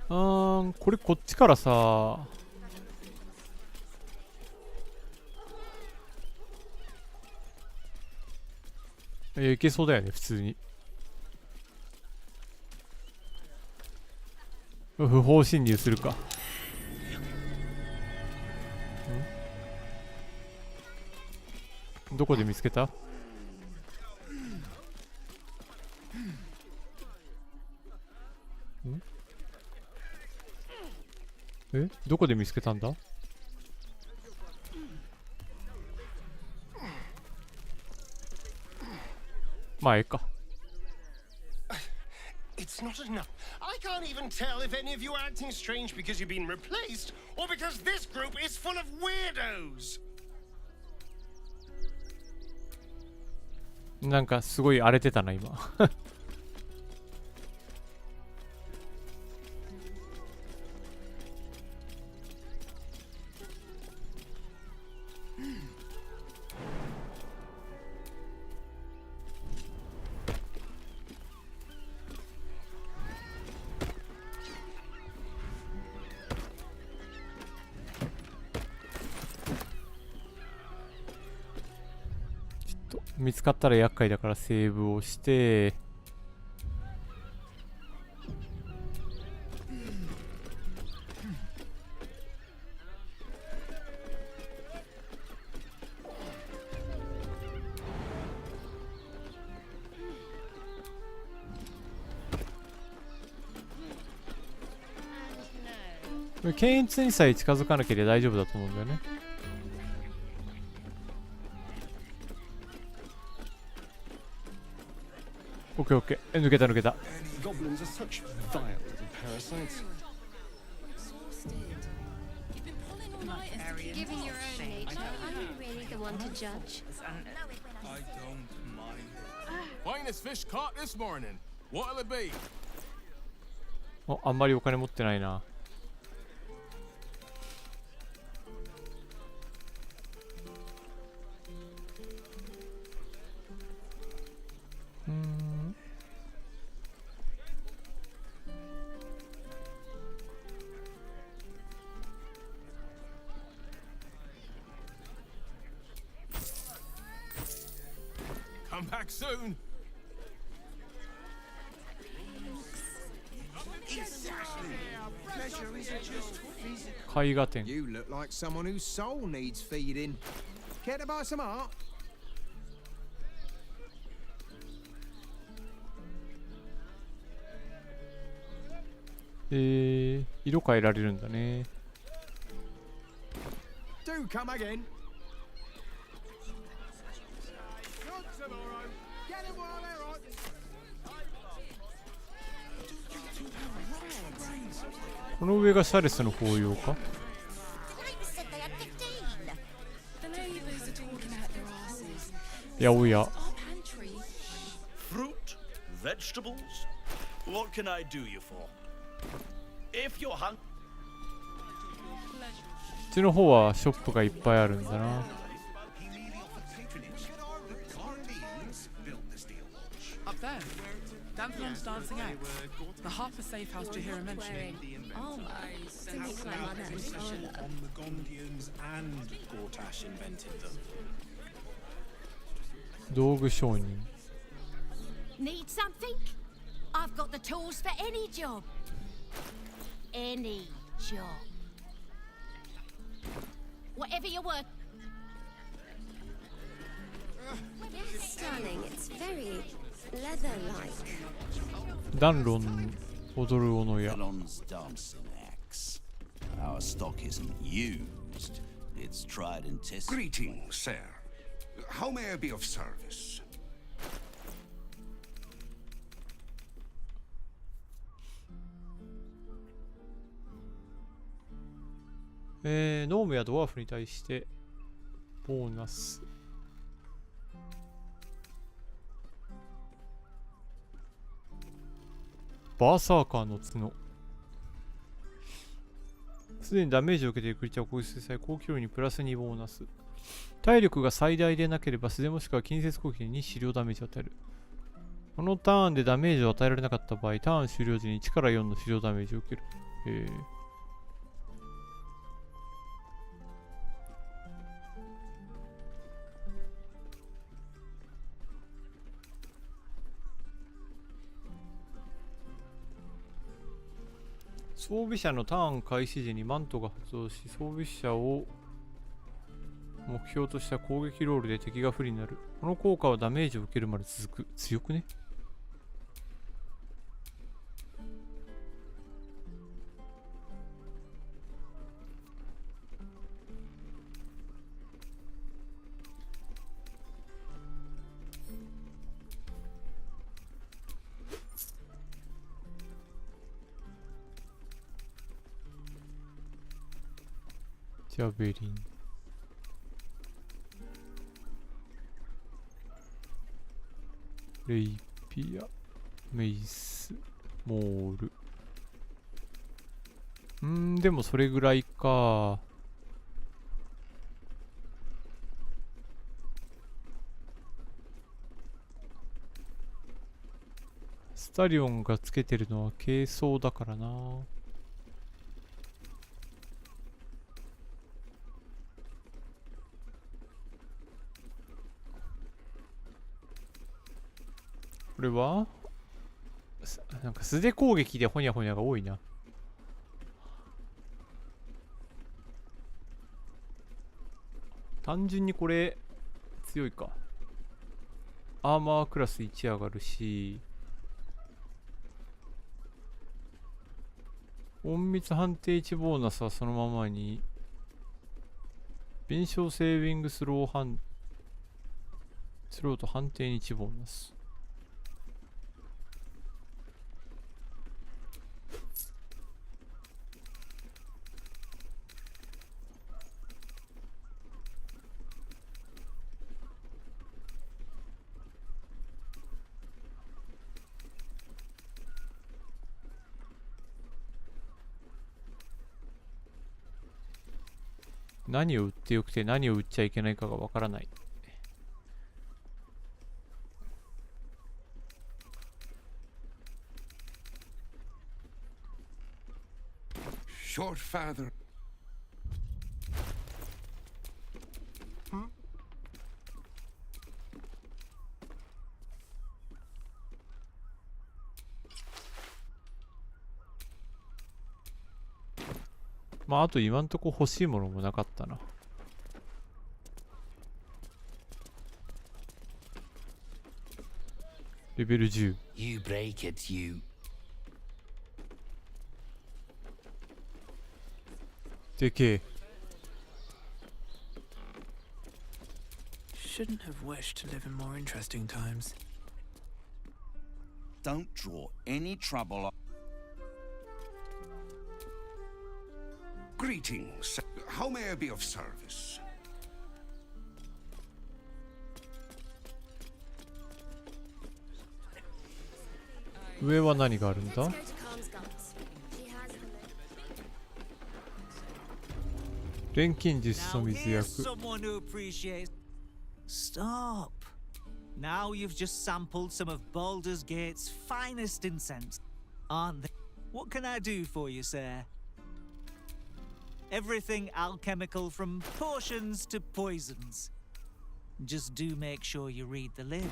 これこっちからさ。いけそうだよね、普通に。不法侵入するか。どこで見つけた？どこで見つけたんだ？まあええか。It's not enough. I can't even tell if any of you are acting strange because you've been replaced or because this group is full of weirdos. なんかすごい荒れてたな今。見つかったら厄介だからセーブをして、検閲にさえ近づかなければ大丈夫だと思うんだよね。オッケーオッケー。抜けた抜けた。Given your own nature, are you really the one to judge? I don't mind. Finest fish caught this morning. What'll it be? お、あんまりお金持ってないな。Come back soon. Exactly. 絵画展。 You look like someone whose soul needs feeding. Care to buy some art? 色変えられるんだね。Do come again. Not tomorrow. Get them while they're on. この上がシャレスの紅葉か。 やおや。 Fruit, vegetables. What can I do you for? If you're hungry. こっちの方はショップがいっぱいあるんだな。 Up there, Danthron's dancing out. The Harper Safe House Jahira mentioned. Oh my, to meet my mother and father. On the Gondians and Gortash invented them. 道具商人。 Need something? I've got the tools for any job. Any job. Whatever you work. Yes, darling, it's very leather-like. 暖炉踊る斧や。 Elon's dancing axe. Our stock isn't used. It's tried and tested. Greetings, sir. How may I be of service? ノームやドワーフに対してボーナス。バーサーカーの角。すでにダメージを受けているクリーチャーを攻撃する際、高機能にプラス2ボーナス。体力が最大でなければ素手もしくは近接攻撃に2狩猟ダメージを与える。このターンでダメージを与えられなかった場合、ターン終了時に1から4の狩猟ダメージを受ける。装備者のターン開始時にマントが発動し、装備者を目標とした攻撃ロールで敵が不利になる。この効果はダメージを受けるまで続く。強くね？ジャベリン。レイピア、メイス、モール。でもそれぐらいか。スタリオンがつけてるのは軽装だからな。これはなんか素手攻撃でホニャホニャが多いな。単純にこれ強いか。アーマークラス1上がるし、隠密判定1ボーナスはそのままに、弁償セービングスローと判定に1ボーナス。何を売ってよくて何を売っちゃいけないかがわからない。Short father. Hmm? まああと今んとこ欲しいものもなかったな。レベル10。You break it, you. でけえ。Shouldn't have wished to live in more interesting times. Don't draw any trouble. Greetings. How may I be of service? 上は何があるんだ？錬金術と水薬。 Someone who appreciates. Stop. Now you've just sampled some of Baldur's Gate's finest incense, aren't they? What can I do for you, sir? Everything alchemical from potions to poisons. Just do make sure you read the label.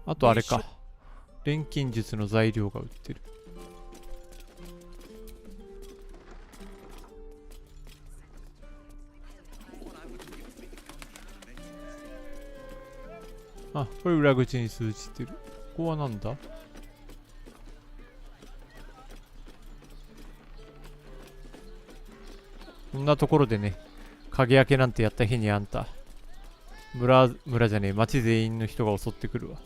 あとあれか。錬金術の材料が売ってる。あ、これ裏口に通じてる。ここはなんだ？こんなところでね、影開けなんてやった日にあんた、村じゃねえ、町全員の人が襲ってくるわ。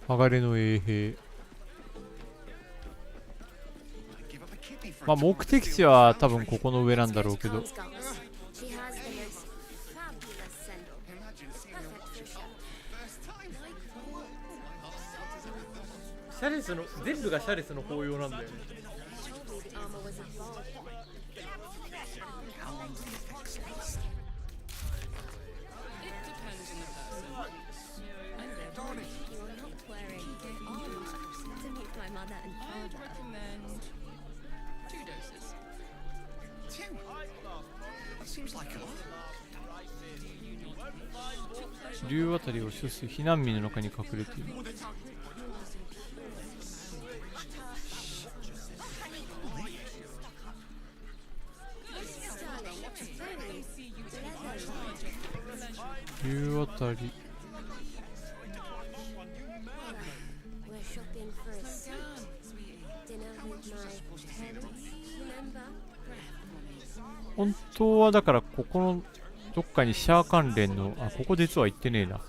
剥がれの衛兵。まあ目的地は多分ここの上なんだろうけど。シャレスの全部がシャレスの法要なんだよね。竜あたりを処す避難民の中に隠れている。竜あたり。本当はだからここのどっかにシャア関連の、あ、ここ実は行ってねえな。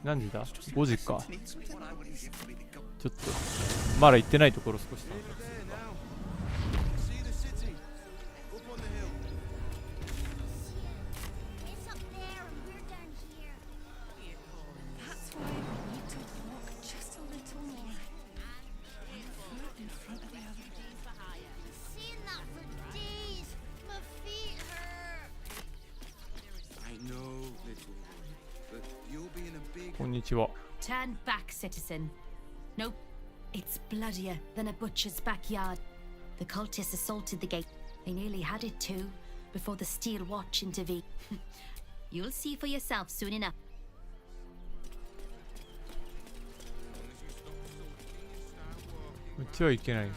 何時だ ?5 時か。ちょっとまだ行ってないところ少し探索するか。こんにちは。 Turn back, citizen. Nope. It's bloodier than a butcher's backyard. The cultists assaulted the gate. They nearly had it too, before the Steel Watch intervened. You'll see for yourself soon enough. うちはいけない。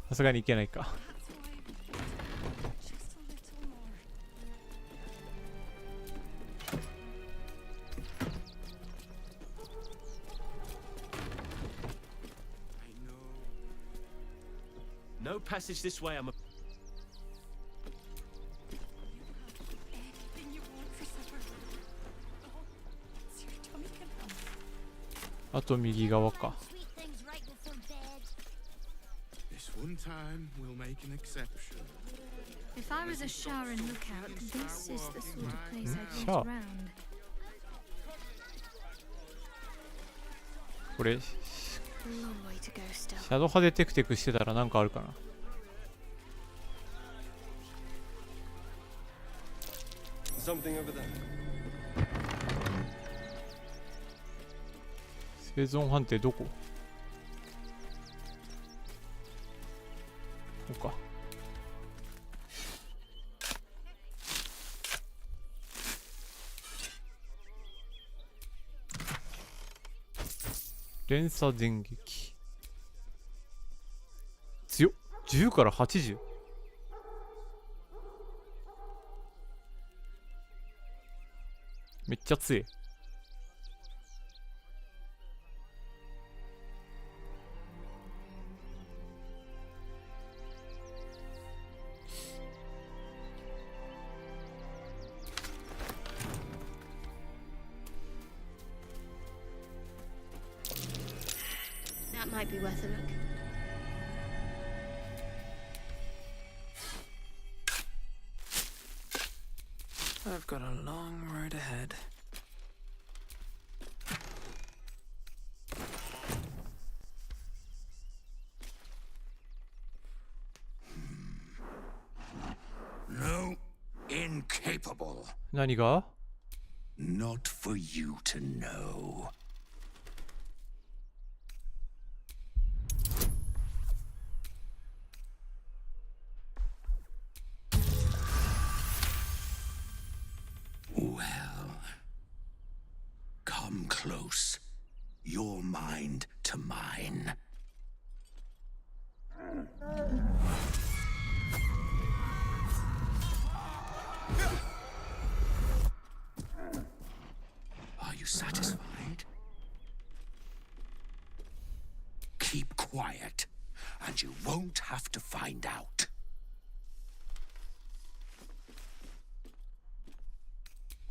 さすがにいけないか。no passage this way, I'm a... あと右側か。This one time we'll make an exception. If I was a shower and lookout, this is the sort of place I'd Shower. want around. これ A long way to go still. シャドウ派でテクテクしてたらなんかあるかな。Something over there. 生存判定どこ？こうか。連鎖電撃強っ。10から80。めっちゃ強い。That might be worth a look. I've got a long road ahead. No, incapable. 何が？ Not for you to know. Well, come close. Your mind to mine. Are you satisfied? Keep quiet, and you won't have to find out.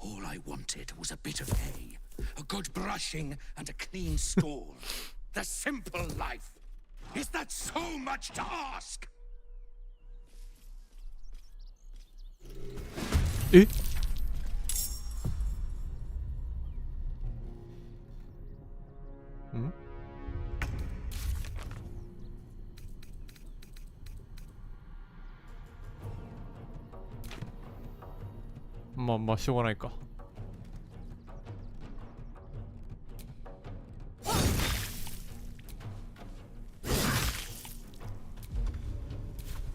All I wanted was a bit of hay, a good brushing, and a clean stall. The simple life. Is that so much to ask? え？ん？まあまあしょうがないか。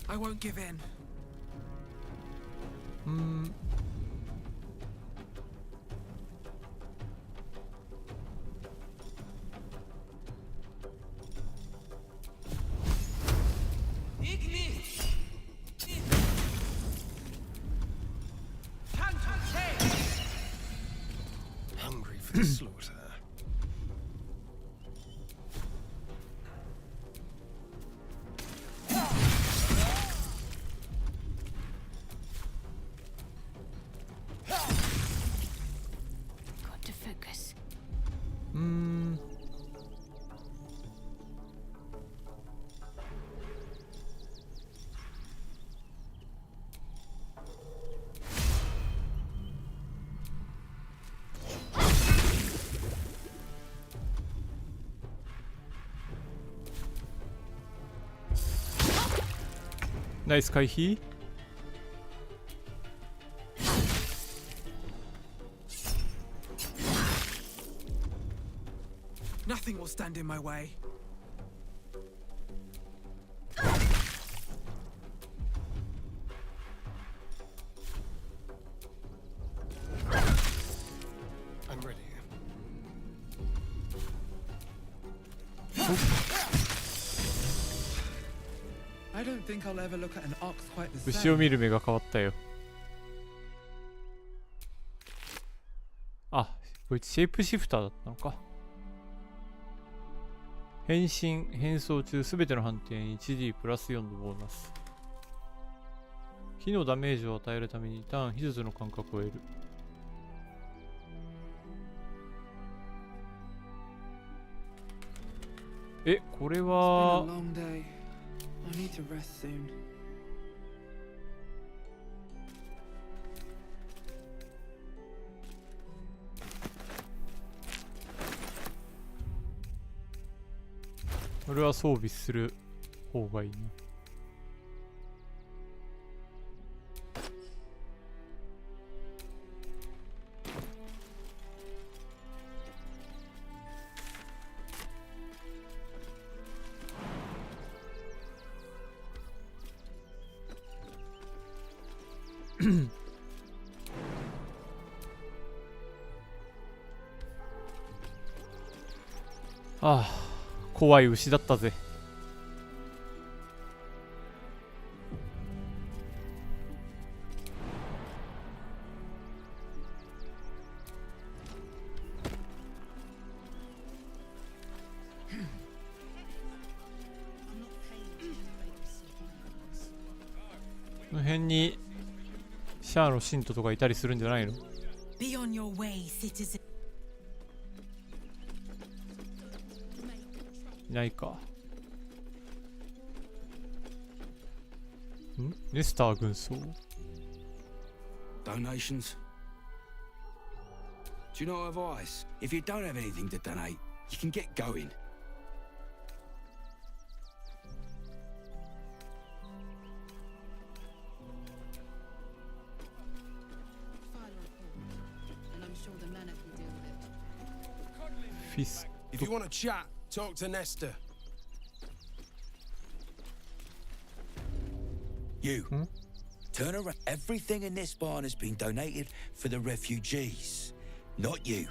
I won't give in. ？Hungry for the slaughter. Got to focus. ナイス回避。Nothing will stand in my way. I'm ready. I don't think I'll ever look at an ox quite the 牛を same. 見る目が変わったよ。あ、こいつシェイプシフターだったのか。変装中すべての判定に 1D プラス4のボーナス。火のダメージを与えるためにターン秘術の感覚を得る。え、これはこれは装備する方がいいな。ああ、怖い牛だったぜ。この辺にシャアの信徒とかいたりするんじゃないの？ Be on your way, citizen. いないか。ネスター軍曹。 Donations? Do you know advice? If you don't have anything to donate, you can get going. Fist. If you want to chat, talk to Nestor. You. Turn around. Everything in this barn has been donated for the refugees, not you.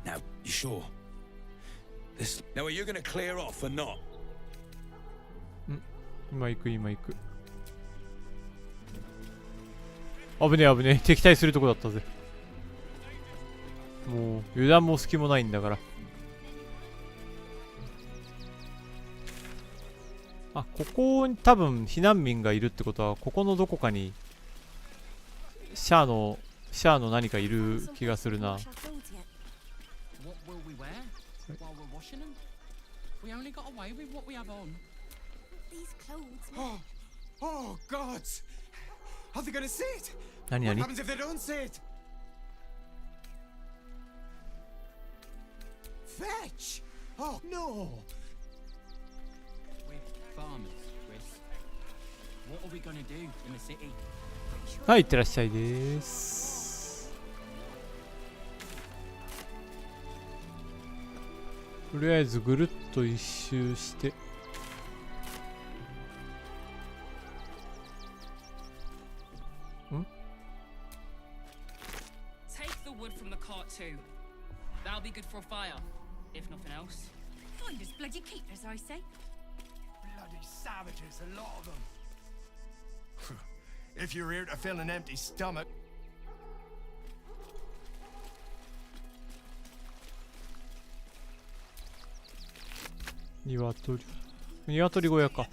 Now, you sure? This. Now, are you going to clear off or not? 今行く今行く。危ねえ危ねえ、敵対するとこだったぜ。もう油断も隙もないんだから。あ、ここに多分避難民がいるってことは、ここのどこかにシャアの何かいる気がするな。Oh, God! Are they gonna see it? 何 What 何 happens if they don't see it? Fetch! Oh, no! Farmers, Chris. What are we gonna do in the city? はい、いってらっしゃいです。とりあえずぐるっと一周して。Take the wood from the cart too. That'll be good for a fire, if nothing else. Find us bloody keepers, I say. Bloody savages, a lot of them. If you're here to fill an empty stomach. 鶏小屋か。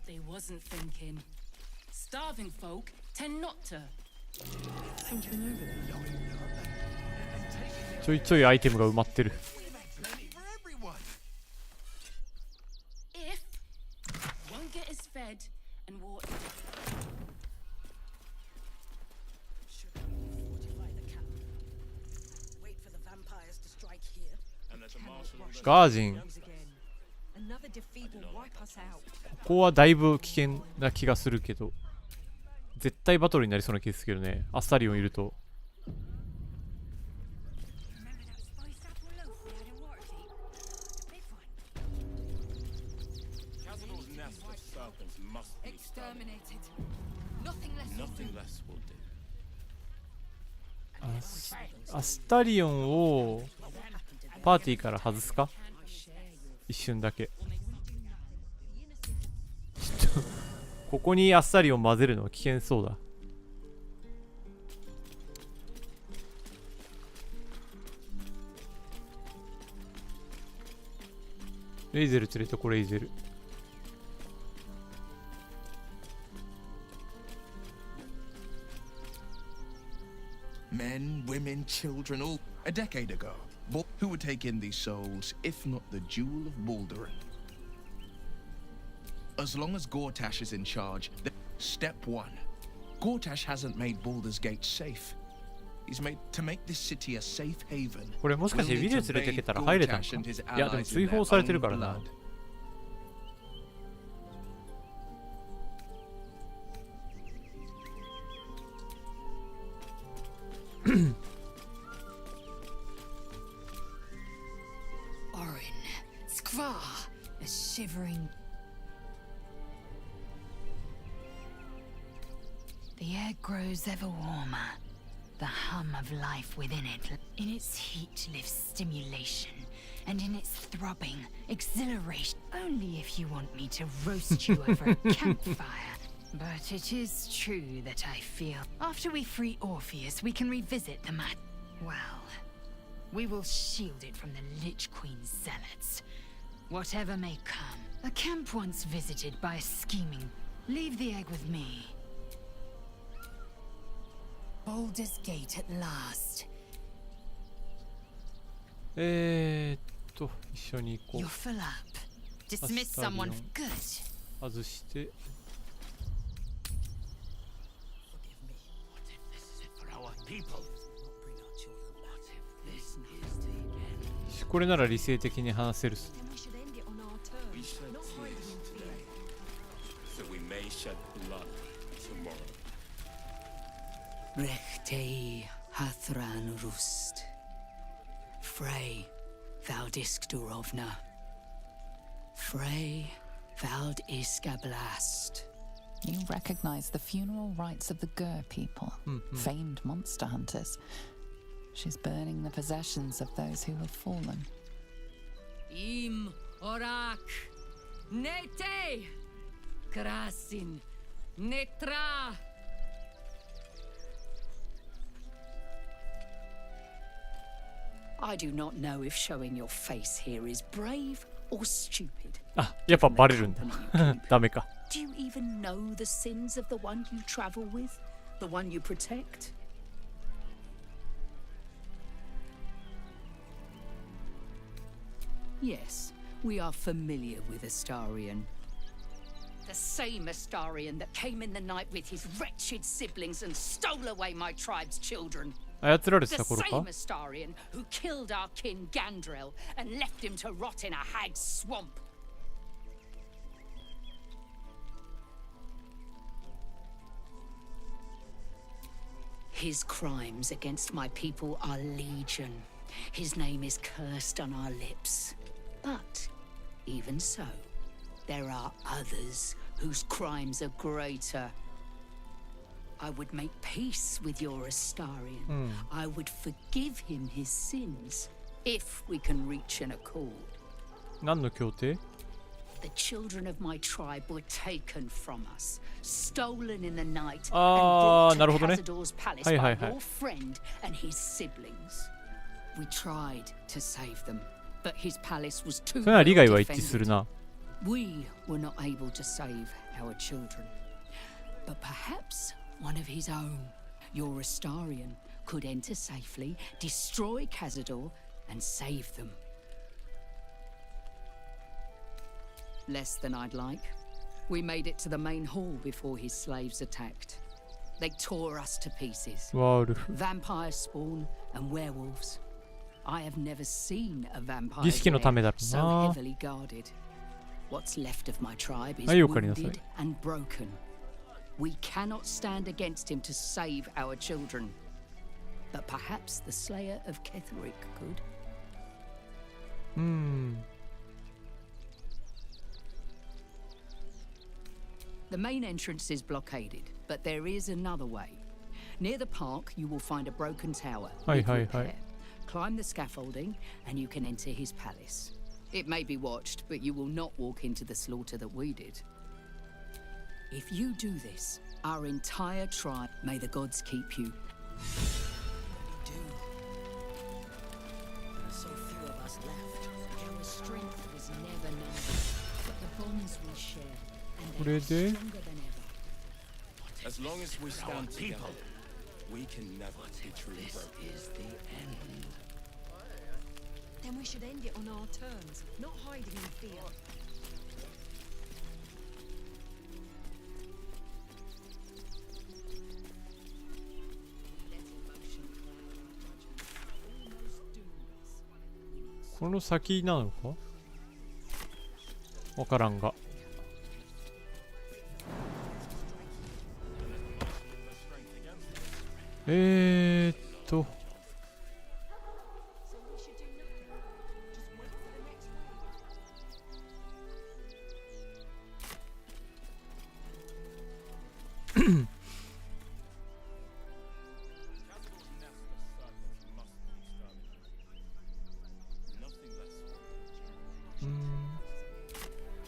They wasn't thinking. Starving folk tend not to. ちょいちょいアイテムが埋まってる。If one get is fed and water. Should fortify the camp. Wait for the vampires to strike here. ガージン。 Another defeat will wipe us out. ここはだいぶ危険な気がするけど、絶対バトルになりそうな気ですけどね。アスタリオンいると。アスタリオンをパーティーから外すか？一瞬だけ。ちょっとここにアスタリオン混ぜるのは危険そうだ。レイゼル連れてこレイゼル。Men, women, children, all a decade ago. Who would take in these souls, if not the Jewel of Baldurin? As long as Gortash is in charge, step one. Gortash hasn't made Baldur's Gate safe. He's made to make this city a safe haven. これもしかしてビデオ連れてけたら入れたのか。いやでも追放されてるからな。Orin, Skvar, a shivering. The air grows ever warmer. The hum of life within it. In its heat lives stimulation, and in its throbbing, exhilaration. Only if you want me to roast you over a campfire. But it is true that I feel after we free Orpheus, we can revisit the matter. Well, we will shield it from the Lich Queen's zealots. Whatever may come. A camp once visited by a scheming. Leave the egg with me. Baldur's Gate at last. 一緒に行こう。 You're full up. Dismiss someone for good. 外して。これなら理性的に話せるっす。Rechtei Hathran Rust. Frey, Vald Iskdurovna. Frey, Vald Iskablast. You recognize the funeral rites of the Gur people, famed monster hunters. She's burning the possessions of those who have fallen. Im Orak. Nete. Krasin. Netra. I do not know if showing your face here is brave or stupid. あ、やっぱバレるんだ。ダメか。Do you even know the sins of the one you travel with? The one you protect? Yes, we are familiar with Astarion. The same Astarion that came in the night with his wretched siblings and stole away my tribe's children. 操られてた The 頃 same か。 Astarion who killed our kin Gandrel and left him to rot in a hag's swamp. His crimes against my people are legion. His name is cursed on our lips. But even so, there are others whose crimes are greater. I would make peace with your Astarion. I would forgive him his sins if we can reach an accord. 何の協定？ The children of my tribe were taken from us, stolen in the night, あー、 and なるほ brought ど to ね。 Cazador's palace はいは by いはい your。friend and his siblings. We tried to save them, but his palace was too それは利害は well 一致する defended. な。 We were not able to save our children, but perhaps one of his own, your Astarion, could enter safely, destroy Cazador, and save them. Less than I'd like. We made it to the main hall before his slaves attacked. They tore us to pieces. ワール。 Vampire spawn and werewolves. I have never seen a vampire 儀式のためだろう so な。 heavily guarded. What's left of my tribe is はい、おかえりなさい。 wounded and broken. We cannot stand against him to save our children. But perhaps the slayer of Ketheric could. The main entrance is blockaded, but there is another way. Near the park, you will find a broken tower. Hi, with hi, repair. hi. Climb the scaffolding, and you can enter his palace. It may be watched, but you will not walk into the slaughter that we did. If you do this, our entire tribe, may the gods keep you. There are so few of us left. Our strength was never known. これで As long as we stand together, we can never be truly broken. Then we should end it on our terms, not hiding in fear. ?この先なのかわからんが。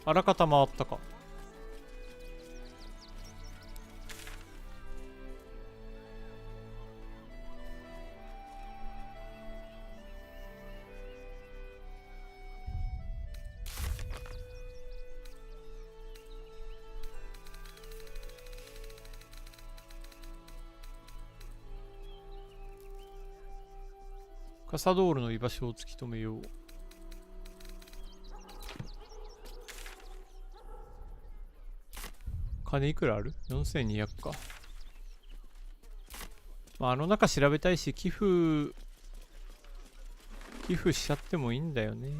あらかた回ったか。カサドールの居場所を突き止めよう。金いくらある ?4200 か。まあ、あの中調べたいし、寄付しちゃってもいいんだよね。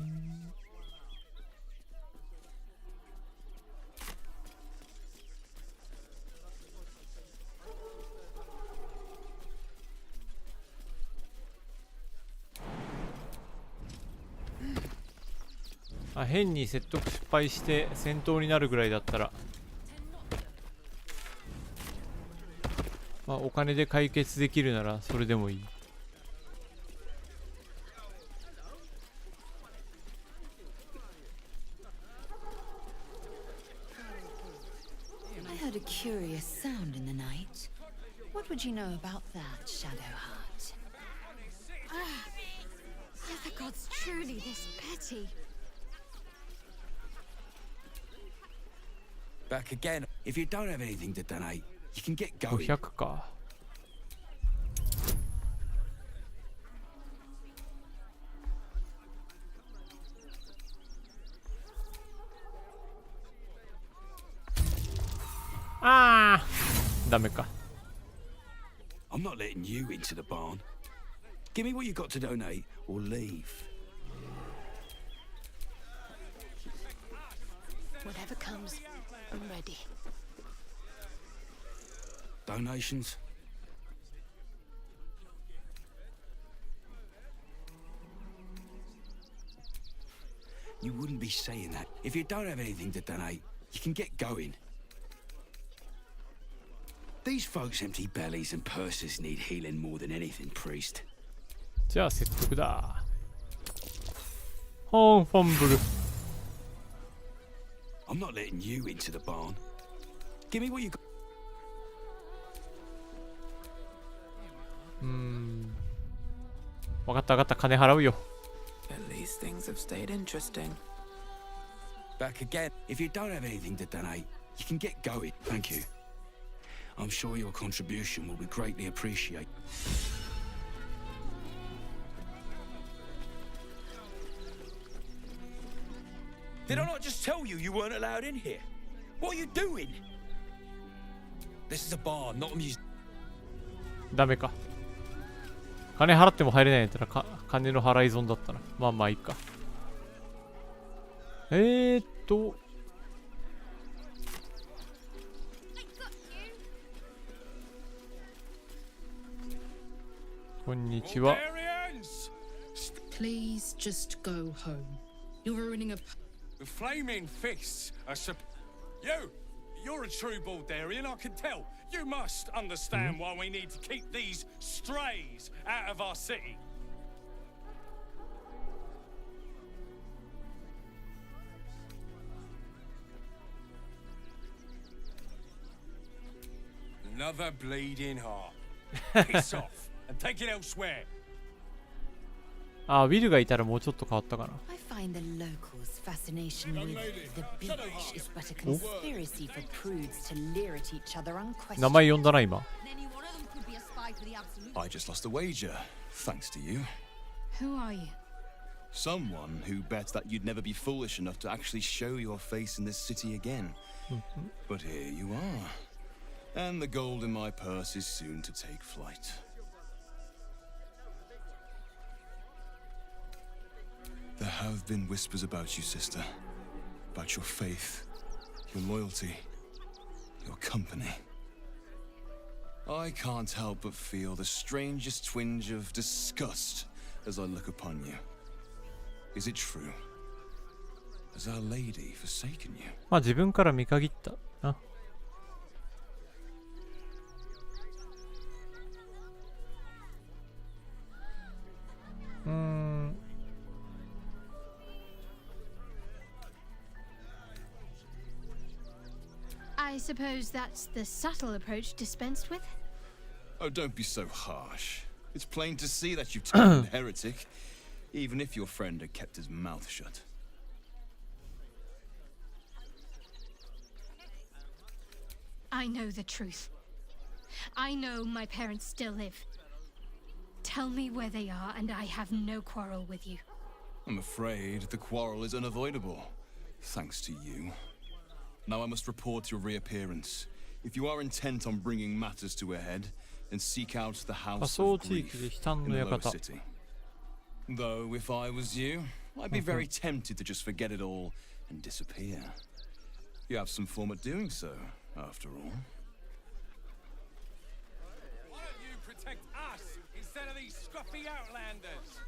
あ、変に説得失敗して戦闘になるぐらいだったら、まあ、お金で解決できるならそれでもいい。I heard a curious sound in the night. What would you know about that, Shadowheart? Ah, are the gods truly this petty? Back again. If you don't have anything to donate, you can get going. 500か。ああ、ダメか。I'm not letting you into the barn. Give me what you got to donate or leave. Whatever comes, I'm ready. Donations? You wouldn't be saying that. If you don't have anything to donate, you can get going. These folks' empty bellies and purses need healing more than anything, priest. じゃあ説得だ。ファンブル。I'm not letting you into the barn. Give me what you got. わかったわかった、金払うよ。At least things have stayed interesting. Back again. If you don't have anything to donate, you can get going. Thank you. I'm sure your contribution will be greatly appreciated. Did I not just tell you you weren't allowed in here? What are you doing? This is a bar, not a museum. ダメか。金払っても入れないんやったら金の払い損だったな。まあまあいいか。こんにちは。Please just go home. You're ruining a... The flaming fists are You're a true Baldarian, I can tell. You must understand why we need to keep these strays out of our city. Another bleeding heart. Piss off and take it elsewhere. あ、ウィルがいたらもうちょっと変わったかな。I find the locals' fascination with the village is but a conspiracy for prudes to leer at each other 名前呼んだな今。I just lost a wager, thanks to you. Who are you? Someone who bet that you'd never be foolish enough to actually show your face in this city again. But here you are, and the gold in my purse is soon to take flight. There have been whispers about you, sister. About your faith, your loyalty, your company. I can't help but feel the strangest twinge of disgust as I look upon you. Is it true? Has Our Lady forsaken you? まあ自分から見限ったな。I suppose that's the subtle approach dispensed with? Oh, don't be so harsh. It's plain to see that you've turned heretic, even if your friend had kept his mouth shut. I know the truth. I know my parents still live. Tell me where they are, and I have no quarrel with you. I'm afraid the quarrel is unavoidable, thanks to you. Now I must report your reappearance. If you are intent on bringing matters to a head, then seek out the House of Grief in the lower city. Though, if I was you, I'd be very tempted to just forget it all and disappear. You have some form at doing so, after all. Why don't you protect us instead of these scruffy outlanders?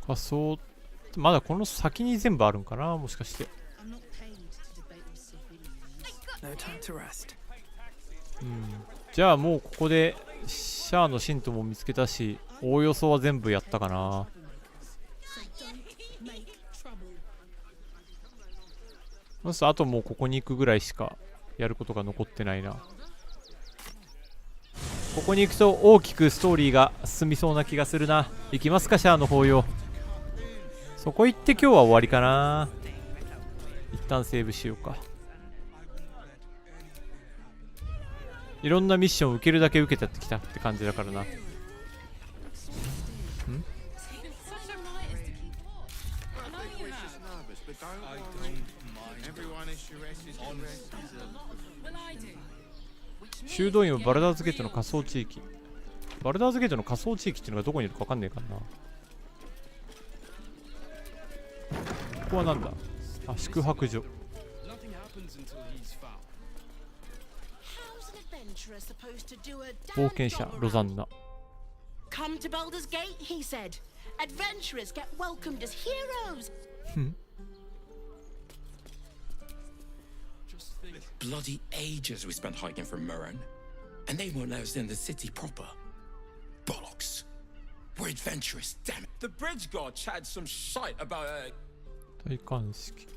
「仮想」まだこの先に全部あるんかな、もしかして。じゃあもうここでシャアの信徒も見つけたし、おおよそは全部やったかな。そうするとあともうここに行くぐらいしかやることが残ってないな。ここに行くと大きくストーリーが進みそうな気がするな。行きますか、シャアの方よ。そこ行って今日は終わりかな。一旦セーブしようか。いろんなミッション受けるだけ受けてってきたって感じだからな。修道院はバルダーズゲートの仮想地域。バルダーズゲートの仮想地域っていうのがどこにいるか分かんねえからな。ここはなんだ。あ、宿泊所。冒険者ロザンナ。 Come to Baldur's Gate, he said. Adventurers get welcomed as heroes. Bloody ages we spent hiking from Murren, and they won't let us in the city proper. Bollocks. We're adventurous, damn it. The bridge god chatted some shite about 戴冠式。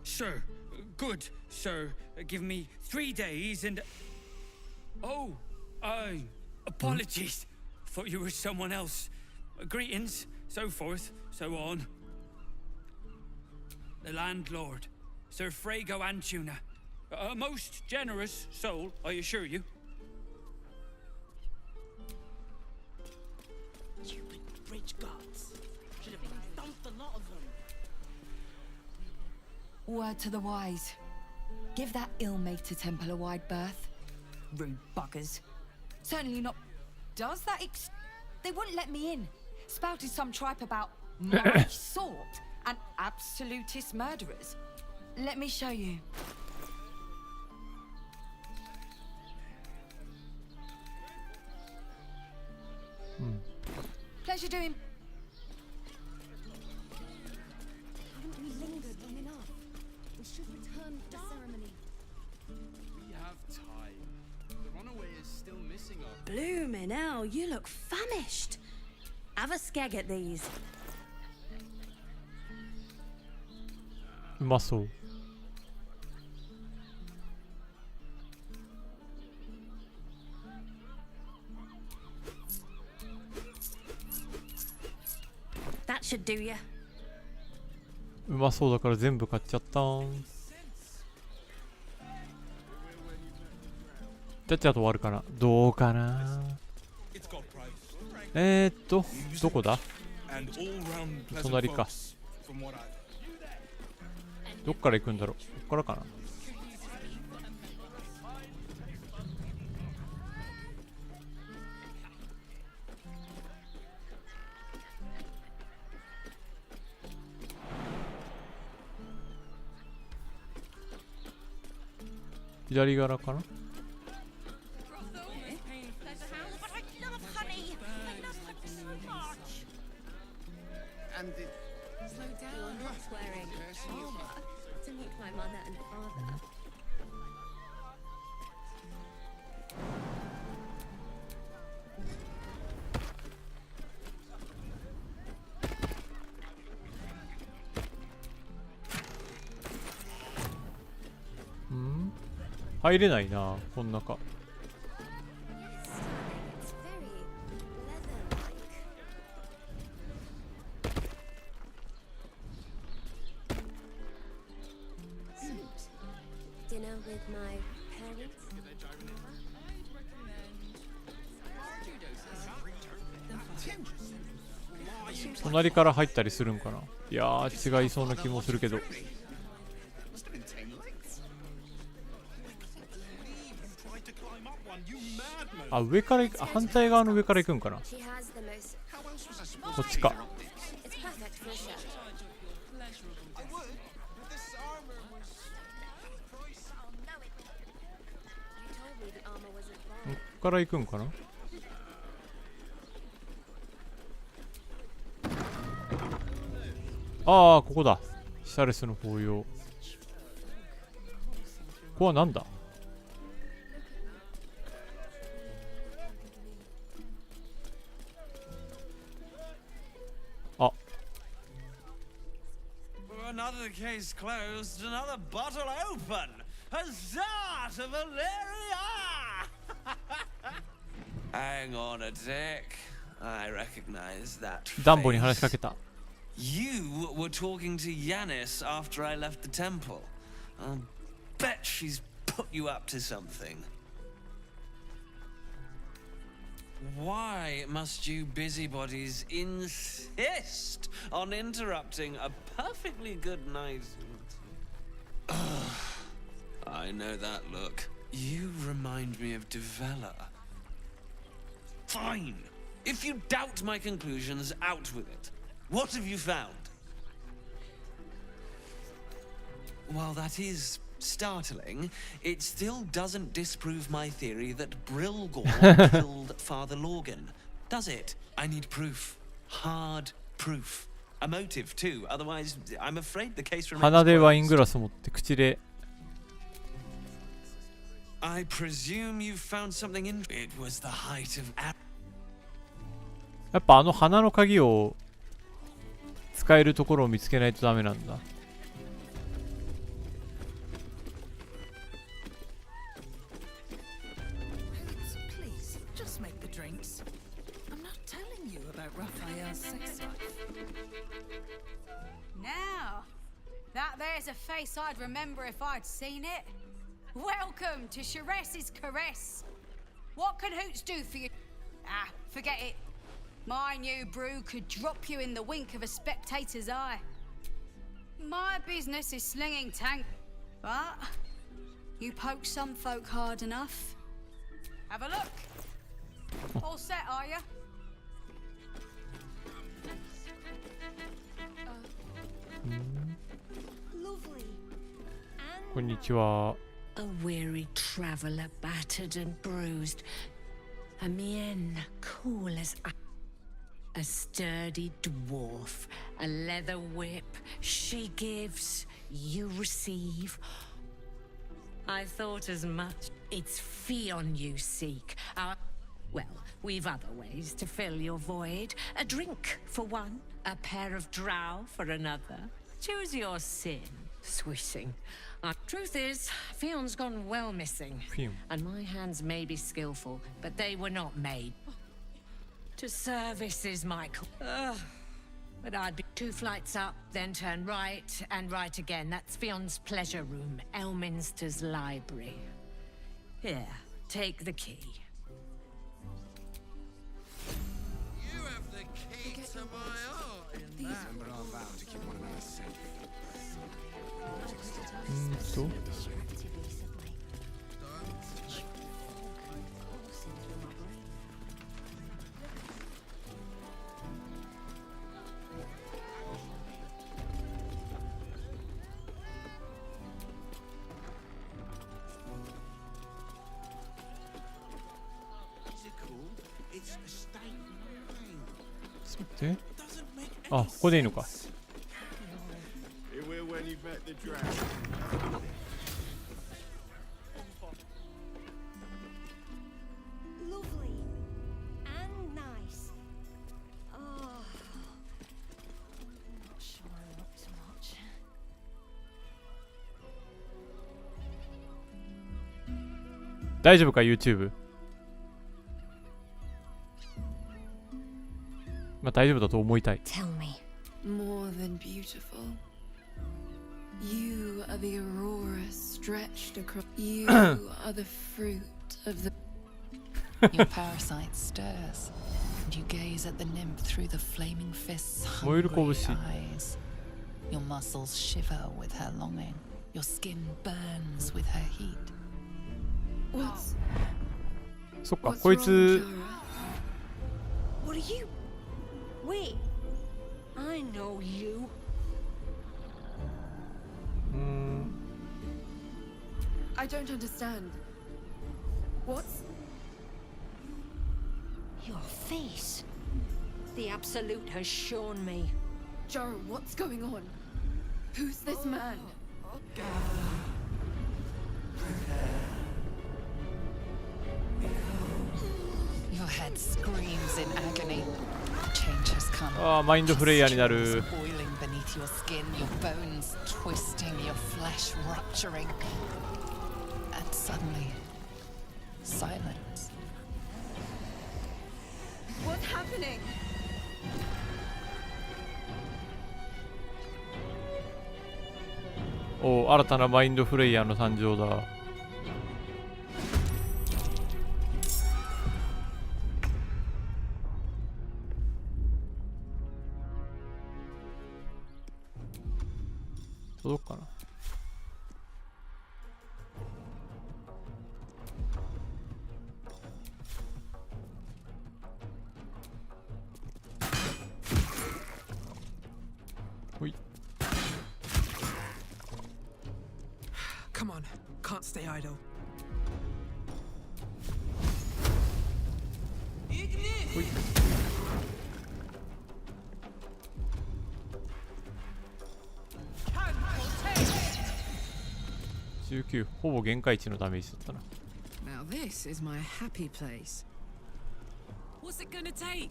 Sure, good, sir. Give me 3 days and... Oh, apologies. Thought you were someone else. Greetings, so forth, so on. The landlord, Sir Frago Antuna. A most generous soul, I assure you. Stupid bridge gods. Should have dumped a lot of them. Word to the wise. Give that ill-mated temple a wide berth. Rude buggers. Certainly not. Does that They wouldn't let me in. Spouted some tripe about my sort and absolutist murderers. Let me show you. Pleasure doing. Haven't we lingered long enough? We should return to the ceremony. We have time. The runaway is still missing our... Blooming. There now, you look famished. Have a skeg at these. うまそう。That should do ya. うまそうだから全部買っちゃったーん。じゃあと終わるかな。どうかな。どこだ？隣か。どっから行くんだろう。こっからかな。左側かな。入れないな、この中。隣から入ったりするんかな。いやー、違いそうな気もするけど。あ、上から行く、反対側の上から行くんかな。こっちか。こっから行くんかな。ああ、ここだ。シャレスの法要。ここはなんだ。あ。Another case closed, another bottle open. Huzzah to Valeria! Hang on a tick. I recognize that. ダンボに話しかけた。You were talking to Yanis after I left the temple. I'll bet she's put you up to something. Why must you busybodies insist on interrupting a perfectly good night? I know that look. You remind me of Devella. Fine. If you doubt my conclusions, out with it. What have you found? While that is startling, it still doesn't disprove my theory that Brilgor killed Father Lorgan, does it? I need proof. Hard proof. A motive too, otherwise I'm afraid the case remains. 鼻でワイングラス持って口で。I presume you found something in. It was the height of. やっぱあの鼻の鍵を使えるところを見つけないとダメなんだ。Please, just make the drinks. I'm not telling you about Raphael's sex life. Now, that there's a face I'd remember if I'd seen it. Welcome to Sharess's Caress. What can Hoots do for you? Ah, forget it. My new brew could drop you in the wink of a spectator's eye. My business is slinging tank, but you poke some folk hard enough. Have a look. All set, are you? こんにちは。A weary traveller, battered and bruised. A mien cool as a sturdy dwarf, a leather whip. She gives, you receive. I thought as much. It's Fion you seek. Well, we've other ways to fill your void. A drink for one, a pair of drow for another. Choose your sin. Swishing. Truth is, Fion's gone well missing. And my hands may be skillful, but they were not made. To service is my but I'd be 2 flights up, then turn right and right again. That's Fion's pleasure room, Elminster's library. Here, take the key. You have the key to my heart in that. Remember our vow to keep one another safe. It's a state line. ちょっと待って。あ、ここでいいのか。It will when you've met the dragon. Lovely and nice. Oh, I'm not sure I'm up to much. 大丈夫か YouTube？ まあ大丈夫だと思いたい。Tell me. More than beautiful. You are the aurora stretched across. You are the fruit of the. Your parasite stirs, and you gaze at the nymph through the flaming fist's hungry eyes. Your muscles shiver with her longing. Your skin burns with her heat. What's そっか、こいつ。 What are you? Wait, I know you. I don't understand. What's Your face. The Absolute has shown me. Jaro, what's going on? Who's this man? Your head screams in agony. Change has come. ああ、マインドフレイヤーになる。 Boiling beneath your skin, your bones twisting, your flesh rupturing, and suddenly, silence. What's happening? おお、新たなマインドフレイヤーの誕生だ。届くかな。ほい。 Come on, can't stay idle. ほい。 19、ほぼ限界値のダメージだったな。 Now this is my happy place. What's it gonna take?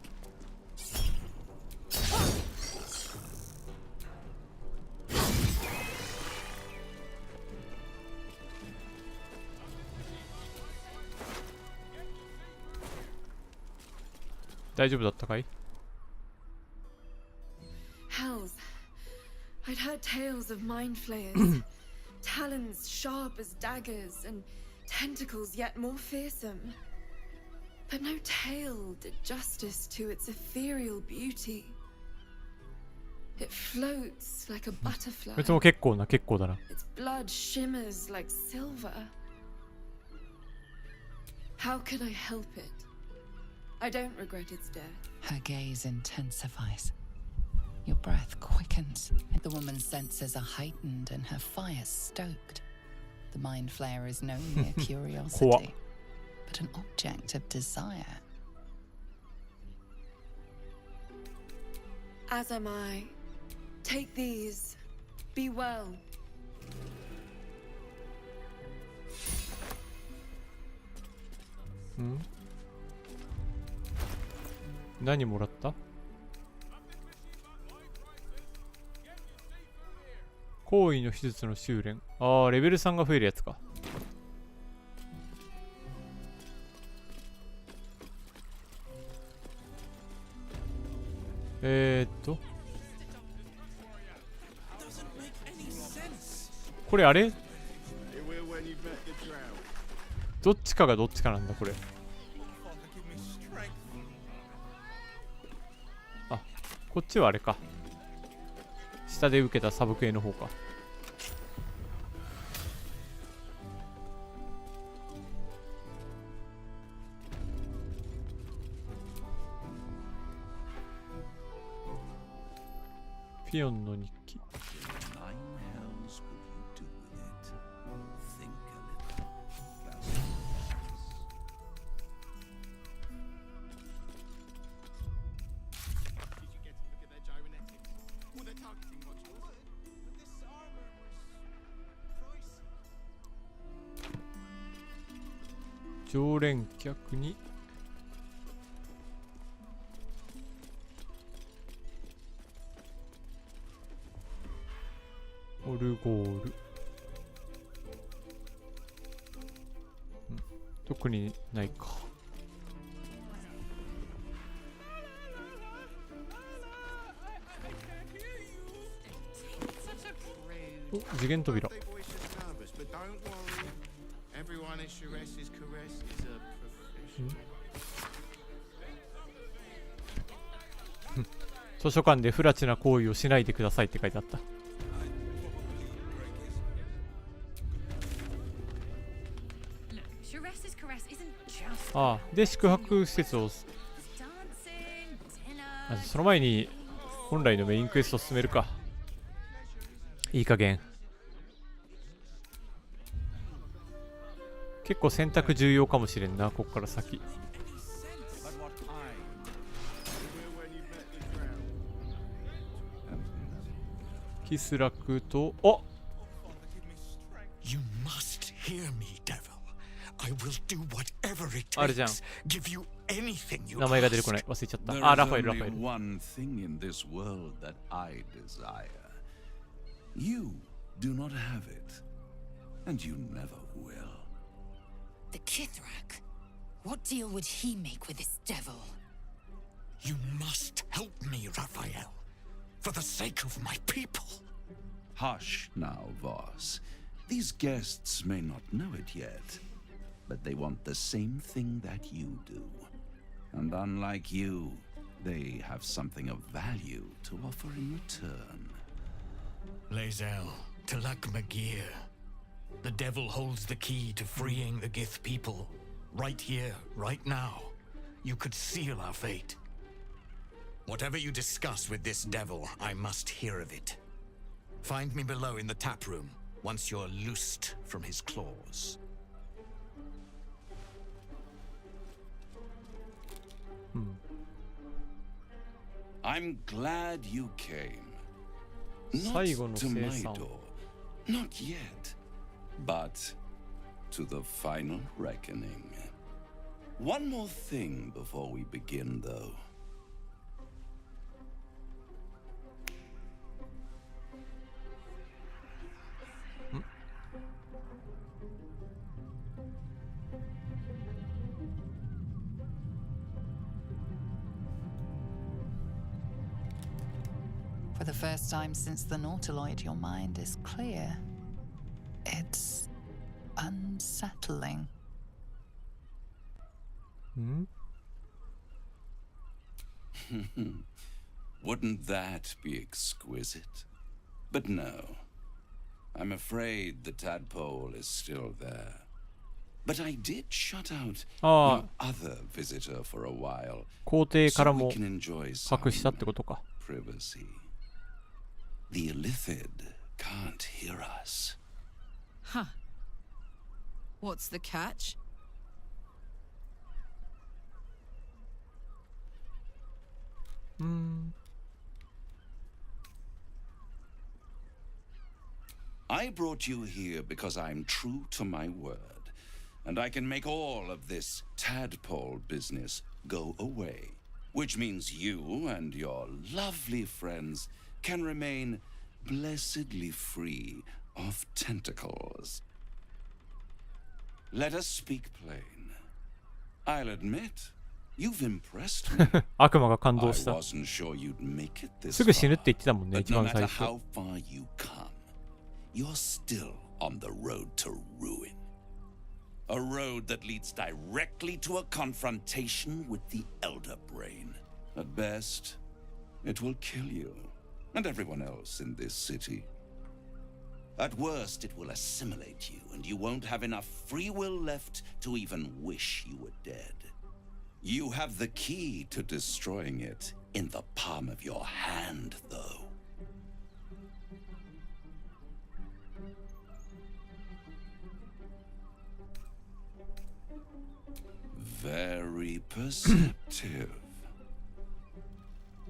大丈夫だったかい？ Hells. I'd heard tales of mind flayers. Talons sharp as daggers and tentacles yet more fearsome. But no tale did justice to its ethereal beauty. It floats like a butterfly. こいつも結構だな。 Its blood shimmers like silver. How could I help it? I don't regret its death. Her gaze intensifies. Your breath quickens. The woman's senses are heightened and her fire stoked. The mind flayer is no mere curiosity, but an object of desire. As am I. Take these. Be well. 何もらった？行為の手術の修練。ああ、レベル3が増えるやつか。これあれ？どっちかがどっちかなんだこれ。あ、こっちはあれか。下で受けたサブ系の方か。ピヨンの日記。常連客にオルゴール、特にないか。お、次元扉。図書館で不埒な行為をしないでくださいって書いてあった。ああ、で宿泊施設を、その前に本来のメインクエストを進めるか。いい加減。結構選択重要かもしれんな、こっから先。キスラクと、あっ、あれじゃん。名前が出てこない。忘れちゃった。あ、ラファエル、ラファエル。You do not have it, and you never will. The Kithrak? What deal would he make with this devil? You must help me, Raphael, for the sake of my people. Hush now, Voss. These guests may not know it yet, but they want the same thing that you do. And unlike you, they have something of value to offer in return. Lae'zel, Talak Magir. The devil holds the key to freeing the Gith people. Right here, right now. You could seal our fate. Whatever you discuss with this devil, I must hear of it. Find me below in the tap room, once you're loosed from his claws. I'm glad you came. Not to my door, not yet, but to the final reckoning. One more thing before we begin, though. For the first time since the Nautiloid, your mind is clear. It's unsettling. Wouldn't that be exquisite? But no. I'm afraid the tadpole is still there. But I did shut out your other visitor for a while, so we can enjoy some privacy. The Illithid can't hear us. Huh. What's the catch? I brought you here because I'm true to my word, and I can make all of this tadpole business go away. which means you and your lovely friends can remain blessedly free of tentacles. Let us speak plain. I'll admit, you've impressed me. 悪魔が感動 I した。 wasn't sure you'd make it this すぐ死ぬって far, 言ってたもんね、 but 一 no 番最 matter 初。 how far you come, you're still on the road to ruin. A road that leads directly to a confrontation with the Elder Brain. At best, it will kill you and everyone else in this city. At worst, it will assimilate you, and you won't have enough free will left to even wish you were dead. You have the key to destroying it in the palm of your hand, though. Very perceptive.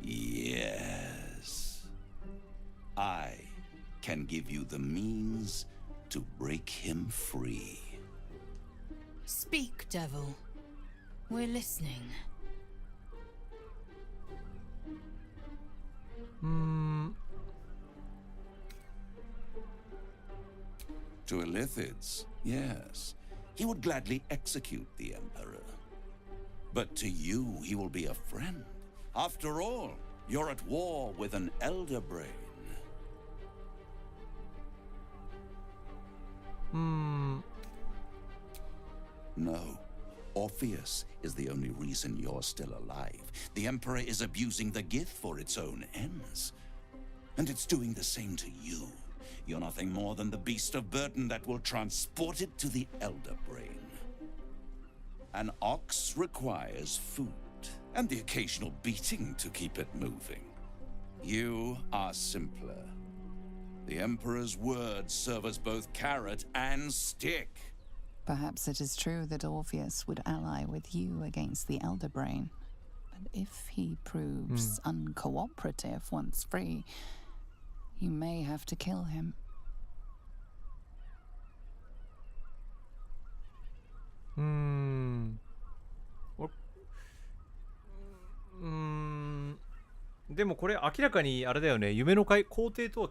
Yes. I can give you the means to break him free. Speak, devil. We're listening. To Illithids, yes. He would gladly execute the Emperor. But to you, he will be a friend. After all, you're at war with an Elder Brain. No. Orpheus is the only reason you're still alive. The Emperor is abusing the Gith for its own ends. And it's doing the same to you. You're nothing more than the beast of burden that will transport it to the Elder Brain. An ox requires food, and the occasional beating to keep it moving. You are simpler. The Emperor's words serve as both carrot and stick. Perhaps it is true that Orpheus would ally with you against the Elder Brain. But if he proves uncooperative once free, you may have to kill him. でもこれ明らかにあれだよね、夢の皇帝とは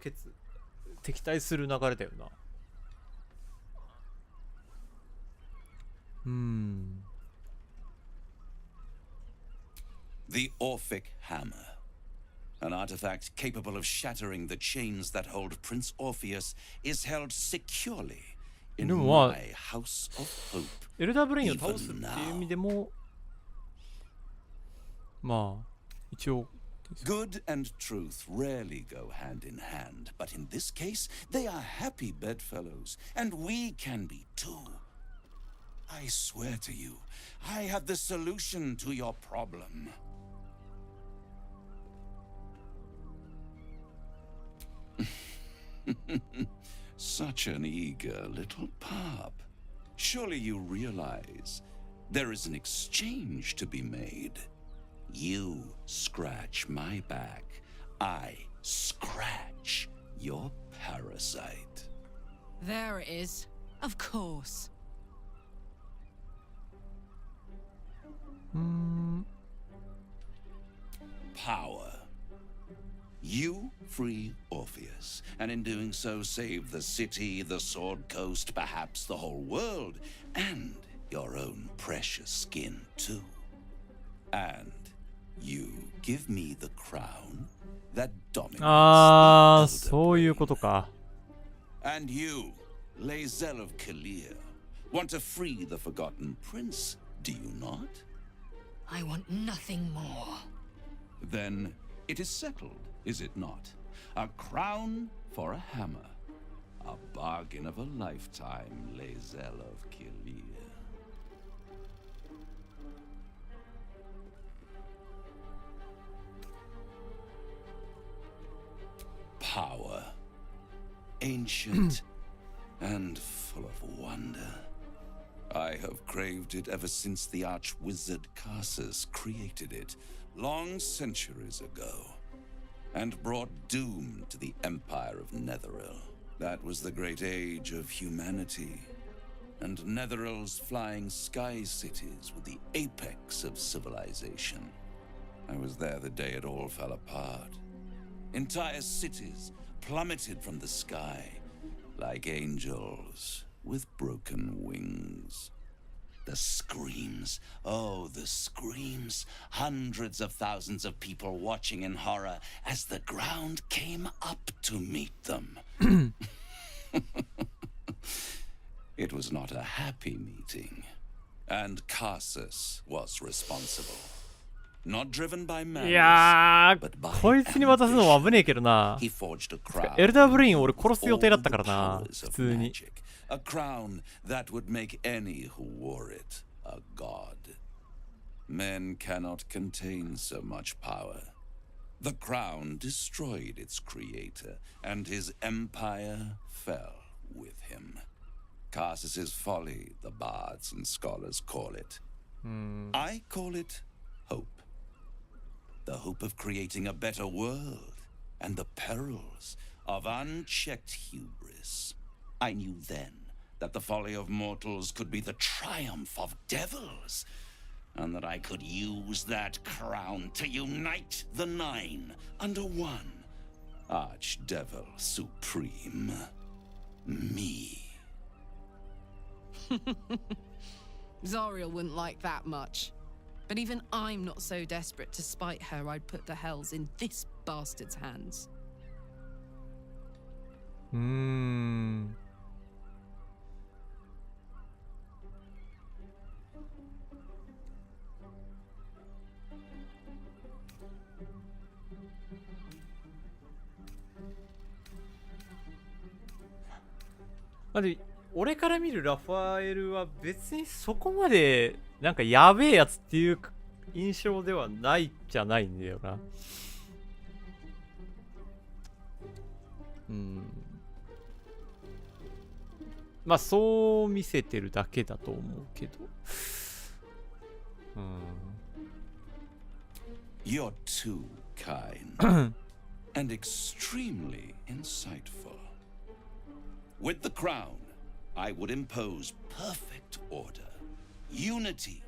敵対する流れだよな。The Orphic Hammer. An artifact capable of shattering the chains that hold Prince Orpheus is held securely in my House of Hope. エルダーブレインを倒すっていう意味でも、まあ一応。Good and truth rarely go hand in hand, but in this case, they are happy bedfellows, and we can be too. I swear to you, I have the solution to your problem. Such an eager little pup. Surely you realize there is an exchange to be made. You scratch my back, I scratch your parasite. There it is. Of course. Power. You free Orpheus, and in doing so save the city, the Sword Coast, perhaps the whole world, and your own precious skin too. And you give me the crown that dominates. そういうことか。 And you, Lae'zel of Kalir, want to free the forgotten prince, do you not? I want nothing more. Then it is settled, is it not? A crown for a hammer. A bargain of a lifetime, Lae'zel of Kalir. Power. Ancient and full of wonder. I have craved it ever since the arch-wizard Karsus created it, long centuries ago, and brought doom to the Empire of Netheril. That was the great age of humanity, and Netheril's flying sky cities were the apex of civilization. I was there the day it all fell apart. Entire cities plummeted from the sky like angels with broken wings. The screams, oh, the screams. Hundreds of thousands of people watching in horror as the ground came up to meet them. It was not a happy meeting, and Carsus was responsible. Not driven by い malice, や but ー by こいつに渡すのは危ねえけどな。 He forged a crown エルダーブレイン俺殺す予定だ all った the からな powers 普 of 通に。 magic. A crown that would make any who wore it a god. Men cannot contain so much power. The crown destroyed its creator, and his empire fell with him. Carsus's folly, the bards and scholars call it. I call it hope. The hope of creating a better world, and the perils of unchecked hubris. I knew then that the folly of mortals could be the triumph of devils, and that I could use that crown to unite the nine under one Archdevil Supreme. Me. Zariel wouldn't like that much. But even I'm not so desperate to spite her I'd put the hells in this bastard's hands. 俺から見るラファエルは別にそこまでなんかやべえやつっていう印象ではないじゃないんだよな。まあそう見せてるだけだと思うけど。You're too kind and extremely insightful. With the crown, I would impose perfect order, unity,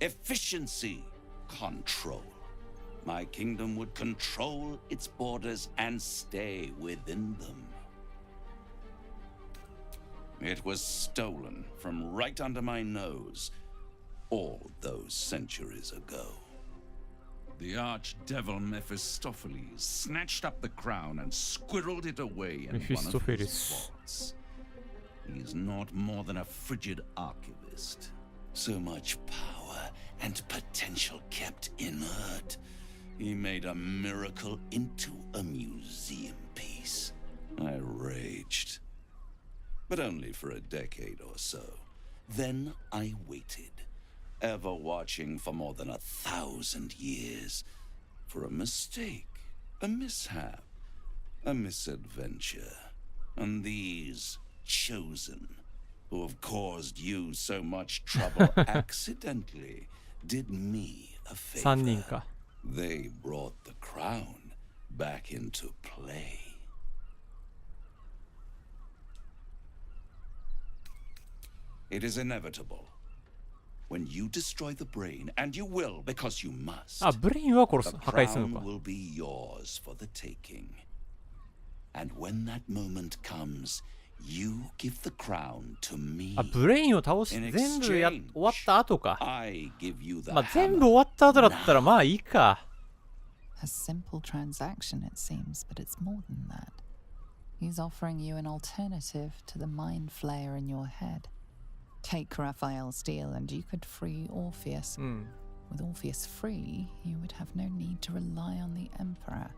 efficiency, control. My kingdom would control its borders and stay within them. It was stolen from right under my nose all those centuries ago. The archdevil Mephistopheles snatched up the crown and squirreled it away in one of his vaults. He is not more than a frigid archivist. So much power and potential kept inert. He made a miracle into a museum piece. I raged. But only for a decade or so. Then I waited, ever watching for more than 1,000 years, for a mistake, a mishap, a misadventure. And these chosen, who have caused you so much trouble accidentally, did me a favor. 3人か。 They brought the crown back into play. It is inevitable. When you destroy the brain, and you will because you must, あ、ブレインは殺す、 the 破壊する crown のか。 will be yours for the taking. And when that moment comes, you give the crown to me. あ、ブレインを倒し In 全部終 exchange, わった後か。 I give you the まあ hammer. 全部終わった後だったらまあいいか。 A simple transaction, it seems, but it's more than that. He's offering you an alternative to the mind flayer in your head. Take Raphael's steel and you could free Orpheus. With Orpheus free, you would have no need to rely on the Emperor.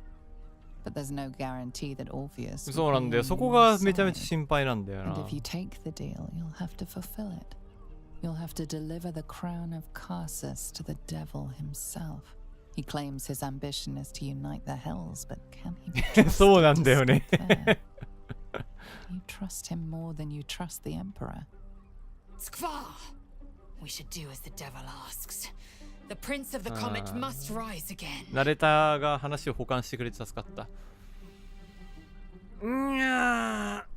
But there's no guarantee that Orpheus will そうなんだよ。 be そ on こ your がめちゃめちゃ side. 心配なんだよ And な。 if you take the deal, you'll have to fulfill it. You'll have to deliver the crown of Carsus to the devil himself. He claims his ambition is to unite the hells, but can he be trusted そうなんだよね。 to stay fair? You trust him more than you trust the Emperor. Skvar! We should do as the devil asks. The Prince of the Comet must rise again. ナレーターが話を補完してくれて助かった。うんやー。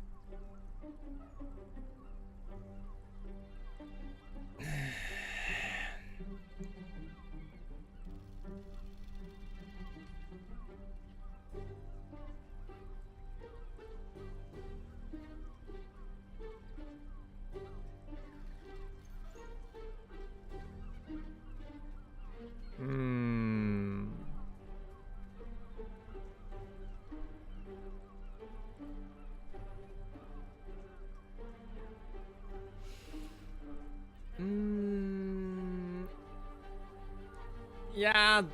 いや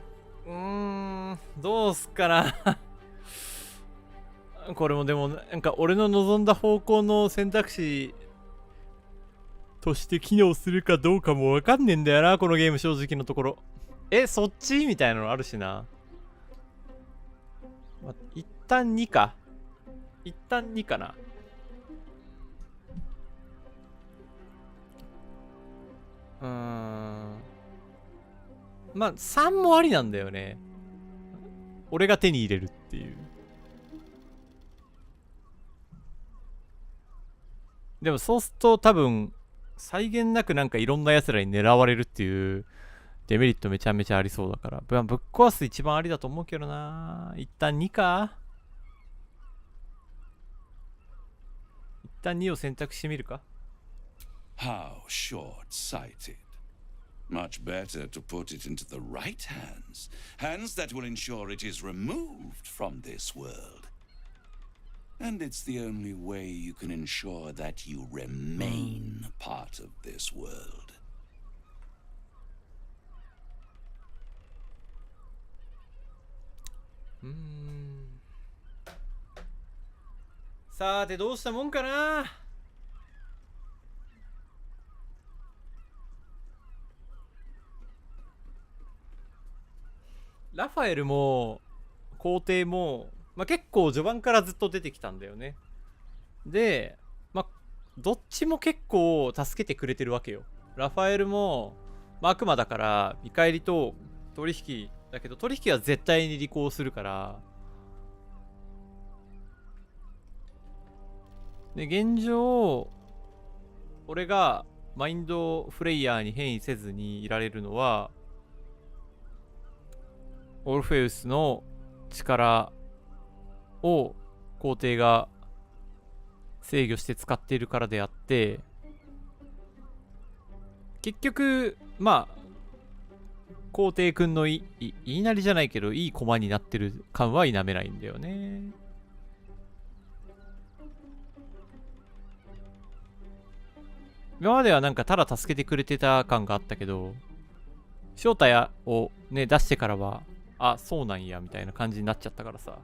どうすっかなこれもでもなんか俺の望んだ方向の選択肢として機能するかどうかもわかんねえんだよな、このゲーム正直のところ。そっちみたいなのあるしな。一旦2か。一旦2かな。まあ3もありなんだよね。俺が手に入れるっていう。でもそうすると多分際限なくなんかいろんな奴らに狙われるっていうデメリットめちゃめちゃありそうだから、ぶっ壊す一番ありだと思うけどな。一旦2か。一旦2を選択してみるか。 How short-sighted. Much better to put it into the right hands. Hands that will ensure it is removed from this world. And it's the only way you can ensure that you remain part of this world. さてどうしたもんかな。ラファエルも皇帝も、結構序盤からずっと出てきたんだよね。で、どっちも結構助けてくれてるわけよ。ラファエルも、悪魔だから見返りと取引だけど、取引は絶対に履行するから。で、現状俺がマインドフレイヤーに変異せずにいられるのはオルフェウスの力を皇帝が制御して使っているからであって、結局皇帝くんの言いなりじゃないけどいい駒になってる感は否めないんだよね。今まではなんかただ助けてくれてた感があったけど、正体をね出してからはあ、そうなんやみたいな感じになっちゃったからさ、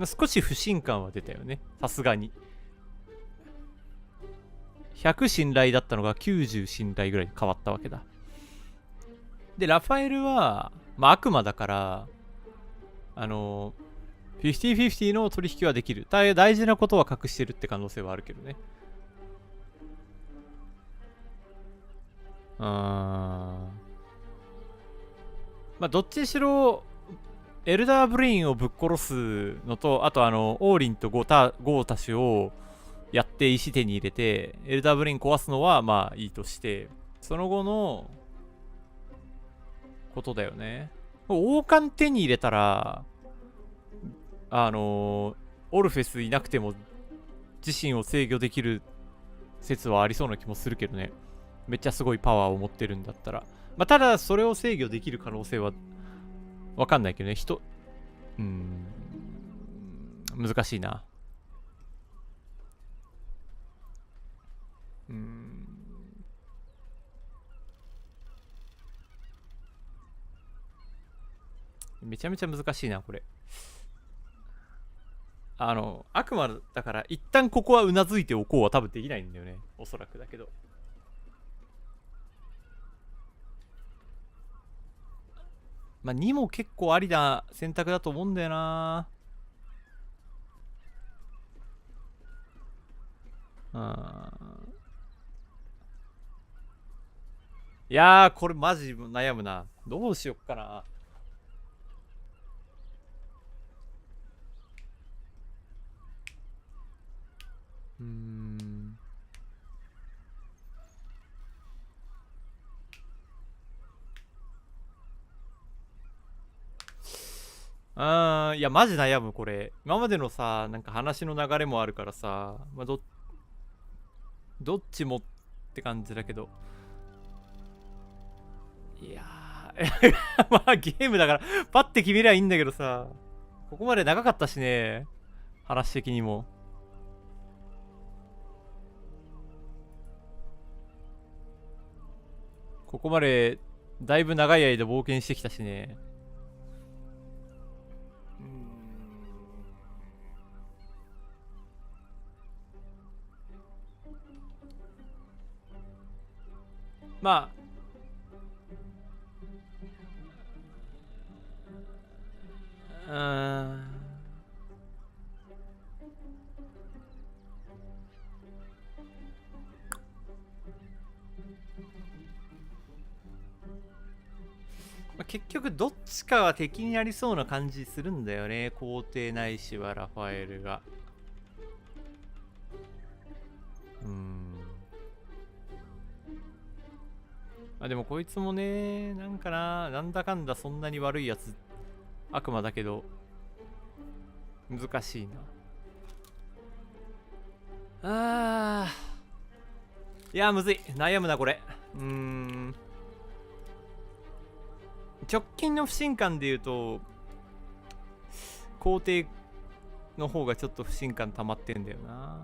少し不信感は出たよね、さすがに。100信頼だったのが90信頼ぐらいに変わったわけだ。でラファエルは悪魔だから50-50の取引はできる。大事なことは隠してるって可能性はあるけどね。どっちにしろエルダーブレインをぶっ殺すのと、あとオーリンとゴータシュをやって石手に入れてエルダーブレイン壊すのはいいとして、その後のことだよね。王冠手に入れたらオルフェスいなくても自身を制御できる説はありそうな気もするけどね。めっちゃすごいパワーを持ってるんだったら。ただそれを制御できる可能性はわかんないけどね。難しいな。めちゃめちゃ難しいなこれ。悪魔だから一旦ここはうなずいておこうは多分できないんだよね、おそらくだけど。2も結構ありな選択だと思うんだよな。いやー、これマジ悩むな。どうしよっかな。いや、マジ悩む、これ。今までのさ、なんか話の流れもあるからさ、どっちもって感じだけど。いやー、ゲームだから、パッて決めりゃいいんだけどさ、ここまで長かったしね、話的にも。ここまでだいぶ長い間冒険してきたしね。まあ、結局どっちかは敵になりそうな感じするんだよね。皇帝ないしはラファエルが。まあでもこいつもね、なんかなんだかんだそんなに悪いやつ、悪魔だけど、難しいな。いや、むずい。悩むな、これ。直近の不信感で言うと、皇帝の方がちょっと不信感溜まってんだよな。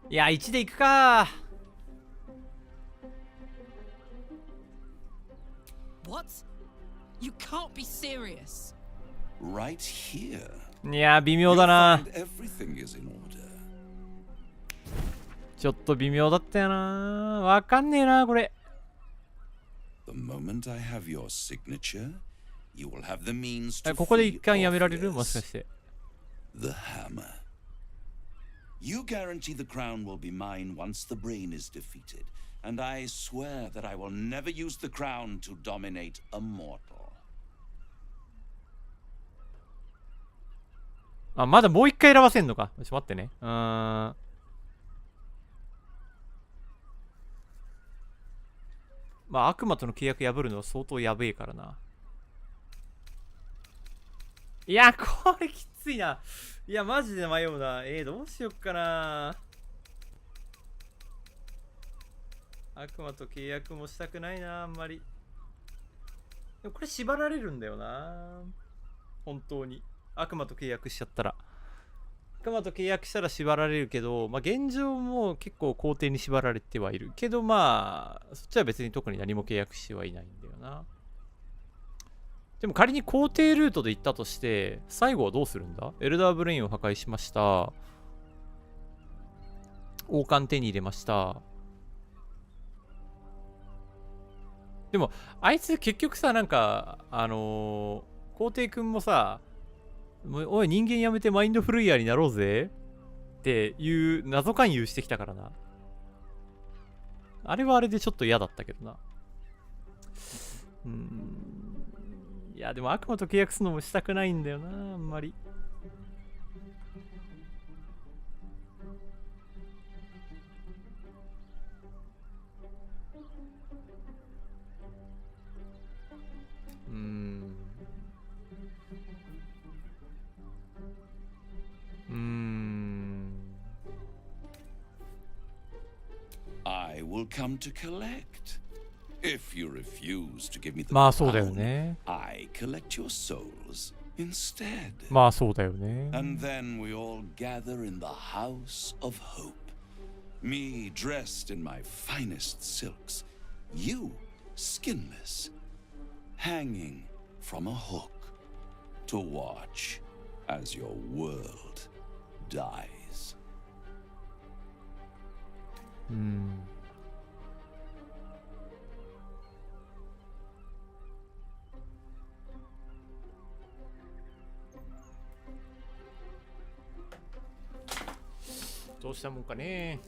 いや、1でいくか。What? You can't be serious. Right here. いや、微妙だな。 Everything is in order. ちょっと微妙だったよな。わかんねえな、これ。The moment I have your signature, you will have the means to ここで一回やめられる？もしかして。The hammer. You guarantee the crown will be mine once the brain is defeated, and I swear that I will never use the crown to dominate a mortal. あ、まだもう一回選ばせんのか。ちょっと待ってね。まあ悪魔との契約破るのは相当やべえからな。いや、これきついな。いや、マジで迷うな。どうしよっかな。悪魔と契約もしたくないな、あんまり。でもこれ縛られるんだよな。本当に。悪魔と契約しちゃったら。悪魔と契約したら縛られるけど、まあ現状も結構皇帝に縛られてはいる。けどまあ、そっちは別に特に何も契約してはいないんだよな。でも仮に皇帝ルートで行ったとして、最後はどうするんだ？エルダーブレインを破壊しました。王冠手に入れました。でも、あいつ結局さ、なんか、皇帝くんもさ、おい、人間やめてマインドフルイヤーになろうぜっていう謎勧誘してきたからな。あれはあれでちょっと嫌だったけどな。いや、でも悪魔と契約するのもしたくないんだよな、あんまり。I will come to collect. If you refuse to give me the まあそうだよね。I collect your souls instead. まあそうだよね。And then we all gather in the house of hope. Me dressed in my finest silks. You skinless. Hanging from a hook to watch as your world dies. どうしたもんかね。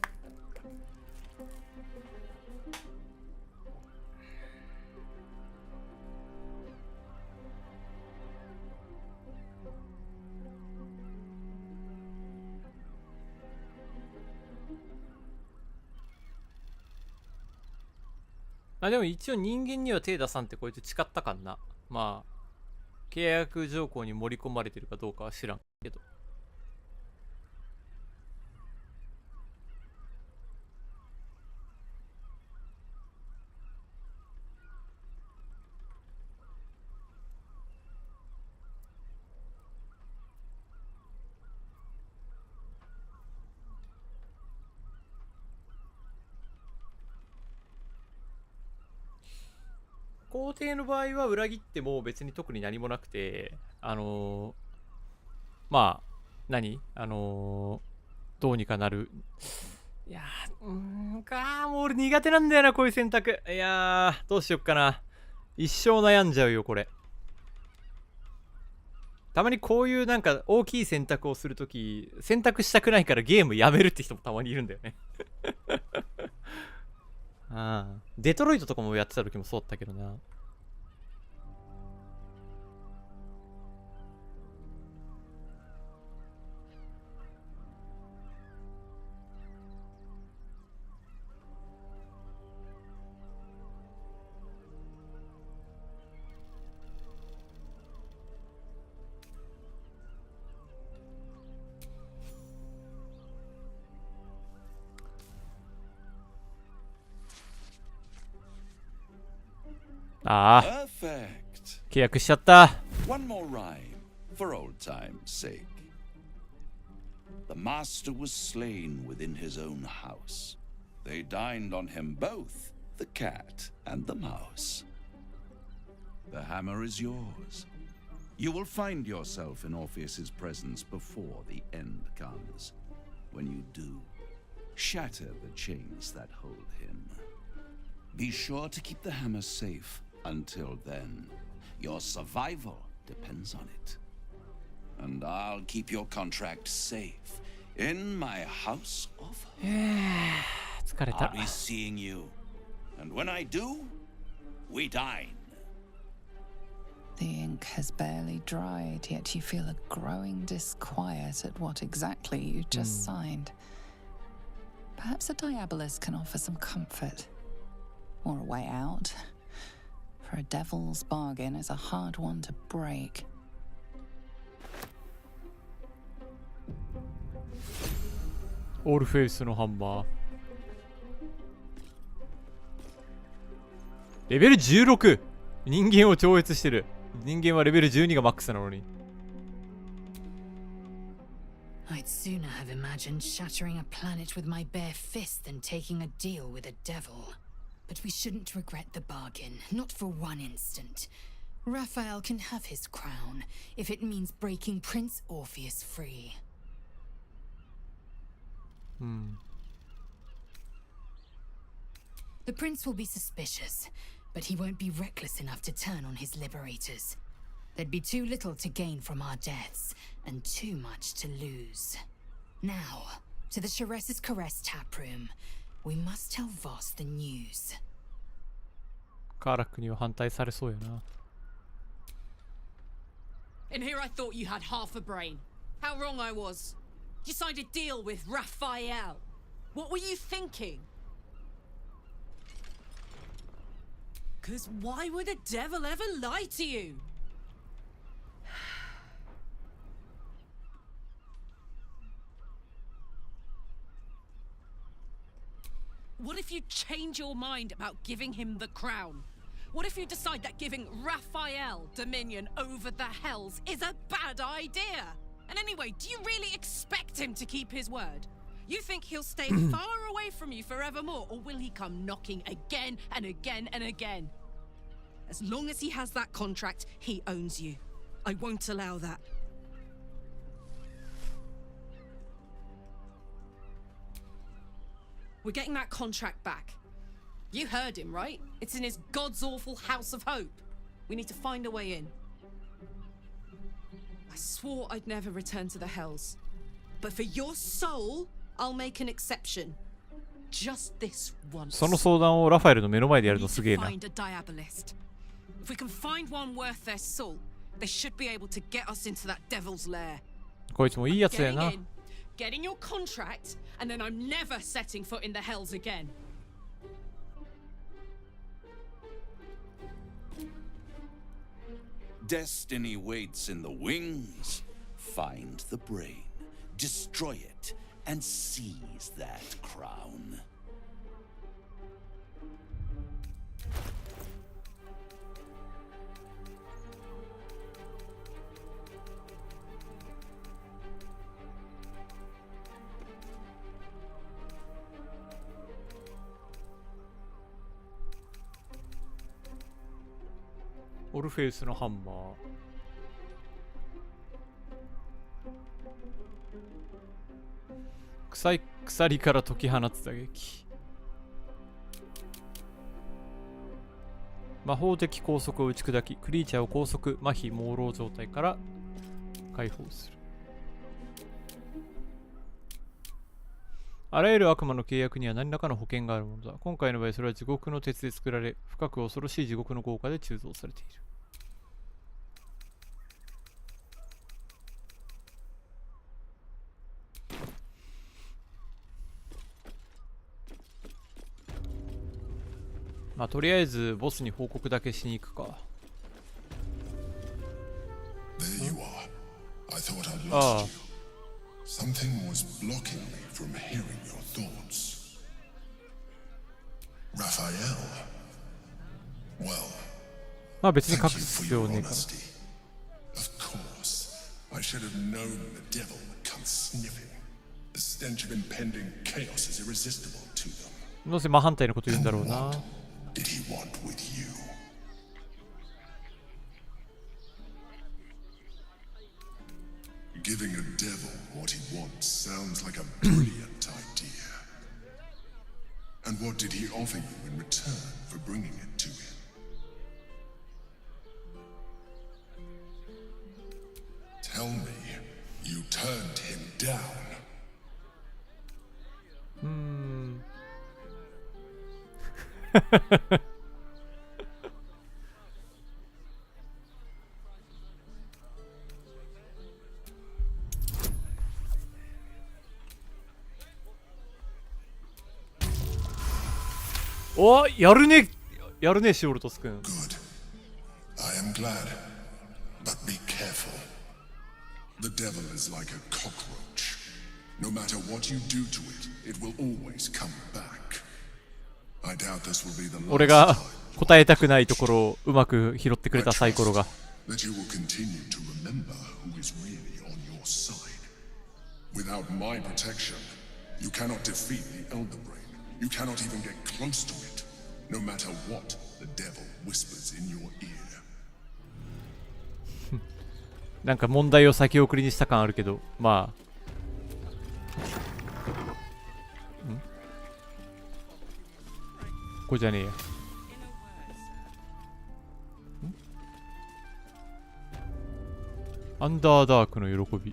あ、でも一応人間には手出さんってこいつ誓ったかんな。まあ契約条項に盛り込まれてるかどうかは知らんけど。皇帝の場合は裏切っても別に特に何もなくて、まあ、どうにかなる。いやー、もう俺苦手なんだよな、こういう選択。いやー、どうしよっかな。一生悩んじゃうよ、これ。たまにこういうなんか大きい選択をするとき、選択したくないからゲームやめるって人もたまにいるんだよね。ああ、デトロイトとかもやってた時もそうだったけどな。ああ、契約しちゃった。 One more rhyme for old time's sake. The master was slain within his own house. They dined on him both, the cat and the mouse. The hammer is yours. You will find yourself in Orpheus's presence before the end comes. When you do, shatter the chains that hold him. Be sure to keep the hammer safe. Until then, your survival depends on it. And I'll keep your contract safe in my house of hope. 疲れた。 I'll be seeing you. And when I do, we dine. The ink has barely dried, yet you feel a growing disquiet at what exactly you just signed. Perhaps a diabolist can offer some comfort. Or a way out. For a devil's bargain is a hard one to break. オールフェイスのハンマー。レベル 16! 人間を超越してる。人間はレベル12がマックスなのに。I'd sooner have imagined shattering a planet with my bare fist than taking a deal with a devil. But we shouldn't regret the bargain, not for one instant. Raphael can have his crown, if it means breaking Prince Orpheus free. The prince will be suspicious, but he won't be reckless enough to turn on his liberators. There'd be too little to gain from our deaths, and too much to lose. Now, to the Chares's Caress taproom. We must tell Voss the news. カーラックには反対されそうよな。 And here I thought you had half a brain. How wrong I was. You signed a deal with Raphael. What were you thinking? 'Cause why would the devil ever lie to you? What if you change your mind about giving him the crown? What if you decide that giving Raphael dominion over the Hells is a bad idea? And anyway, do you really expect him to keep his word? You think he'll stay far away from you forevermore, or will he come knocking again and again and again? As long as he has that contract, he owns you. I won't allow that. We're getting that contract back. You heard him, right? It's in his god's awful house of hope. We need to find a way in. I swore I'd never return to the Hells. But for your soul, I'll make an exception. Just this once. その相談をラファエルの目の前でやるのすげえな。 Find a diabolist. If we can find one worth their salt, they should be able to get us into that devil's lair. こいつもいいやつだよな。 Getting your contract, and then I'm never setting foot in the Hells again. Destiny waits in the wings. Find the brain, destroy it, and seize that crown. オルフェウスのハンマー。臭い鎖から解き放つ打撃。魔法的拘束を打ち砕き、クリーチャーを拘束、麻痺、朦朧状態から解放する。あらゆる悪魔の契約には何らかの保険があるものだ。今回の場合、それは地獄の鉄で作られ、深く恐ろしい地獄の豪華で鋳造されている。まあ、とりあえずボスに報告だけしに行くか。ああ。Something was blocking me from hearing your thoughts. Raphael. Well, まあ別に隠す必要ねえから。 Of course, I should have known the devil would come sniffing. The stench of impending chaos is irresistible to them. どうせ真反対のこと言うんだろうな。 Did he want with you? Giving a devil what he wants sounds like a brilliant idea. And what did he offer you in return for bringing it to him? Tell me, you turned him down. お、やるね、やるね、シオルトス君。Good. I am glad, but be careful. The devil is like a cockroach. No matter what you do to it, it will always come back. I doubt this will be the last 俺が答えたくないところをうまく拾ってくれたサイコロが。That you will continue to remember who is really on your side. Without my protection, you cannot defeat the Elder Brain. You cannot even get close to it, no matter what the devil whispers in your ear. なんか問題を先送りにした感あるけど、まあ。これじゃねえや。アンダーダークの喜び。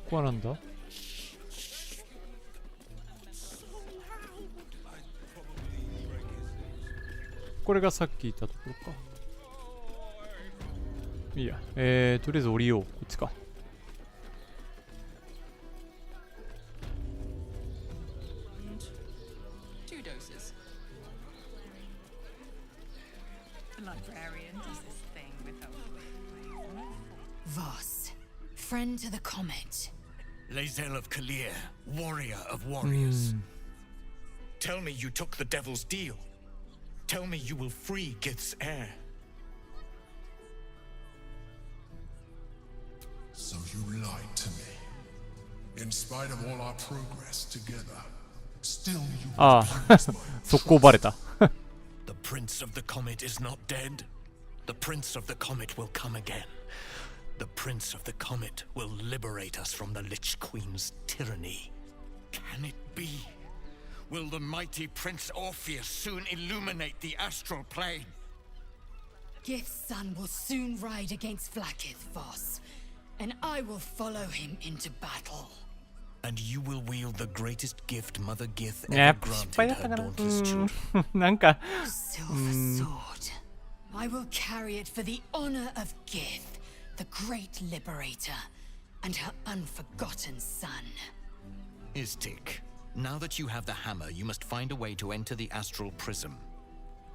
ここはなんだ？これがさっき言ったところか。いいや、とりあえず降りよう。こっちか。Voss, friend to the comet. Lae'zel of Kalir, warrior of warriors. Tell me you took the devil's deal. Tell me you will free Gith's heir. So you lied to me. In spite of all our progress together, still you ああ、速攻バレた。The prince of the comet is not dead. The prince of the comet will come again. The prince of the comet will liberate us from the Lich Queen's tyranny. Can it be? Will the mighty Prince Orpheus soon illuminate the astral plane? Gith's son will soon ride against Vlaakith, Voss, and I will follow him into battle. And you will wield the greatest gift Mother Gith ever granted her dauntless children. なんか Silver sword. I will carry it for the honor of Gith, the great liberator, and her unforgotten son. Istik, now that you have the hammer, you must find a way to enter the astral prism.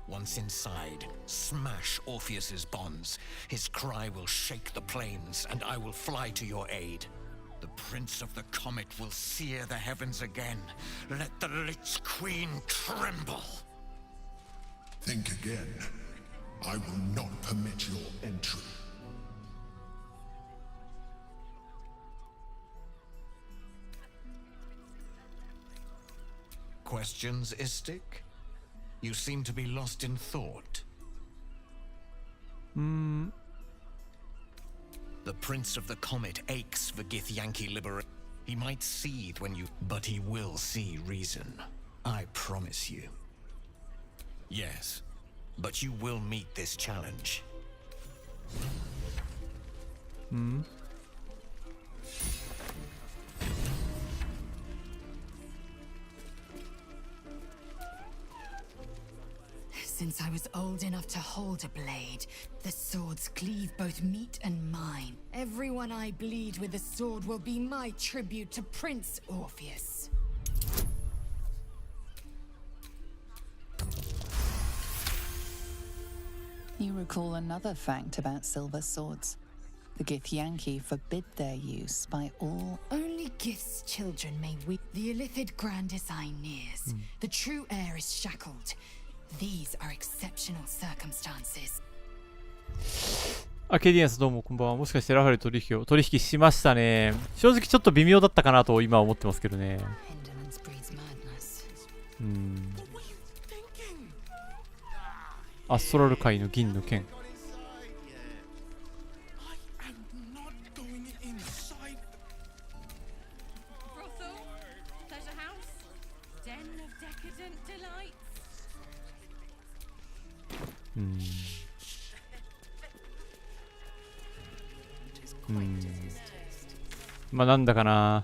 Once inside, smash Orpheus's bonds. His cry will shake the plains, and I will fly to your aid. The Prince of the Comet will sear the heavens again. Let the Lich Queen tremble. Think again. I will not permit your entry. Questions, Istik? You seem to be lost in thought. The Prince of the Comet aches for Githyanki liberation. He might seethe when you... But he will see reason. I promise you. Yes, but you will meet this challenge. Since I was old enough to hold a blade, the swords cleave both meat and mine. Everyone I bleed with a sword will be my tribute to Prince Orpheus. You recall another fact about silver swords. The Githyanki forbid their use by all... Only Gith's children may wield. The Illithid Grand Design nears. The true heir is shackled. These are exceptional circumstances. あ、ケイディアンスどうもこんばんは。もしかしてラファエル取引しましたね。正直ちょっと微妙だったかなと今は思ってますけどね。アストラル界の銀の剣。まあなんだかな、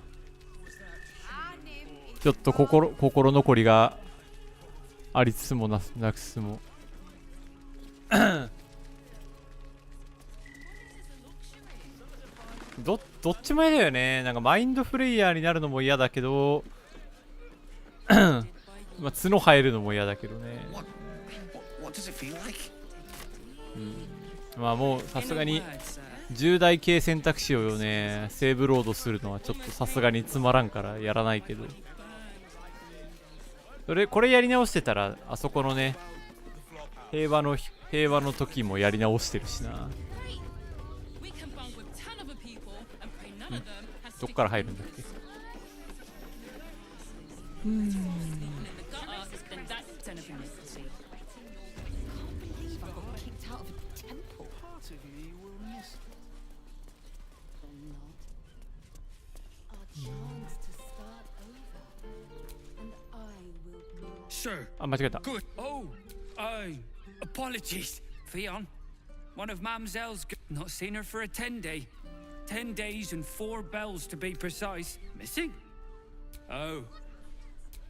ちょっと心残りがありつつもなくつつもどっちも嫌だよね。なんかマインドフレイヤーになるのも嫌だけどまあ角生えるのも嫌だけどね。まあもうさすがに10代系選択肢をねセーブロードするのはちょっとさすがにつまらんからやらないけど、これやり直してたらあそこのね平和の時もやり直してるしな。どっから入るんだっけ。Sir. あ、間違えた。 Good. Oh, apologies, Theon. One of Mamselle's not seen her for a 10-day. 10 days and 4 bells to be precise. Missing? Oh.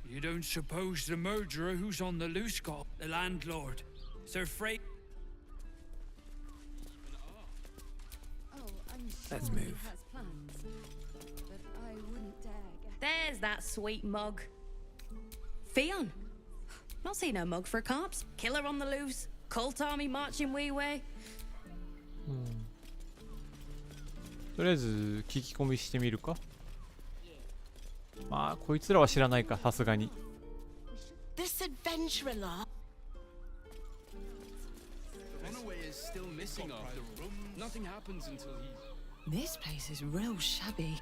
You don't suppose the murderer who's on the loose got the landlord, Sir Frey? Let's move. There's that sweet mug. Theon. Not seen her mug for cops. Killer on the loose. Cult army marching wee way. とりあえず聞き込みしてみるか。まあこいつらは知らないか、さすがに。 This adventurer lot. Runaway is still missing after nothing happens until he. This place is real shabby.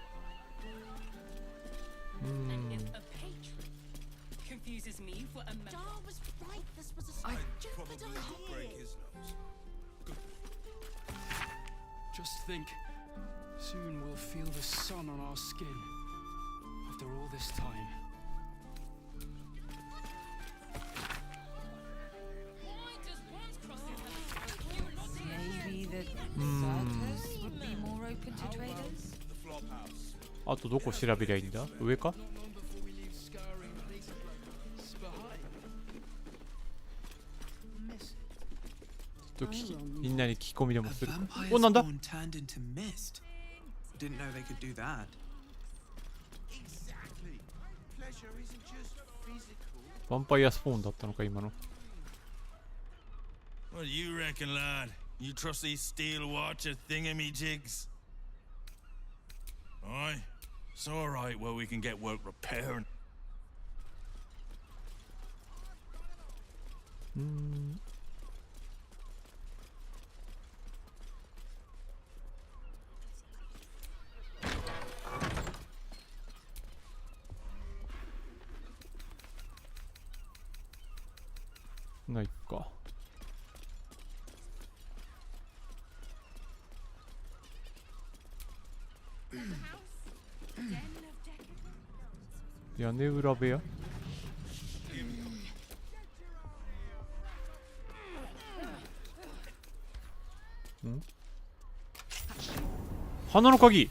Confuses me for a member. Jar was right. This was a stupid idea. Just think, soon we'll feel the sun on our skin. After all this time. Maybe the circus would be more open to traders? あとどこ調べりゃいいんだ。上か。みんなに聞き込みでもするか。お、なんだ。 Turned into mist. Didn't know they could do that. Exactly. Pleasure isn't just physical. ヴァンパイアスポーンだったのか今の。 What do you reckon, lad? You trust these steel watcher thingamajigs? Aye, It's all right where we can get work repairing. ないか。屋根裏部屋。花の鍵。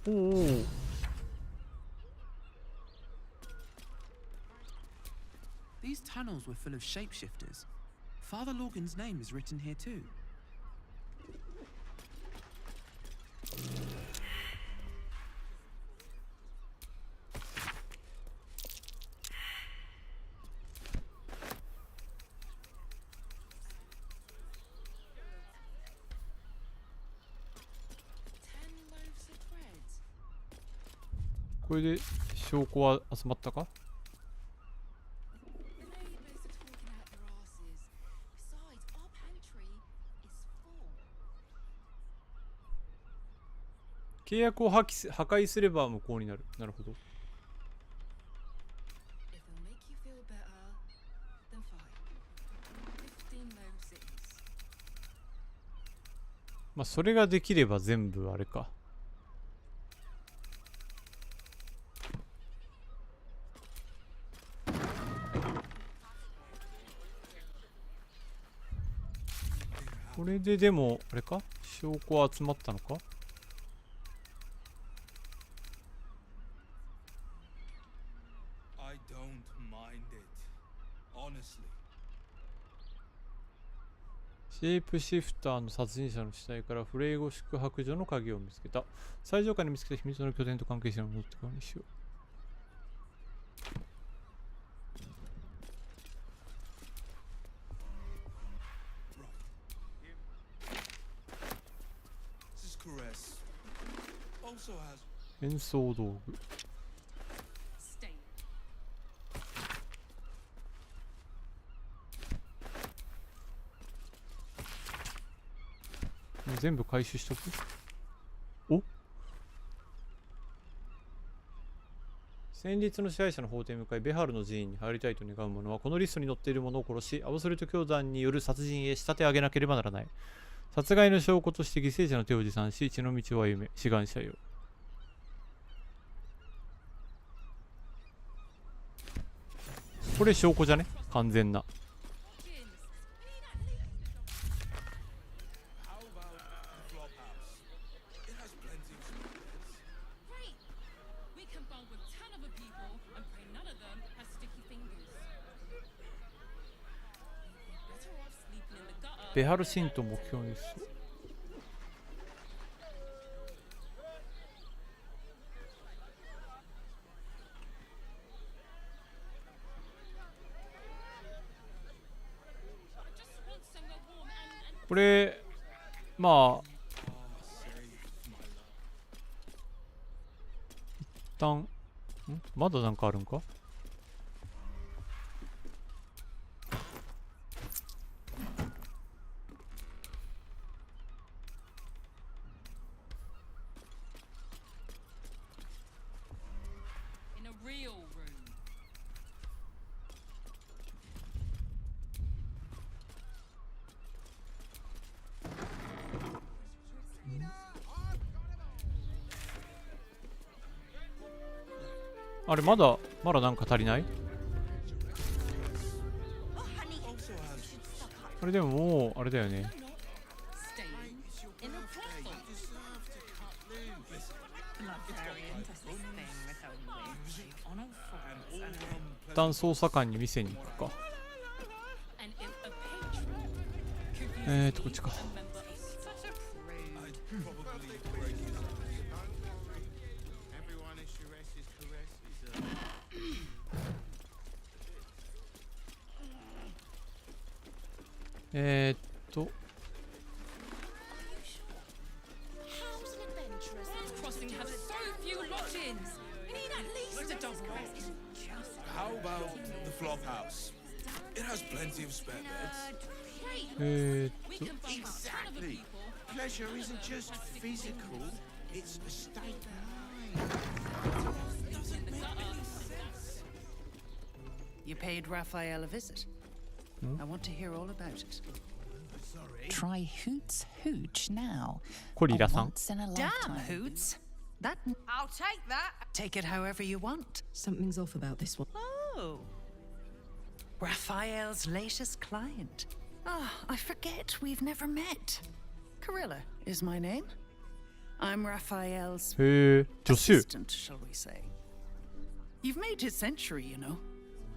おお。These tunnels were full of shapeshifters. Father Lorgan's name is written here too. これで証拠は集まったか。契約を破壊すれば無効になる。なるほど。まあそれができれば全部あれか。これででもあれか、証拠は集まったのか。シェイプシフターの殺人者の死体からフレイゴ宿泊所の鍵を見つけた。最上階に見つけた秘密の拠点と関係者を戻ってくるようにしよう。演奏道具。全部回収しとく。お、戦慄の支配者の法廷に向かいベハルの寺院に入りたいと願う者はこのリストに載っている者を殺しアボソリュート教団による殺人へ仕立て上げなければならない。殺害の証拠として犠牲者の手を持参し血の道を歩め。志願者よ。これ証拠じゃね、完全な。ベハル信徒目標です。これまあ一旦まだなんかあるんか。あれまだなんか足りない？あれでももうあれだよね。一旦捜査官に見せに行くか。こっちか。least a double How about the flop house? It has plenty of spare beds. Exactly. Pleasure isn't just physical, it's a state of mind. You paid Raphael a visit. I want to hear all about it. Try Hoots Hooch now. コリラさん。 Once in a Damn, lifetime. Hoots. That. I'll take that. Take it however you want. Something's off about this one. Oh. Raphael's latest client. Ah, I forget we've never met. Carilla is my name. I'm Raphael's へえ、助手。 assistant, shall we say. You've made his century, you know.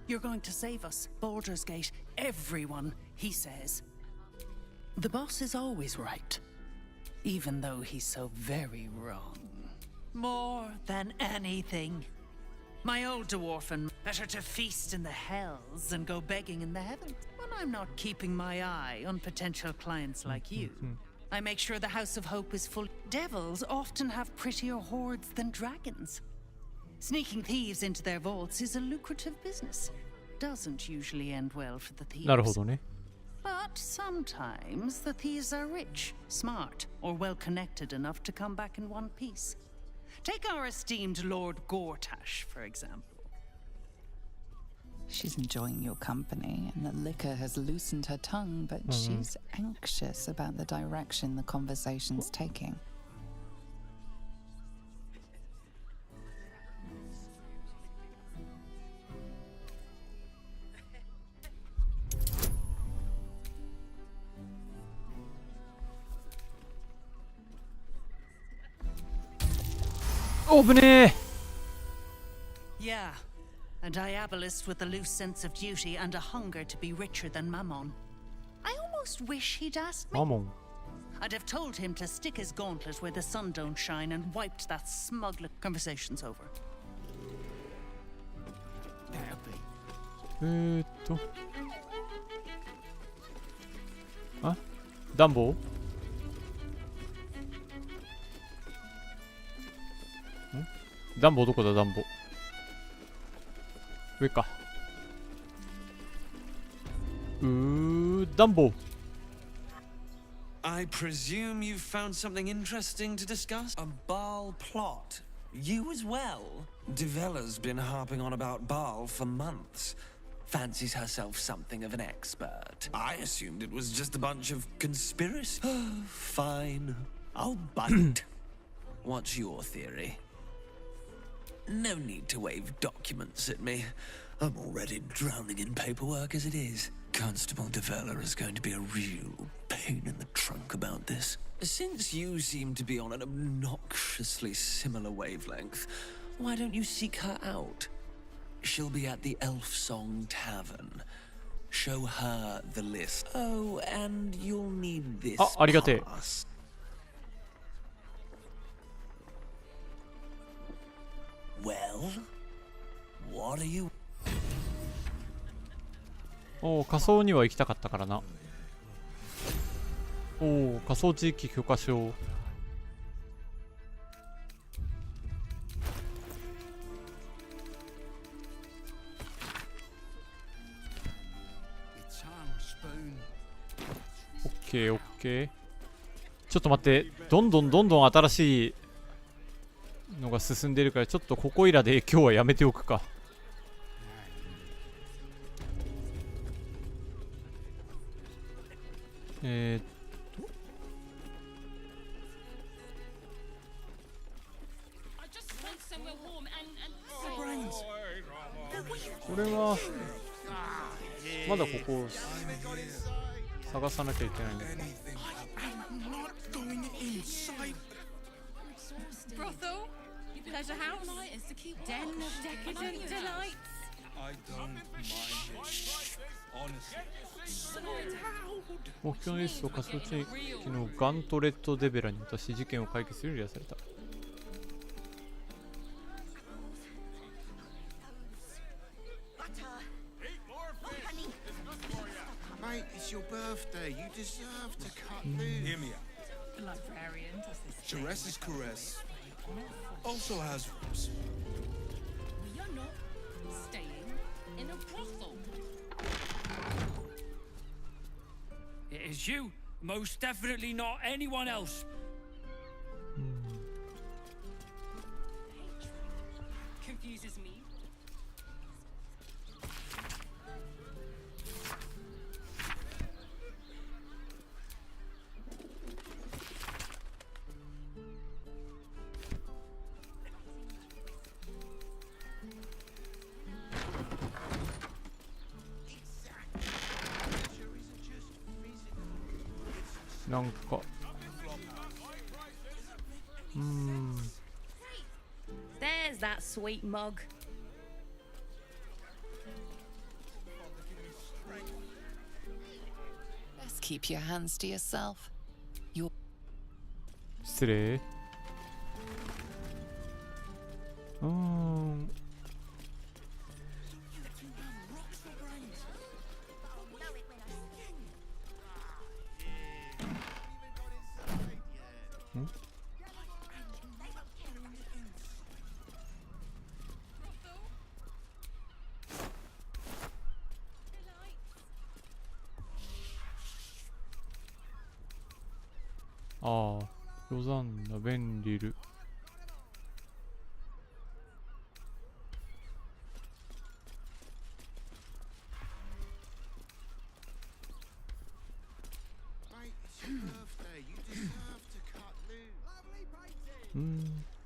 You're going to save us, Baldur's Gate, everyone, he says. The boss is always right, even though he's so very wrong. More than anything. My old dwarfen, better to feast in the hells and go begging in the heavens. When I'm not keeping my eye on potential clients like you, I make sure the House of Hope is full. Devils often have prettier hordes than dragons. Sneaking thieves into their vaults is a lucrative business. Doesn't usually end well for the thieves. なるほどね。 But sometimes the thieves are rich, smart, or well connected enough to come back in one piece. Take our esteemed Lord Gortash, for example. She's enjoying your company, and the liquor has loosened her tongue, but she's anxious about the direction the conversation's taking. Yeah, a diabolist with a loose sense of duty and a hunger to be richer than Mammon. I almost wish he'd asked me. マモン。 I'd have told him to stick his gauntlet where the sun don't shine and wiped that smug look. Conversation's over. あ、暖房？暖房どこだ暖房。上か。暖房。 I presume you've found something interesting to discuss? A Baal plot. You as well? Devella's been harping on about Baal for months. Fancies herself something of an expert. I assumed it was just a bunch of conspiracy. Fine. I'll bite. What's your theory? No need to wave documents at me. I'm already drowning in paperwork as it is. Constable Devella is going to be a real pain in the trunk about this. Since you seem to be on an obnoxiously similar wavelength, why don't you seek her out? She'll be at the Elf Song Tavern. Show her the list. Oh, and you'll need this pass. Well, what are you? おお、仮想には行きたかったからな。おお、仮想地域許可証。オッケーオッケー。ちょっと待って、どんどん新しいのが進んでるから、ちょっとここいらで今日はやめておくか。これはまだここ探さなきゃいけないんだけど。 Brothel? Pleasure house? Den of decadent delights? I don't mind it. Honestly. 目標のリストを仮想地域のガントレットデベラに渡し事件を解決するように依頼された。 Mate, it's your birthday. You deserve to cut loose. Hear me out. The librarian does this. Jerez's caress also has roots. It's you. Most definitely not anyone else. Confuses me. なんかThere's that sweet mug. Best keep your hands to yourself. Your 失礼。ああ、ロザンナ、ベンリル。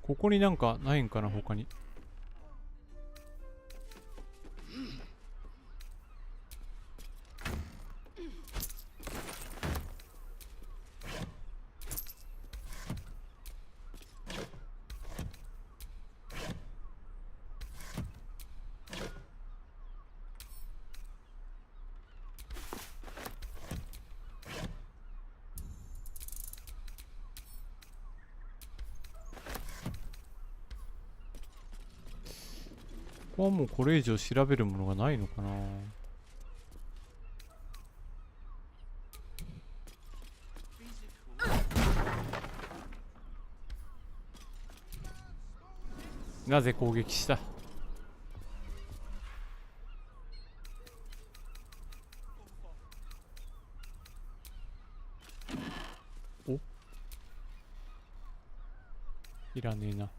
ここになんかないんかな、他に。ここはもうこれ以上調べるものがないのかな。なぜ攻撃した？お？いらねえな。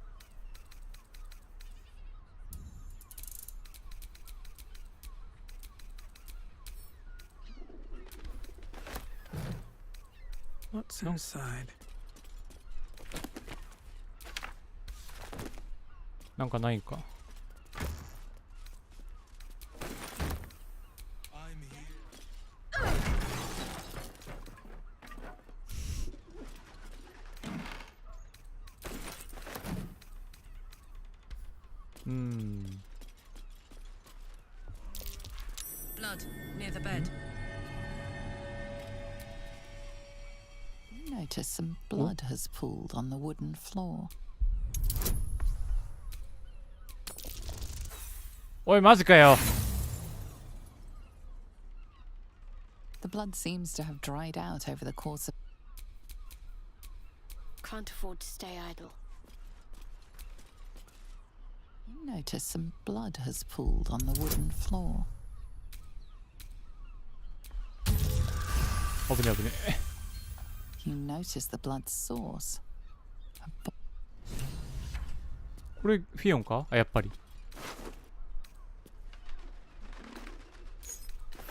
What's inside? なんかないんか。Blood near the bed. Notice some blood has pooled on the wooden floor. おいマジかよ。 The blood seems to have dried out over the course of. Can't afford to stay idle. You notice some blood has pooled on the wooden floor. 危ね危ね。 You notice the blood's source. これフィオンか？あ、やっぱり。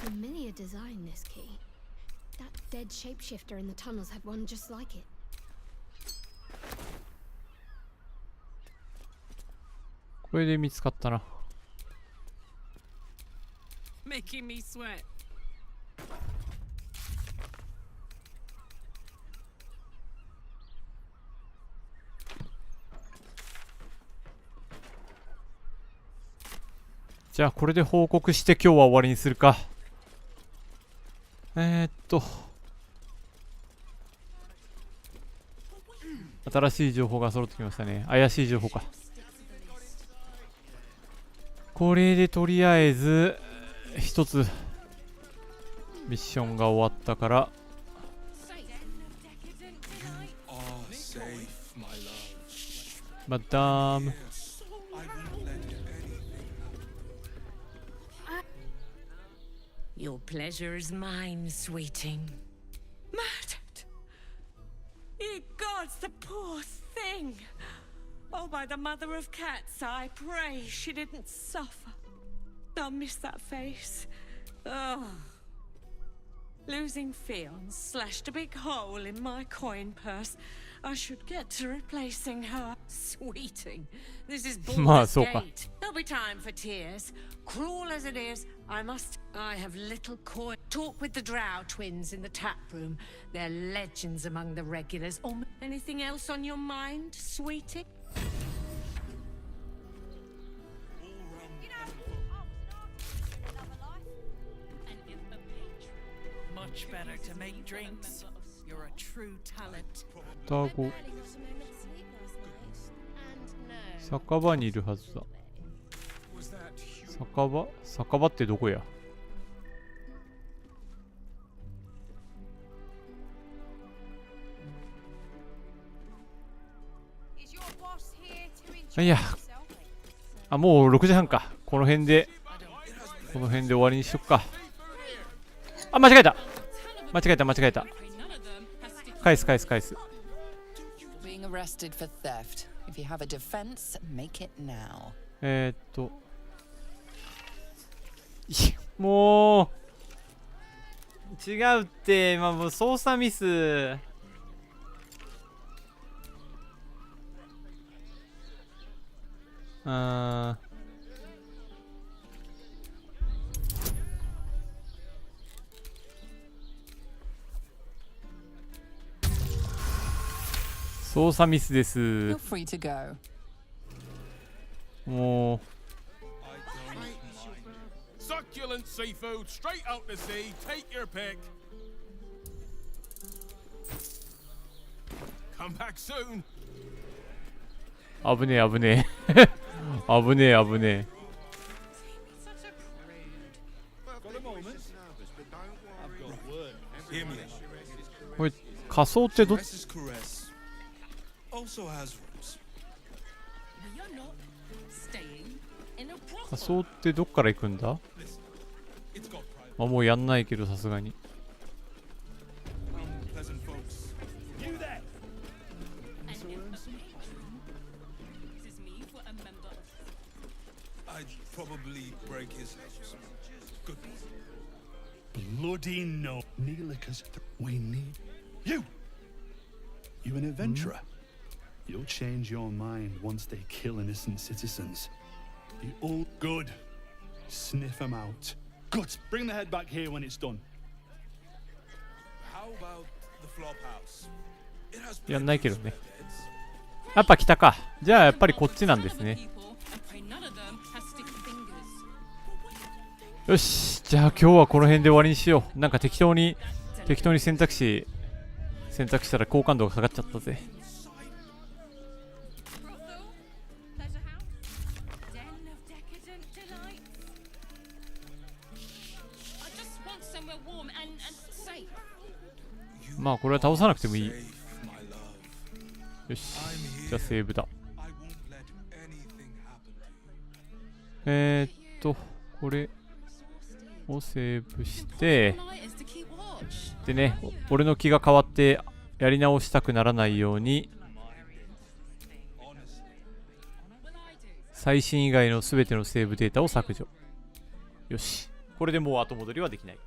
Familiar design, this key. That dead shapeshifter in the tunnels had one just like it. これで見つかったな。 Making me sweat. じゃあこれで報告して今日は終わりにするか。新しい情報が揃ってきましたね。怪しい情報か。これでとりあえず一つミッションが終わったから。マダム。 Your pleasure is mine, sweeting. a mother of cats, I pray she didn't suffer. I'll miss that face. Oh. Losing Fionn slashed a big hole in my coin purse. I should get to replacing her. Sweeting. This is Baldur's Gate. There'll be time for tears. Cruel as it is, I have little coin. Talk with the Drow twins in the tap room. They're legends among the regulars. Or anything else on your mind, sweetie? Much better to make drinks. You're a true talent. 双子。酒場にいるはずだ。酒場ってどこや？いや、あ、もう6時半か。この辺で終わりにしよっか。あ、間違えた。返す。Being arrested for theft. If you have a defense, make it now. もう違うって、今もう操作ミス。操作ミスです。You're free to go. もう。Succulent seafood straight out to sea. Take your pick. Come back soon. 危ねえ。危ねえ。これ仮装ってど仮装ってどっから行くんだ？あ、もうやんないけどさすがに。Bloody no. Neelicus, we need you. You an adventurer. You'll change your mind once they kill innocent citizens. You all good. Sniff them out. Good. Bring the head back here when it's done. How about the flop house? やんないけどね。やっぱ来たか。じゃあやっぱりこっちなんですね。よし、じゃあ今日はこの辺で終わりにしよう。なんか適当に選択したら好感度が下がっちゃったぜ。まあこれは倒さなくてもいい。よし、じゃあセーブだ。これをセーブしてでね、俺の気が変わってやり直したくならないように最新以外の全てのセーブデータを削除。よし、これでもう後戻りはできない。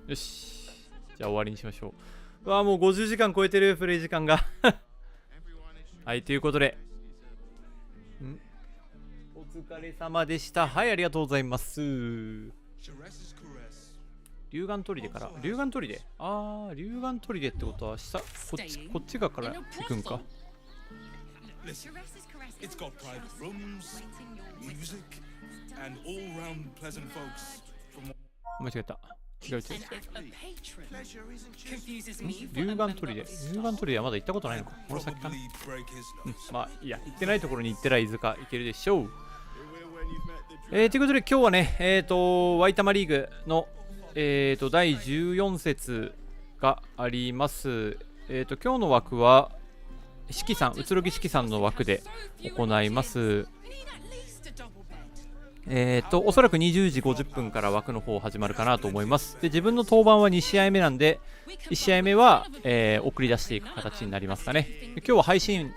よし、じゃあ終わりにしましょう。うわ、もう50時間超えてる、プレイ時間がはい、ということでお疲れ様でした。はい、ありがとうございます。龍眼砦から龍眼砦ってことは下こっち側から行くんか。間違えた。違う。龍眼砦はまだ行ったことないのか。この先かな。まあいいや、行ってないところに行ってらいずか行けるでしょう。ということで今日はね、ワイタマリーグの第14節があります。今日の枠は四季さん、うつろぎ四季さんの枠で行います。おそらく20時50分から枠の方始まるかなと思います。で、自分の登板は2試合目なんで、1試合目は、送り出していく形になりますかね。今日は配信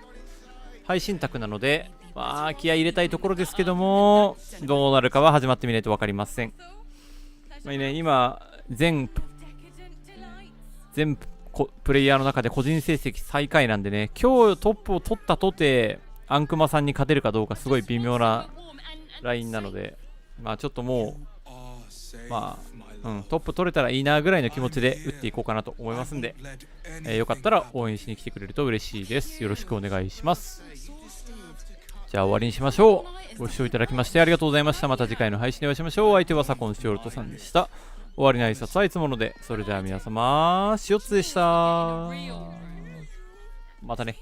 配信宅なので、まあ気合い入れたいところですけども、どうなるかは始まってみないと分かりません。まあね、今全プレイヤーの中で個人成績最下位なんでね、今日トップを取ったとてアンクマさんに勝てるかどうかすごい微妙なラインなので、まあちょっともうまあ、トップ取れたらいいなぐらいの気持ちで打っていこうかなと思いますんで、よかったら応援しに来てくれると嬉しいです。よろしくお願いします。じゃあ終わりにしましょう。ご視聴いただきましてありがとうございました。また次回の配信でお会いしましょう。相手は左近シオルトさんでした。終わりの挨拶はいつもので、それでは皆様、シオッツでした。またね。